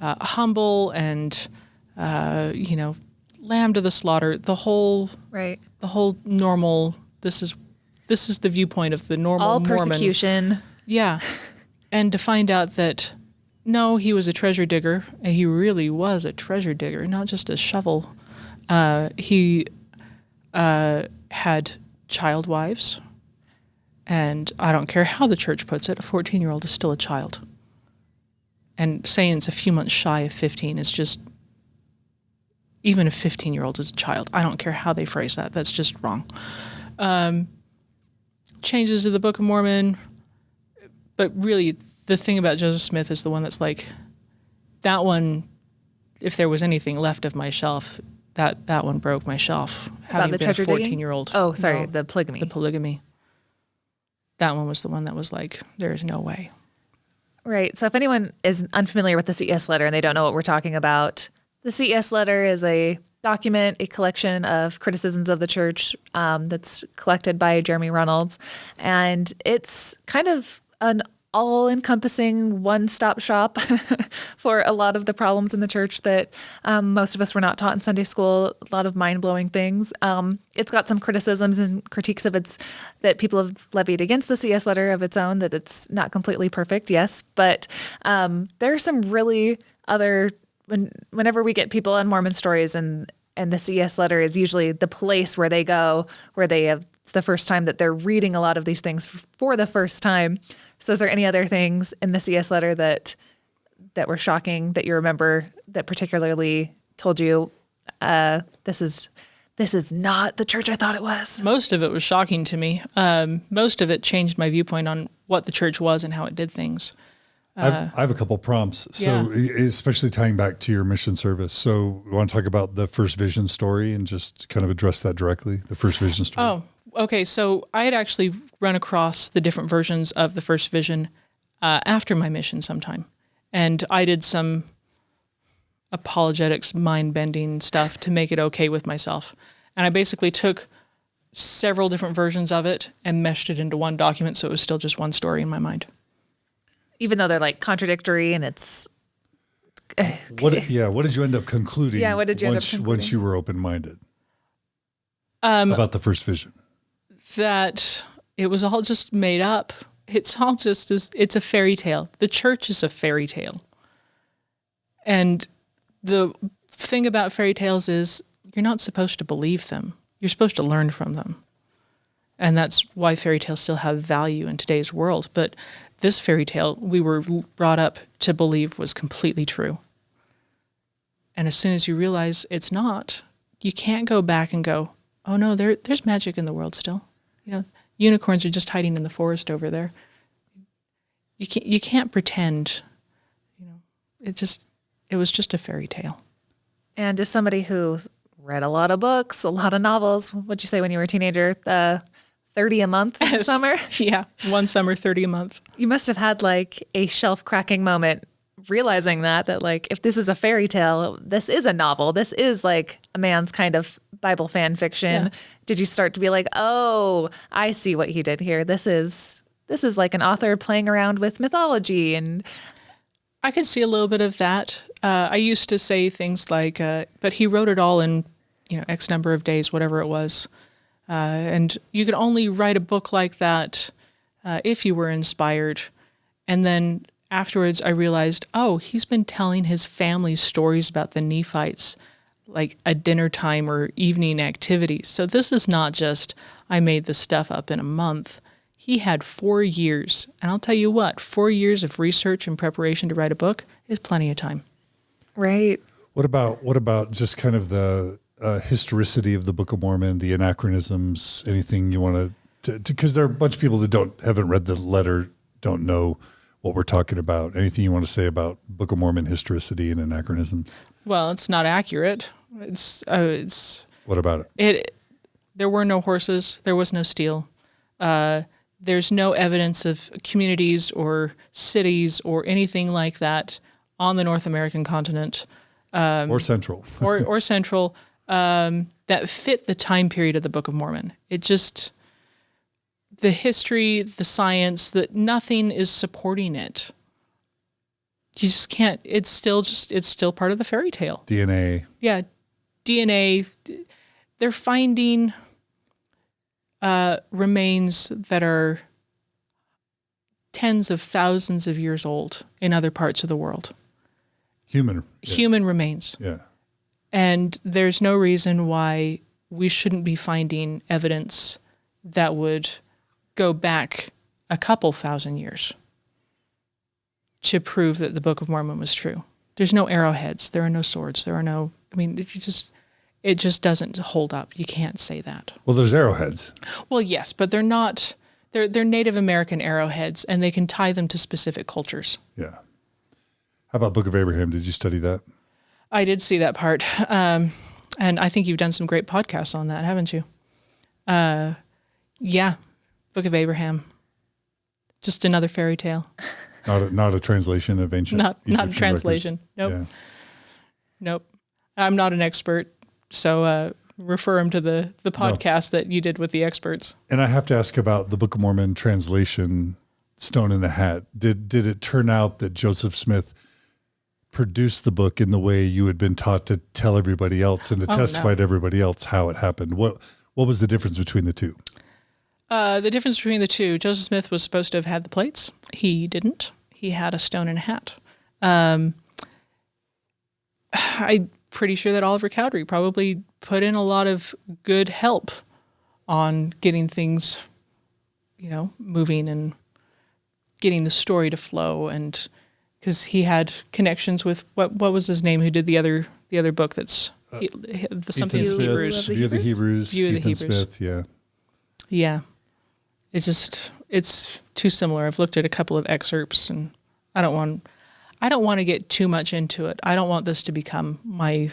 humble and, lamb to the slaughter. The whole normal. This is the viewpoint of the normal all Mormon. Persecution. Yeah, and to find out that. No, he was a treasure digger, and he really was a treasure digger, not just a shovel. He had child wives, and I don't care how the church puts it, a 14-year-old is still a child. And saying it's a few months shy of 15 is just, even a 15-year-old is a child. I don't care how they phrase that. That's just wrong. Changes to the Book of Mormon, but really, the thing about Joseph Smith is the one that's like, that one, if there was anything left of my shelf, that one broke my shelf. About the treasure digging? 14-year-old. Oh, sorry, the polygamy. The polygamy. That one was the one that was like, there is no way. Right. So if anyone is unfamiliar with the CES letter and they don't know what we're talking about, the CES letter is a document, a collection of criticisms of the church that's collected by Jeremy Reynolds. And it's kind of an all-encompassing one-stop shop for a lot of the problems in the church that most of us were not taught in Sunday school, a lot of mind-blowing things. It's got some criticisms and critiques of that people have levied against the CS letter of its own, that it's not completely perfect, yes, but there are some really other, whenever we get people on Mormon stories and the CS letter is usually the place where they go, where it's the first time that they're reading a lot of these things for the first time. So is there any other things in the CS letter that that were shocking that you remember that particularly told you, this is not the church I thought it was? Most of it was shocking to me. Most of it changed my viewpoint on what the church was and how it did things. I have a couple prompts. So especially tying back to your mission service. So we want to talk about the first vision story and just kind of address that directly, the first vision story. Oh, okay. So I had actually run across the different versions of the first vision after my mission sometime. And I did some apologetics, mind-bending stuff to make it okay with myself. And I basically took several different versions of it and meshed it into one document, so it was still just one story in my mind. Even though they're like contradictory and it's... What did you end up concluding? Yeah, what did you end up concluding? Once you were open-minded about the first vision? That it was all just made up. It's all just, it's a fairy tale. The church is a fairy tale. And the thing about fairy tales is you're not supposed to believe them. You're supposed to learn from them. And that's why fairy tales still have value in today's world. But this fairy tale we were brought up to believe was completely true. And as soon as you realize it's not, you can't go back and go, oh no, there's magic in the world still. You know, unicorns are just hiding in the forest over there. You can't pretend. You know, it was just a fairy tale. And as somebody who read a lot of books, a lot of novels, what'd you say when you were a teenager? 30 a month in the summer? Yeah, one summer, 30 a month. You must have had like a shelf cracking moment realizing that like if this is a fairy tale, this is a novel. This is like a man's kind of Bible fan fiction. Yeah. Did you start to be like, oh, I see what he did here. This is like an author playing around with mythology? And I could see a little bit of that. I used to say things like, but he wrote it all in, X number of days, whatever it was. And you could only write a book like that if you were inspired. And then afterwards I realized, oh, he's been telling his family stories about the Nephites, like a dinner time or evening activity. So this is not just, I made this stuff up in a month. He had 4 years. And I'll tell you what, 4 years of research and preparation to write a book is plenty of time. Right. What about just kind of the historicity of the Book of Mormon, the anachronisms, anything you want to, because there are a bunch of people that haven't read the letter, don't know what we're talking about. Anything you want to say about Book of Mormon historicity and anachronism? Well, it's not accurate. It's What about it? There were no horses. There was no steel. There's no evidence of communities or cities or anything like that on the North American continent. Or Central. or Central. That fit the time period of the Book of Mormon. It just, the history, the science, that nothing is supporting it. You just can't, it's still part of the fairy tale. DNA. Yeah. DNA. They're finding remains that are tens of thousands of years old in other parts of the world. Human remains. Yeah. And there's no reason why we shouldn't be finding evidence that would go back a couple thousand years to prove that the Book of Mormon was true. There's no arrowheads. There are no swords. It just doesn't hold up. You can't say that. Well, there's arrowheads. Well, yes, but they're not, they're Native American arrowheads, and they can tie them to specific cultures. Yeah. How about Book of Abraham? Did you study that? I did see that part. And I think you've done some great podcasts on that, haven't you? Yeah. Book of Abraham. Just another fairy tale. Not a translation of ancient Not a Egyptian translation. Records. Nope. Yeah. Nope. I'm not an expert, so refer him to the podcast that you did with the experts. And I have to ask about the Book of Mormon translation, Stone in the Hat. Did it turn out that Joseph Smith produced the book in the way you had been taught to tell everybody else and to testify to everybody else how it happened? What was the difference between the two? The difference between the two, Joseph Smith was supposed to have had the plates. He didn't. He had a stone in a hat. I'm pretty sure that Oliver Cowdery probably put in a lot of good help on getting things, moving and getting the story to flow and because he had connections with what was his name? Who did the other book? That's something Ethan Smith, Hebrews. View of the Hebrews. View of the Ethan Hebrews. Smith, yeah. Yeah, it's too similar. I've looked at a couple of excerpts, and I don't want to get too much into it. I don't want this to become my.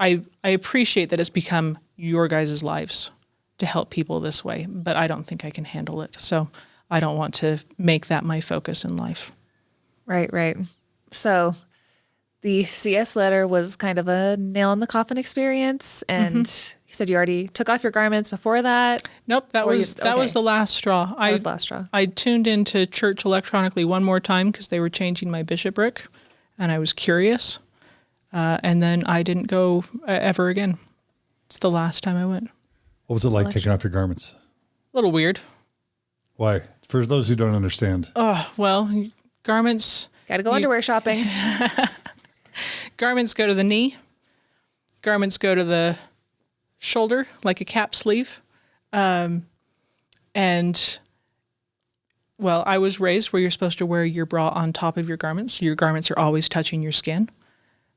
I appreciate that it's become your guys' lives to help people this way, but I don't think I can handle it. So I don't want to make that my focus in life. Right. So the CS letter was kind of a nail in the coffin experience. And you said you already took off your garments before that. Nope, that was the last straw. That was the last straw. I tuned into church electronically one more time because they were changing my bishopric, and I was curious. And then I didn't go ever again. It's the last time I went. What was it like taking off your garments? A little weird. Why? For those who don't understand. Oh, well, garments. Got to go underwear shopping. Garments go to the knee. Garments go to the shoulder, like a cap sleeve. And, well, I was raised where you're supposed to wear your bra on top of your garments. Your garments are always touching your skin.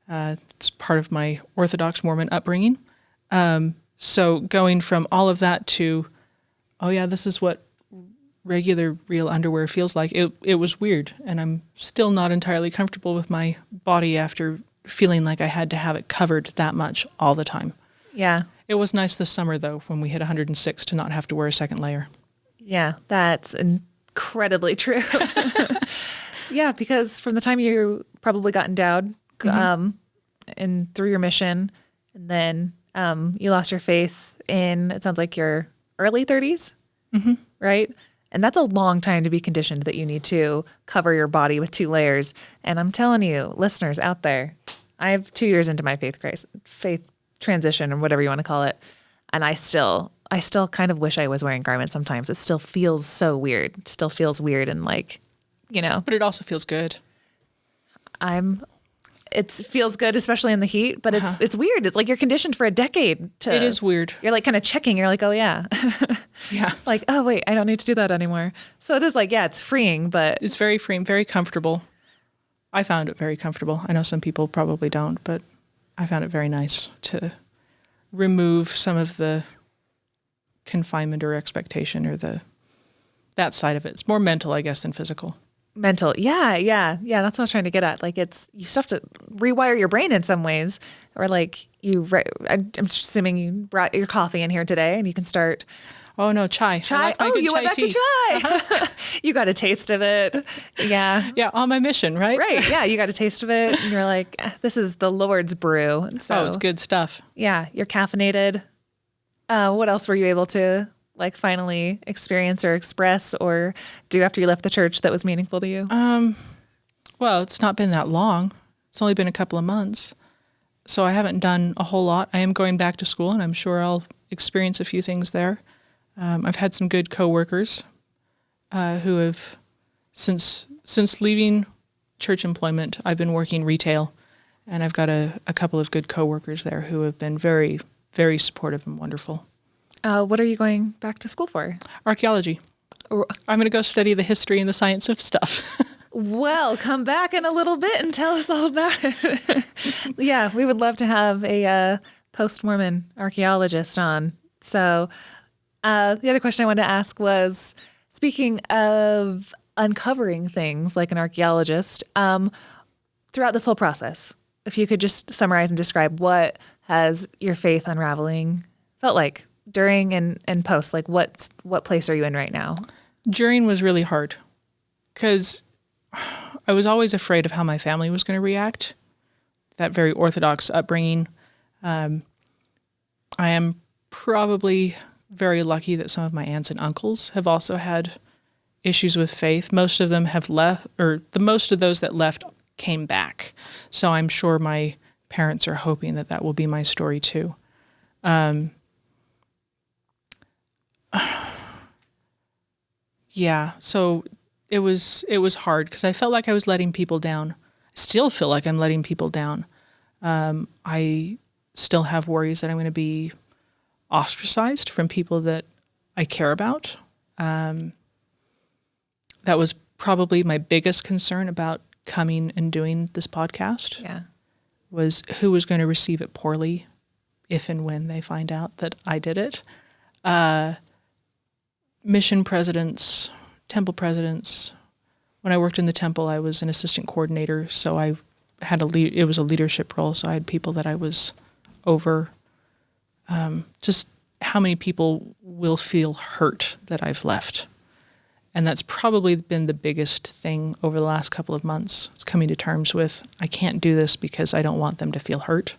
It's part of my Orthodox Mormon upbringing. So going from all of that to, oh yeah, this is what regular real underwear feels like. It was weird, and I'm still not entirely comfortable with my body after feeling like I had to have it covered that much all the time. Yeah. It was nice this summer though, when we hit 106, to not have to wear a second layer. Yeah, that's incredibly true. Yeah, because from the time you probably got endowed and through your mission, and then you lost your faith in, it sounds like, your early 30s, right? And that's a long time to be conditioned that you need to cover your body with 2 layers. And I'm telling you, listeners out there, I have 2 years into my faith transition, or whatever you want to call it, and I still kind of wish I was wearing garments sometimes. It still feels so weird. It still feels weird, and like, But it also feels good. It feels good, especially in the heat, but it's weird. It's like you're conditioned for a decade to. It is weird. You're like kind of checking. You're like, oh yeah. Yeah. Like, oh wait, I don't need to do that anymore. So it is like, yeah, it's freeing, but. It's very freeing, very comfortable. I found it very comfortable. I know some people probably don't, but I found it very nice to remove some of the confinement or expectation or that side of it. It's more mental, I guess, than physical. Mental. Yeah. That's what I was trying to get at. Like, you still have to rewire your brain in some ways, or like I'm assuming you brought your coffee in here today and you can start. Oh no, chai. Chai. You went back to chai. You got a taste of it. Yeah. Yeah. On my mission, right? Right. Yeah. You got a taste of it and you're like, this is the Lord's brew. And so, it's good stuff. Yeah. You're caffeinated. What else were you able to like finally experience or express or do after you left the church that was meaningful to you? Well, it's not been that long. It's only been a couple of months. So I haven't done a whole lot. I am going back to school, and I'm sure I'll experience a few things there. I've had some good coworkers who have, since leaving church employment, I've been working retail, and I've got a couple of good coworkers there who have been very, very supportive and wonderful. What are you going back to school for? Archaeology. I'm going to go study the history and the science of stuff. Well, come back in a little bit and tell us all about it. Yeah, we would love to have a post-Mormon archaeologist on. So the other question I wanted to ask was, speaking of uncovering things like an archaeologist, throughout this whole process, if you could just summarize and describe what has your faith unraveling felt like during and post, like what place are you in right now? During was really hard because I was always afraid of how my family was going to react. That very Orthodox upbringing. I am probably very lucky that some of my aunts and uncles have also had issues with faith. Most of them have left, or most of those that left came back. So I'm sure my parents are hoping that will be my story too. Yeah, so it was hard because I felt like I was letting people down. I still feel like I'm letting people down. I still have worries that I'm going to be ostracized from people that I care about. That was probably my biggest concern about coming and doing this podcast Yeah. was who was going to receive it poorly if and when they find out that I did it. Mission presidents, temple presidents. When I worked in the temple, I was an assistant coordinator, so I had it was a leadership role, so I had people that I was over. Just how many people will feel hurt that I've left. And that's probably been the biggest thing over the last couple of months. It's coming to terms with, I can't do this because I don't want them to feel hurt.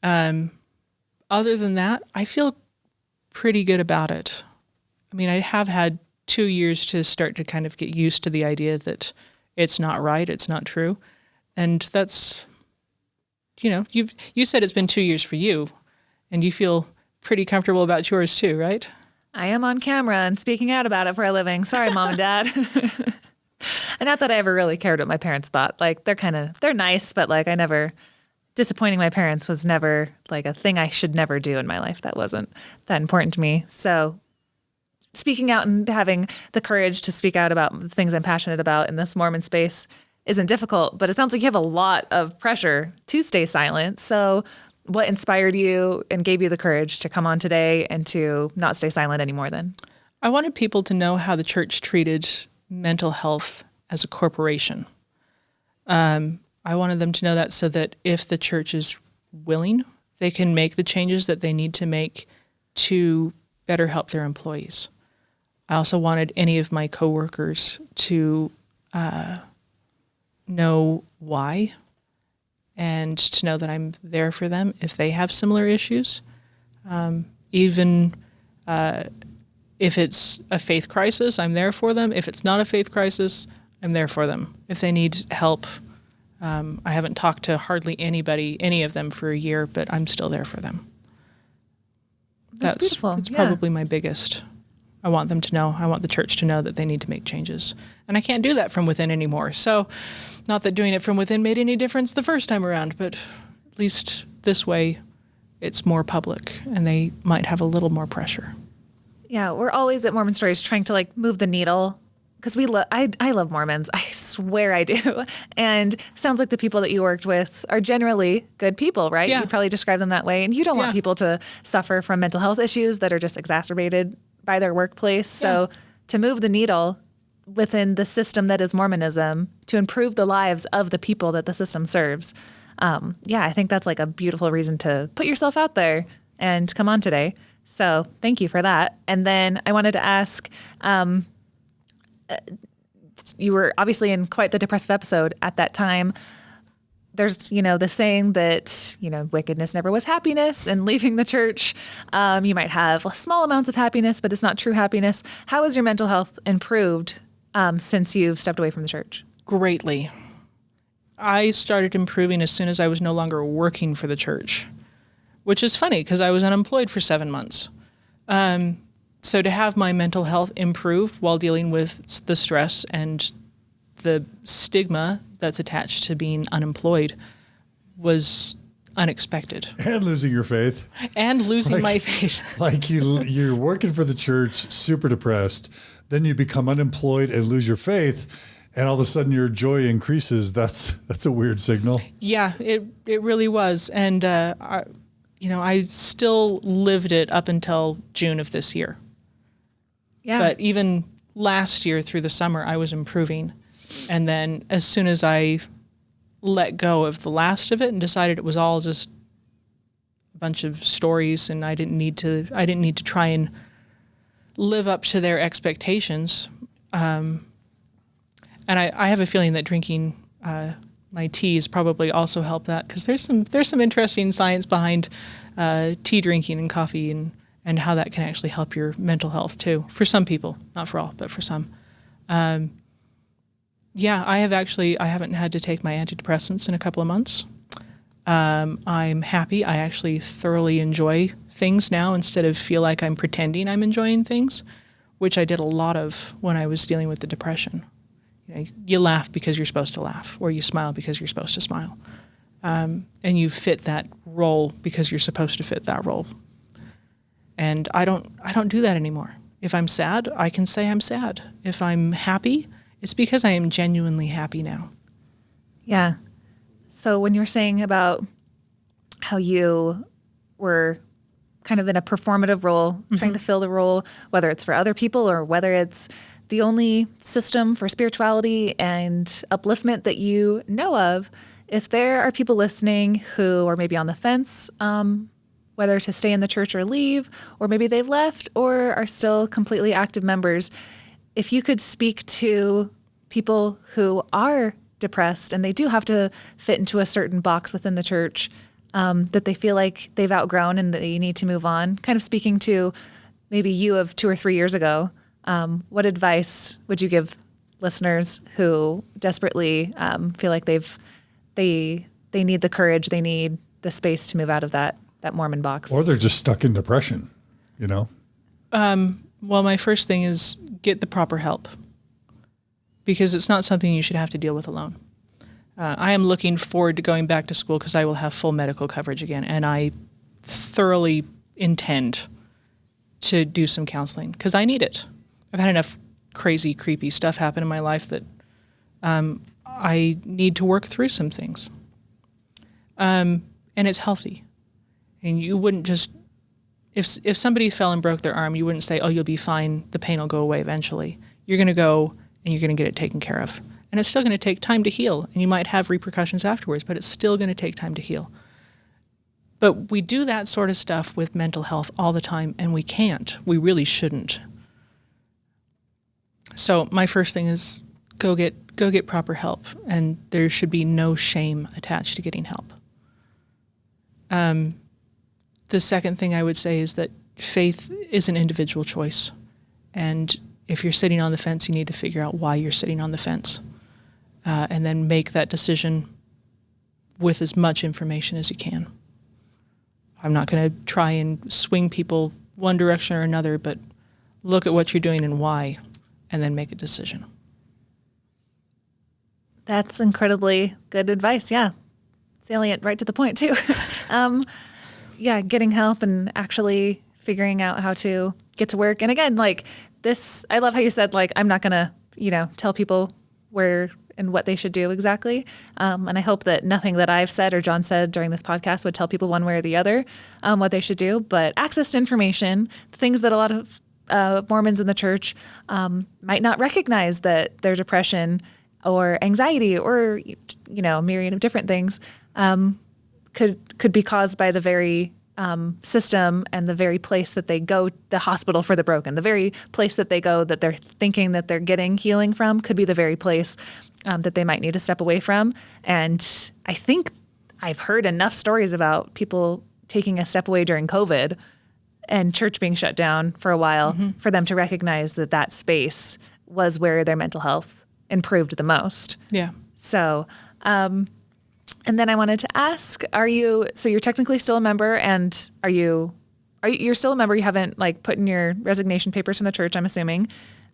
Other than that, I feel pretty good about it. I mean, I have had 2 years to start to kind of get used to the idea that it's not right, it's not true. And that's, you said it's been 2 years for you, and you feel pretty comfortable about yours too, right? I am on camera and speaking out about it for a living. Sorry, Mom and Dad. And not that I ever really cared what my parents thought. Like, they're nice, but like disappointing my parents was never like a thing I should never do in my life. That wasn't that important to me. So speaking out and having the courage to speak out about the things I'm passionate about in this Mormon space isn't difficult, but it sounds like you have a lot of pressure to stay silent. So what inspired you and gave you the courage to come on today and to not stay silent anymore then? I wanted people to know how the church treated mental health as a corporation. I wanted them to know that so that if the church is willing, they can make the changes that they need to make to better help their employees. I also wanted any of my coworkers to know why, and to know that I'm there for them if they have similar issues. Even if it's a faith crisis, I'm there for them. If it's not a faith crisis, I'm there for them. If they need help, I haven't talked to hardly any of them for a year, but I'm still there for them. That's beautiful. That's Yeah. probably my biggest. I want them to know, I want the church to know that they need to make changes. And I can't do that from within anymore. So not that doing it from within made any difference the first time around, but at least this way it's more public and they might have a little more pressure. Yeah, we're always at Mormon Stories trying to like move the needle because I love Mormons. I swear I do. And sounds like the people that you worked with are generally good people, right? Yeah. You'd probably describe them that way. And you don't want people to suffer from mental health issues that are just exacerbated by their workplace. So to move the needle within the system that is Mormonism, to improve the lives of the people that the system serves. I think that's like a beautiful reason to put yourself out there and come on today. So thank you for that. And then I wanted to ask, you were obviously in quite the depressive episode at that time. There's, the saying that, wickedness never was happiness, and leaving the church, you might have small amounts of happiness, but it's not true happiness. How has your mental health improved since you've stepped away from the church? Greatly. I started improving as soon as I was no longer working for the church, which is funny because I was unemployed for 7 months. So to have my mental health improve while dealing with the stress and the stigma that's attached to being unemployed was unexpected. And losing your faith. And losing my faith. Like you're working for the church, super depressed. Then you become unemployed and lose your faith. And all of a sudden your joy increases. That's a weird signal. Yeah, it really was. And, I still lived it up until June of this year. Yeah. But even last year through the summer, I was improving. And then as soon as I let go of the last of it and decided it was all just a bunch of stories and I didn't need to try and live up to their expectations. And I have a feeling that drinking my teas probably also helped that, because there's some interesting science behind tea drinking and coffee and how that can actually help your mental health too. For some people, not for all, but for some. I haven't had to take my antidepressants in a couple of months. I'm happy. I actually thoroughly enjoy things now instead of feel like I'm pretending I'm enjoying things, which I did a lot of when I was dealing with the depression. You laugh because you're supposed to laugh, or you smile because you're supposed to smile. And you fit that role because you're supposed to fit that role. And I don't do that anymore. If I'm sad, I can say I'm sad. If I'm happy, It's because I am genuinely happy now. Yeah. So when you were saying about how you were kind of in a performative role, trying to fill the role, whether it's for other people or whether it's the only system for spirituality and upliftment that you know of, if there are people listening who are maybe on the fence, whether to stay in the church or leave, or maybe they've left or are still completely active members, if you could speak to people who are depressed and they do have to fit into a certain box within the church, that they feel like they've outgrown and that you need to move on, kind of speaking to maybe you of 2 or 3 years ago, what advice would you give listeners who desperately feel like they need the courage, they need the space to move out of that Mormon box? Or they're just stuck in depression, you know? Well, my first thing is get the proper help, because it's not something you should have to deal with alone. I am looking forward to going back to school because I will have full medical coverage again, and I thoroughly intend to do some counseling because I need it. I've had enough crazy, creepy stuff happen in my life that I need to work through some things. And it's healthy. And you wouldn't just, if somebody fell and broke their arm, you wouldn't say, oh, you'll be fine, the pain will go away eventually. You're going to go and you're going to get it taken care of. And it's still going to take time to heal, and you might have repercussions afterwards, but it's still going to take time to heal. But we do that sort of stuff with mental health all the time, and we can't. We really shouldn't. So my first thing is go get proper help, and there should be no shame attached to getting help. The second thing I would say is that faith is an individual choice, and if you're sitting on the fence, you need to figure out why you're sitting on the fence. And then make that decision with as much information as you can. I'm not going to try and swing people one direction or another, but look at what you're doing and why, and then make a decision. That's incredibly good advice. Yeah. Salient, right to the point too. Yeah, getting help and actually figuring out how to get to work. And again, like this, I love how you said, like, I'm not going to, tell people where and what they should do exactly. And I hope that nothing that I've said or John said during this podcast would tell people one way or the other what they should do. But access to information, things that a lot of Mormons in the church might not recognize, that their depression or anxiety or, a myriad of different things could be caused by the very system and the very place that they go, the hospital for the broken, the very place that they go that they're thinking that they're getting healing from could be the very place that they might need to step away from. And I think I've heard enough stories about people taking a step away during COVID and church being shut down for a while for them to recognize that that space was where their mental health improved the most. Yeah. So, and then I wanted to ask, so you're technically still a member, and you're still a member, you haven't put in your resignation papers from the church, I'm assuming.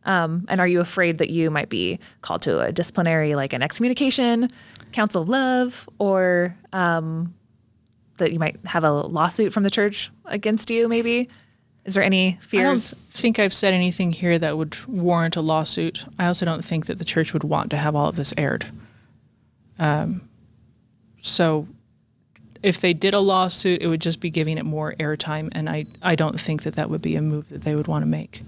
And are you afraid that you might be called to a disciplinary, like an excommunication, council of love, or that you might have a lawsuit from the church against you, maybe? Is there any fears? I don't think I've said anything here that would warrant a lawsuit. I also don't think that the church would want to have all of this aired. So if they did a lawsuit, it would just be giving it more airtime, and I don't think that would be a move that they would want to make.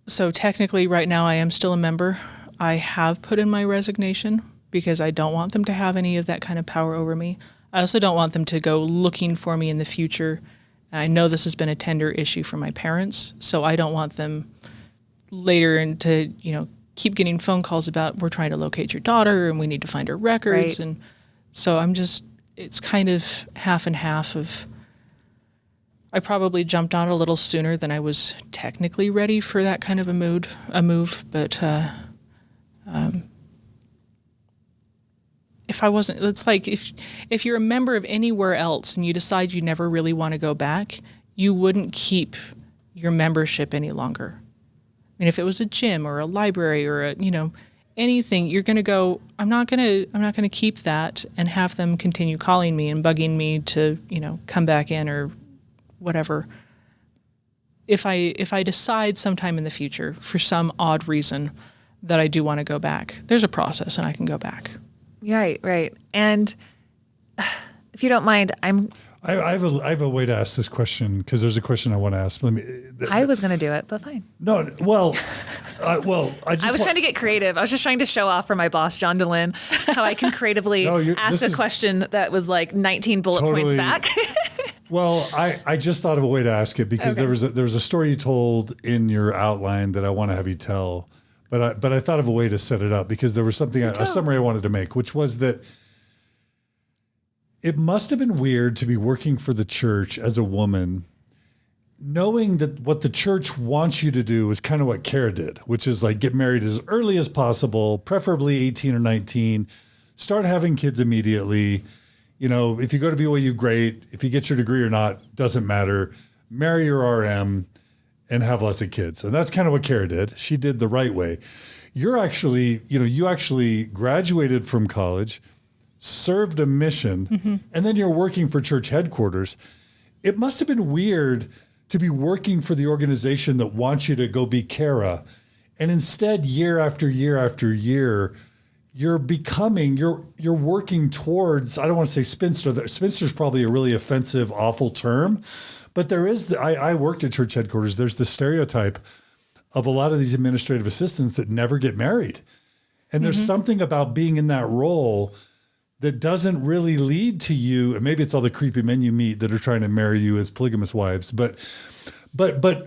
So technically right now I am still a member. I have put in my resignation because I don't want them to have any of that kind of power over me. I also don't want them to go looking for me in the future. I know this has been a tender issue for my parents, so I don't want them later to keep getting phone calls about, we're trying to locate your daughter and we need to find her records. Right. And so it's kind of half and half of, I probably jumped on a little sooner than I was technically ready for that kind of a move. But if I wasn't, it's like if you're a member of anywhere else and you decide you never really want to go back, you wouldn't keep your membership any longer. I mean, if it was a gym or a library or anything, you're going to go, I'm not going to keep that and have them continue calling me and bugging me to, come back in or whatever. if I decide sometime in the future for some odd reason that I do want to go back, there's a process and I can go back. Right. And if you don't mind, I have a way to ask this question because there's a question I want to ask. I was going to do it, but fine. No, well, I was trying to get creative. I was just trying to show off for my boss, John DeLynn, how I can creatively ask a question that was like 19 bullet points back. Well, I just thought of a way to ask it because there was a story you told in your outline that I want to have you tell, but I thought of a way to set it up because there was something, a summary I wanted to make, which was that it must have been weird to be working for the church as a woman, knowing that what the church wants you to do is kind of what Carah did, which is like get married as early as possible, preferably 18 or 19, start having kids immediately. You know, if you go to BYU, great. If you get your degree or not, doesn't matter. Marry your RM and have lots of kids. And that's kind of what Carah did. She did the right way. You actually graduated from college, served a mission, and then you're working for church headquarters. It must have been weird to be working for the organization that wants you to go be Carah. And instead, year after year after year, you're working towards, I don't want to say spinster. Spinster is probably a really offensive, awful term. But there is, I worked at church headquarters. There's the stereotype of a lot of these administrative assistants that never get married. And there's something about being in that role that doesn't really lead to you, and maybe it's all the creepy men you meet that are trying to marry you as polygamous wives, but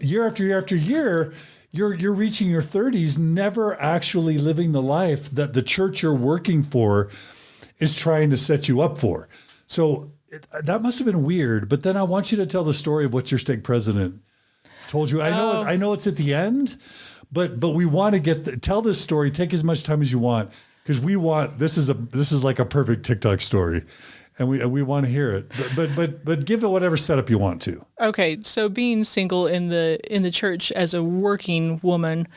year after year after year, you're reaching your 30s, never actually living the life that the church you're working for is trying to set you up for. So that must have been weird. But then I want you to tell the story of what your stake president told you. I know it's at the end, but we want to tell this story. Take as much time as you want. Because this is like a perfect TikTok story, and we want to hear it. But give it whatever setup you want to. Okay, so being single in the church as a working woman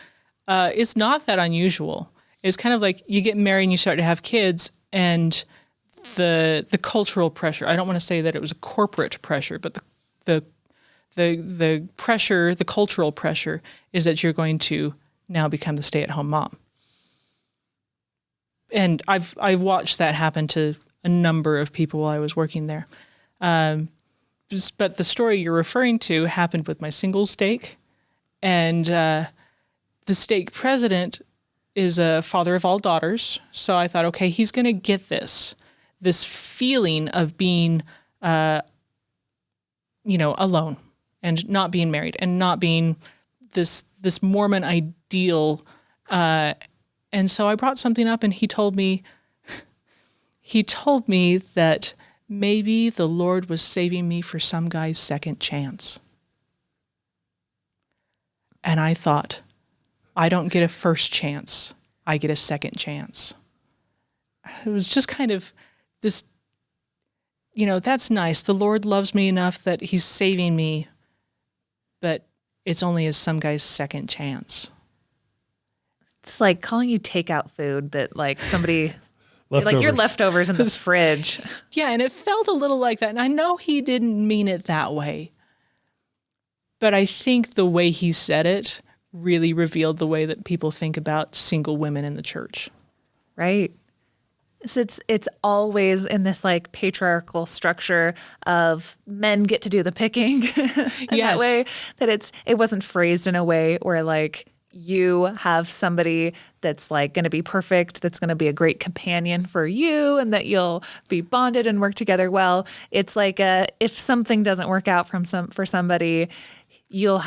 is not that unusual. It's kind of like you get married and you start to have kids, and the cultural pressure. I don't want to say that it was a corporate pressure, but the pressure, the cultural pressure, is that you're going to now become the stay-at-home mom. And I've watched that happen to a number of people while I was working there. But the story you're referring to happened with my single stake. And the stake president is a father of all daughters. So I thought, okay, he's going to get this feeling of being, alone and not being married and not being this Mormon ideal. And so I brought something up, and he told me that maybe the Lord was saving me for some guy's second chance. And I thought, I don't get a first chance. I get a second chance. It was just kind of this, that's nice. The Lord loves me enough that he's saving me, but it's only as some guy's second chance. It's like calling you takeout food that like somebody, Leftovers. like your leftovers in the fridge. Yeah, and it felt a little like that. And I know he didn't mean it that way. But I think the way he said it really revealed the way that people think about single women in the church. Right. So it's always in this like patriarchal structure of men get to do the picking in that way, that it wasn't phrased in a way where like you have somebody that's like going to be perfect, that's going to be a great companion for you, and that you'll be bonded and work together well. It's like if something doesn't work out for somebody, you'll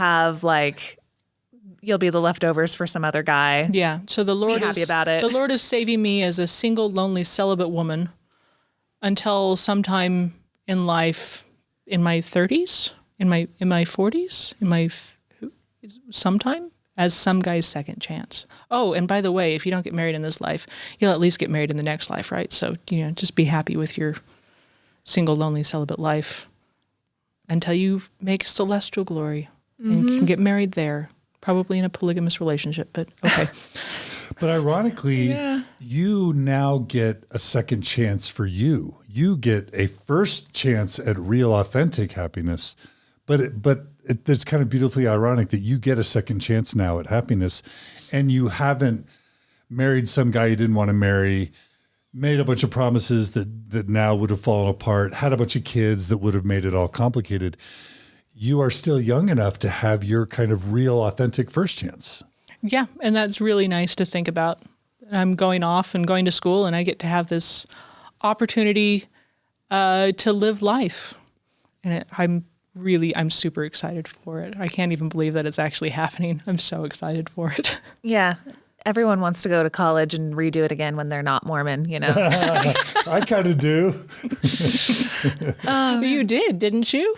be the leftovers for some other guy. Yeah. So the Lord be happy about it. The Lord is saving me as a single, lonely, celibate woman until sometime in life, in my 30s, in my 40s, sometime, as some guy's second chance. Oh, and by the way, if you don't get married in this life, you'll at least get married in the next life, right? So, just be happy with your single, lonely, celibate life until you make celestial glory. And you can get married there, probably in a polygamous relationship, but okay. But ironically, you now get a second chance for you. You get a first chance at real, authentic happiness It's kind of beautifully ironic that you get a second chance now at happiness, and you haven't married some guy you didn't want to marry, made a bunch of promises that now would have fallen apart, had a bunch of kids that would have made it all complicated. You are still young enough to have your kind of real, authentic first chance. Yeah, and that's really nice to think about. I'm going off and going to school, and I get to have this opportunity to live life. And I'm super excited for it. I can't even believe that it's actually happening. I'm so excited for it. Yeah. Everyone wants to go to college and redo it again when they're not Mormon, you know? I kind of do. You did, didn't you?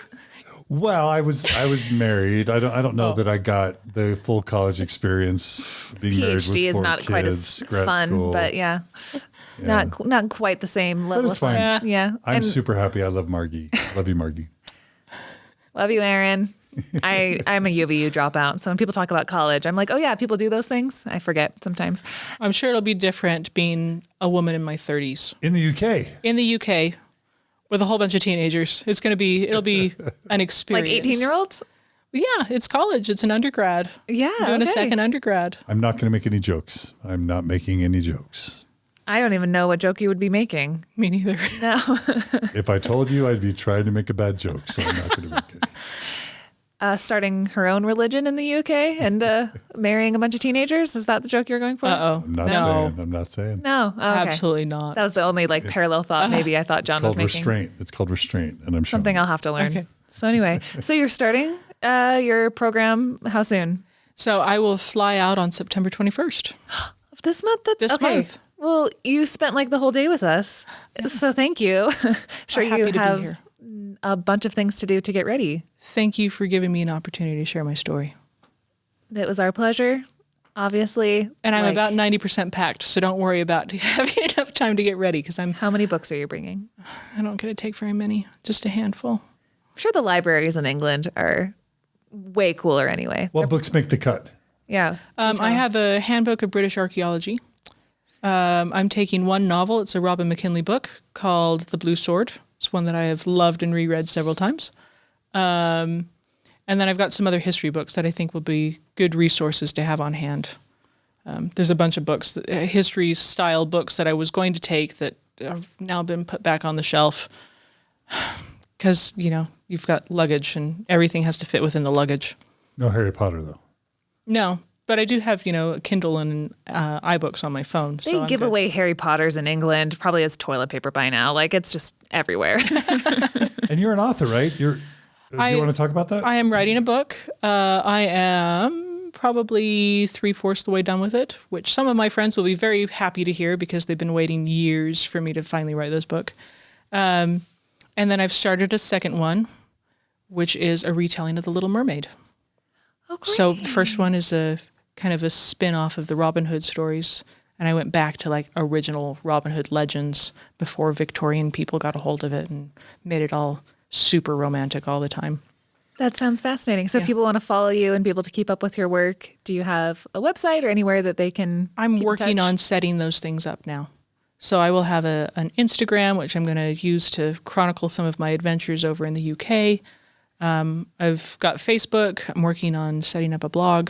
Well, I was married. I don't know that I got the full college experience being married with PhD is 4 not kids, quite as grad fun, school. but yeah. Not quite the same level it's of fun. fine. Yeah. I'm super happy. I love Margie. Love you, Margie. Love you, Aaron. I'm a UVU dropout. So when people talk about college, I'm like, oh yeah, people do those things. I forget sometimes. I'm sure it'll be different being a woman in my 30s. In the UK. In the UK with a whole bunch of teenagers. It'll be an experience. Like 18-year-olds? Yeah, it's college. It's an undergrad. Yeah. I'm doing a second undergrad. I'm not going to make any jokes. I'm not making any jokes. I don't even know what joke you would be making. Me neither. No. If I told you, I'd be trying to make a bad joke, so I'm not going to make any. Starting her own religion in the UK and marrying a bunch of teenagers? Is that the joke you're going for? Uh-oh. I'm not saying. No. Oh, okay. Absolutely not. That was the only parallel thought maybe I thought John was making. Restraint. It's called restraint, and I'm showing Something you. I'll have to learn. Okay. So anyway, so you're starting your program how soon? So I will fly out on September 21st. This month? This okay. month. Well, you spent the whole day with us. So thank you. Sure, I'm happy you to have be here. a bunch of things to do to get ready. Thank you for giving me an opportunity to share my story. It was our pleasure, obviously. And I'm about 90% packed, so don't worry about having enough time to get ready because How many books are you bringing? I don't get to take very many, just a handful. I'm sure the libraries in England are way cooler anyway. What books make the cut? Yeah. I have a handbook of British archaeology. I'm taking one novel. It's a Robin McKinley book called The Blue Sword. It's one that I have loved and reread several times. And then I've got some other history books that I think will be good resources to have on hand. There's a bunch of books, history-style books that I was going to take that have now been put back on the shelf because, you've got luggage and everything has to fit within the luggage. No Harry Potter, though. No, but I do have, a Kindle and iBooks on my phone. They give away Harry Potters in England probably as toilet paper by now. It's just everywhere. And you're an author, right? Do you want to talk about that? I am writing a book. I am probably 3/4 the way done with it, which some of my friends will be very happy to hear because they've been waiting years for me to finally write this book. And then I've started a second one, which is a retelling of The Little Mermaid. Oh, great. So the first one is a kind of a spin-off of the Robin Hood stories. And I went back to original Robin Hood legends before Victorian people got a hold of it and made it all super romantic all the time. That sounds fascinating. So if people want to follow you and be able to keep up with your work, do you have a website or anywhere that they can I'm working on setting those things up now. So I will have an Instagram, which I'm going to use to chronicle some of my adventures over in the UK. I've got Facebook. I'm working on setting up a blog.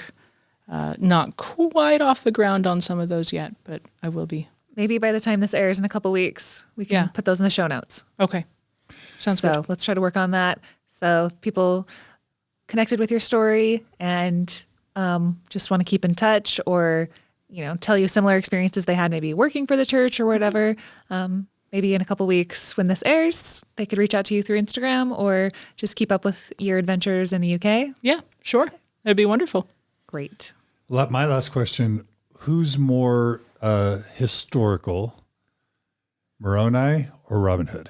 Not quite off the ground on some of those yet, but I will be. Maybe by the time this airs in a couple weeks, we can put those in the show notes. Okay. Sounds good. So let's try to work on that. So if people connected with your story and just want to keep in touch or, tell you similar experiences they had maybe working for the church or whatever, maybe in a couple weeks when this airs, they could reach out to you through Instagram or just keep up with your adventures in the UK. Yeah, sure. That'd be wonderful. Great. My last question, who's more historical, Moroni or Robin Hood?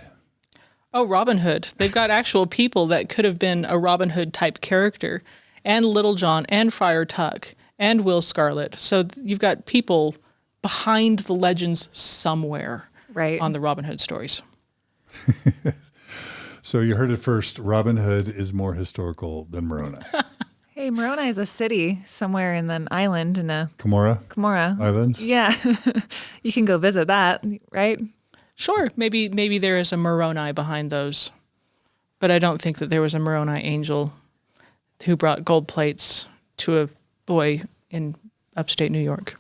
Oh, Robin Hood. They've got actual people that could have been a Robin Hood type character, and Little John, and Friar Tuck, and Will Scarlet. So you've got people behind the legends somewhere on the Robin Hood stories. So you heard it first. Robin Hood is more historical than Moroni. Hey, Moroni is a city somewhere in an island in a Comora Islands? Yeah. You can go visit that, right? Sure. Maybe there is a Moroni behind those. But I don't think that there was a Moroni angel who brought gold plates to a boy in upstate New York.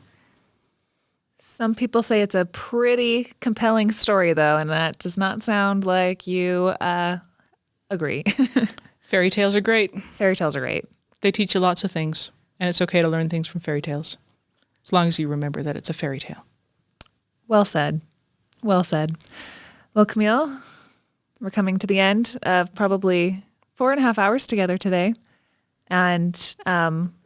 Some people say it's a pretty compelling story, though, and that does not sound like you agree. Fairy tales are great. Fairy tales are great. They teach you lots of things, and it's okay to learn things from fairy tales, as long as you remember that it's a fairy tale. Well said. Well said. Well, Camille, we're coming to the end of probably 4.5 hours together today. And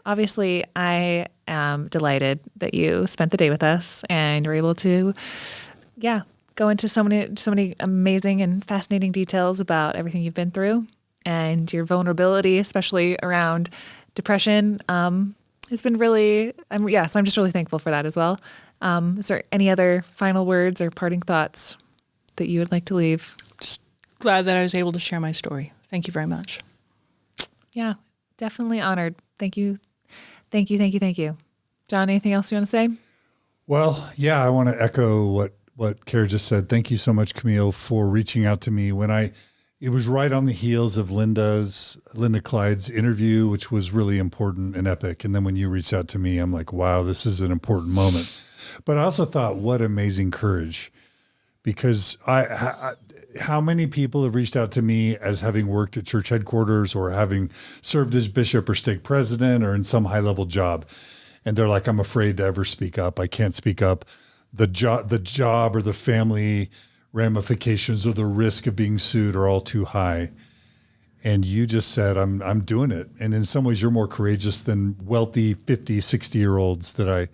obviously, I am delighted that you spent the day with us and you're able to, go into so many amazing and fascinating details about everything you've been through and your vulnerability, especially around depression, has been really, so I'm just really thankful for that as well. Is there any other final words or parting thoughts that you would like to leave? Just glad that I was able to share my story. Thank you very much. Yeah, definitely honored. Thank you. Thank you. Thank you. Thank you. John, anything else you want to say? Well, yeah, I want to echo what Carah just said. Thank you so much, Camille, for reaching out to me it was right on the heels of Linda Clydes interview, which was really important and epic. And then when you reached out to me, I'm like, wow, this is an important moment. But I also thought, what amazing courage, because how many people have reached out to me as having worked at church headquarters or having served as bishop or stake president or in some high level job. And they're like, I'm afraid to ever speak up. I can't speak up. The job or the family ramifications or the risk of being sued are all too high. And you just said, I'm doing it. And in some ways you're more courageous than wealthy 50, 60-year-olds that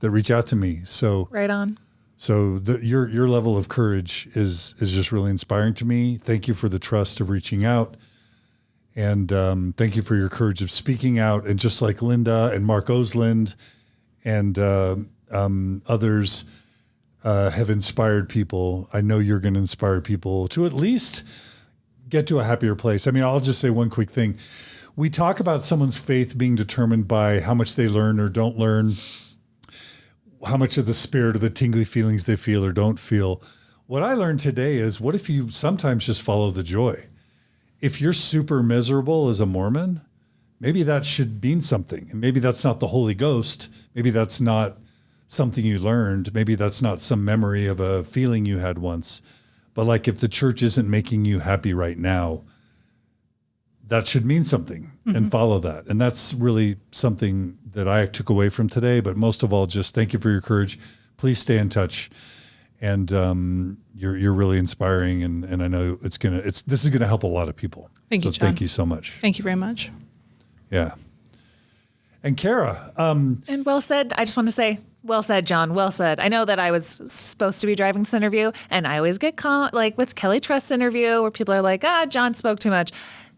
reach out to me. So right on. So your level of courage is just really inspiring to me. Thank you for the trust of reaching out. And thank you for your courage of speaking out. And just like Linda and Mark Osland and others have inspired people, I know you're going to inspire people to at least get to a happier place. I mean, I'll just say one quick thing. We talk about someone's faith being determined by how much they learn or don't learn, how much of the spirit or the tingly feelings they feel or don't feel. What I learned today is, what if you sometimes just follow the joy? If you're super miserable as a Mormon, maybe that should mean something. And maybe that's not the Holy Ghost. Maybe that's not something you learned. Maybe that's not some memory of a feeling you had once. But like, if the church isn't making you happy right now, that should mean something, and follow that. And that's really something that I took away from today. But most of all, just thank you for your courage. Please stay in touch. And you're really inspiring. And I know this is gonna help a lot of people. Thank you, John. Thank you so much. Thank you very much. Yeah. And Carah. And well said. I just want to say, well said, John. Well said. I know that I was supposed to be driving this interview, and I always get like with Kelly Trust's interview where people are like, John spoke too much.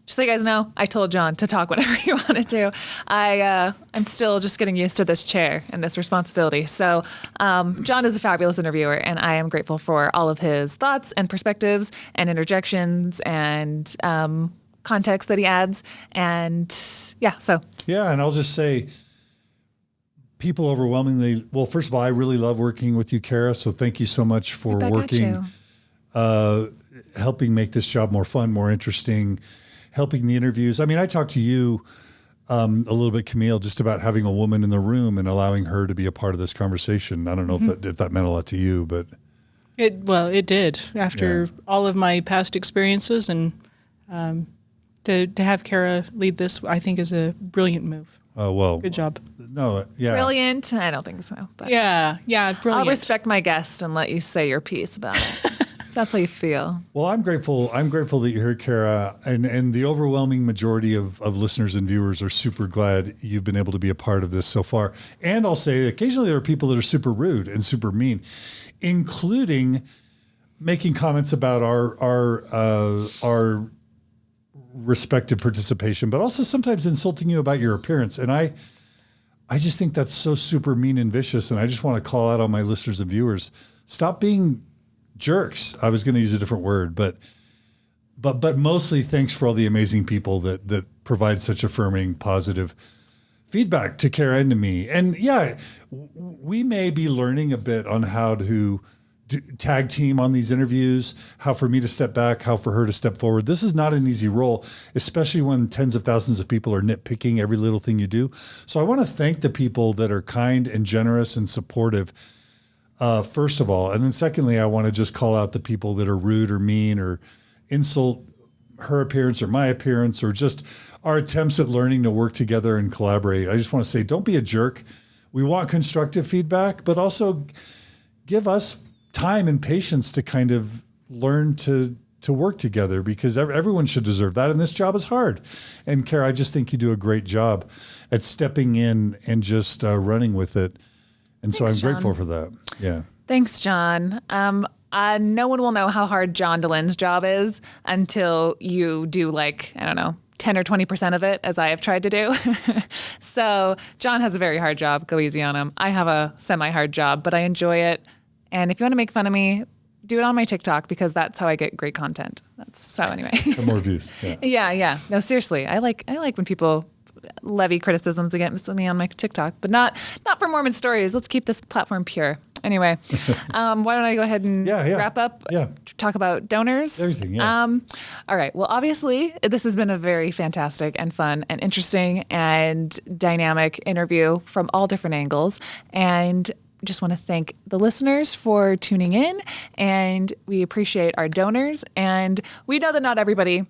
Just so you guys know, I told John to talk whenever he wanted to. I'm still just getting used to this chair and this responsibility. So John is a fabulous interviewer, and I am grateful for all of his thoughts and perspectives and interjections and context that he adds. And yeah, and I'll just say, people overwhelmingly, well, first of all, I really love working with you, Carah. So thank you so much for working, helping make this job more fun, more interesting, helping the interviews. I mean, I talked to you a little bit, Camille, just about having a woman in the room and allowing her to be a part of this conversation. I don't know if that meant a lot to you, but it did. After all of my past experiences, and to have Carah lead this, I think is a brilliant move. Well, good job. No, yeah. Brilliant. I don't think so. But yeah, brilliant. I'll respect my guest and let you say your piece about it. That's how you feel. Well, I'm grateful that you're here, Carah, and the overwhelming majority of listeners and viewers are super glad you've been able to be a part of this so far. And I'll say, occasionally there are people that are super rude and super mean, including making comments about our respective participation, but also sometimes insulting you about your appearance. And I just think that's so super mean and vicious. And I just want to call out on my listeners and viewers, stop being jerks. I was going to use a different word, but mostly thanks for all the amazing people that provide such affirming, positive feedback to Carah and to me. And yeah, we may be learning a bit on how to tag team on these interviews, how for me to step back, how for her to step forward. This is not an easy role, especially when tens of thousands of people are nitpicking every little thing you do. So I want to thank the people that are kind and generous and supportive, first of all. And then secondly, I want to just call out the people that are rude or mean or insult her appearance or my appearance or just our attempts at learning to work together and collaborate. I just want to say, don't be a jerk. We want constructive feedback, but also give us time and patience to kind of learn to work together, because everyone should deserve that. And this job is hard. And Carah, I just think you do a great job at stepping in and just running with it. And so I'm grateful for that. Yeah. Thanks, John. No one will know how hard John DeLynne's job is until you do 10 or 20% of it, as I have tried to do. So John has a very hard job. Go easy on him. I have a semi-hard job, but I enjoy it. And if you want to make fun of me, do it on my TikTok, because that's how I get great content. Anyway. And more views. Yeah. Yeah. No, seriously. I like when people levy criticisms against me on my TikTok, but not for Mormon stories. Let's keep this platform pure. Anyway, why don't I go ahead and wrap up? Yeah. Talk about donors. Everything. Yeah. All right. Well, obviously, this has been a very fantastic and fun and interesting and dynamic interview from all different angles. And just want to thank the listeners for tuning in, and we appreciate our donors. And we know that not everybody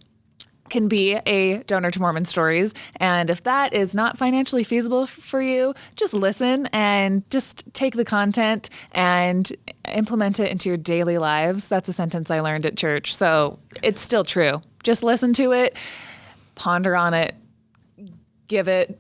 can be a donor to Mormon Stories. And if that is not financially feasible for you, just listen and just take the content and implement it into your daily lives. That's a sentence I learned at church, so it's still true. Just listen to it, ponder on it, give it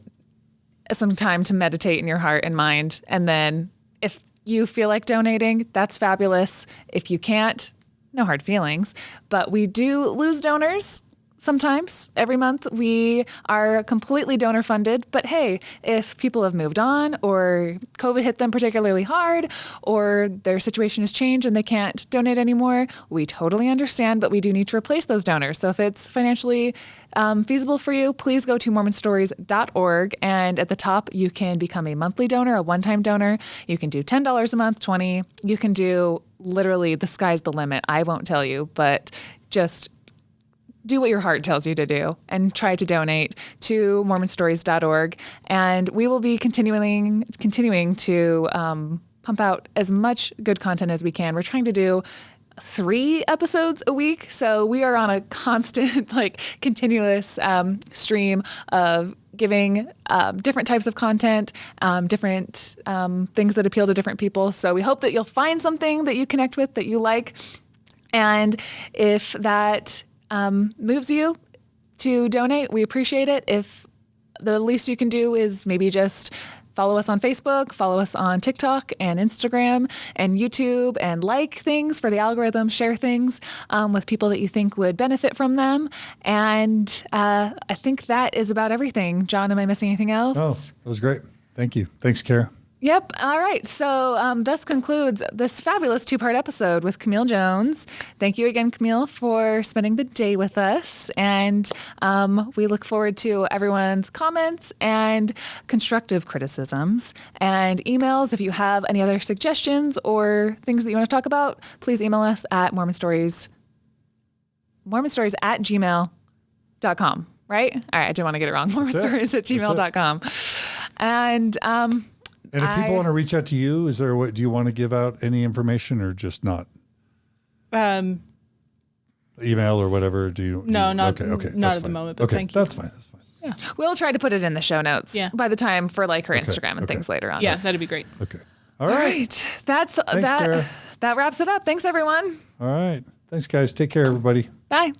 some time to meditate in your heart and mind, and then if you feel like donating, that's fabulous. If you can't, no hard feelings. But we do lose donors sometimes. Every month we are completely donor funded. But hey, if people have moved on or COVID hit them particularly hard or their situation has changed and they can't donate anymore, we totally understand, but we do need to replace those donors. So if it's financially feasible for you, please go to mormonstories.org, and at the top you can become a monthly donor, a one-time donor. You can do $10 a month, $20. You can do literally, the sky's the limit. I won't tell you, but just do what your heart tells you to do and try to donate to mormonstories.org. And we will be continuing to pump out as much good content as we can. We're trying to do 3 episodes a week. So we are on a constant, continuous stream of giving different types of content, different things that appeal to different people. So we hope that you'll find something that you connect with, that you like. And if that moves you to donate, we appreciate it. If the least you can do is maybe just follow us on Facebook, follow us on TikTok and Instagram and YouTube, and like things for the algorithm, share things with people that you think would benefit from them. And I think that is about everything. John, am I missing anything else? Oh, that was great. Thank you. Thanks, Carah. Yep. All right. So this concludes this fabulous 2-part episode with Camille Jones. Thank you again, Camille, for spending the day with us. And we look forward to everyone's comments and constructive criticisms and emails. If you have any other suggestions or things that you want to talk about, please email us at mormonstories@gmail.com. Right? All right. I didn't want to get it wrong. mormonstories@gmail.com. And and if people want to reach out to you, do you want to give out any information or just not? Email or whatever? Not at the moment, but thank you. That's fine. Yeah. We'll try to put it in the show notes by the time for her Instagram and things later on. Yeah, that'd be great. Okay. All right. Thanks, Carah. That wraps it up. Thanks, everyone. All right. Thanks, guys. Take care, everybody. Bye.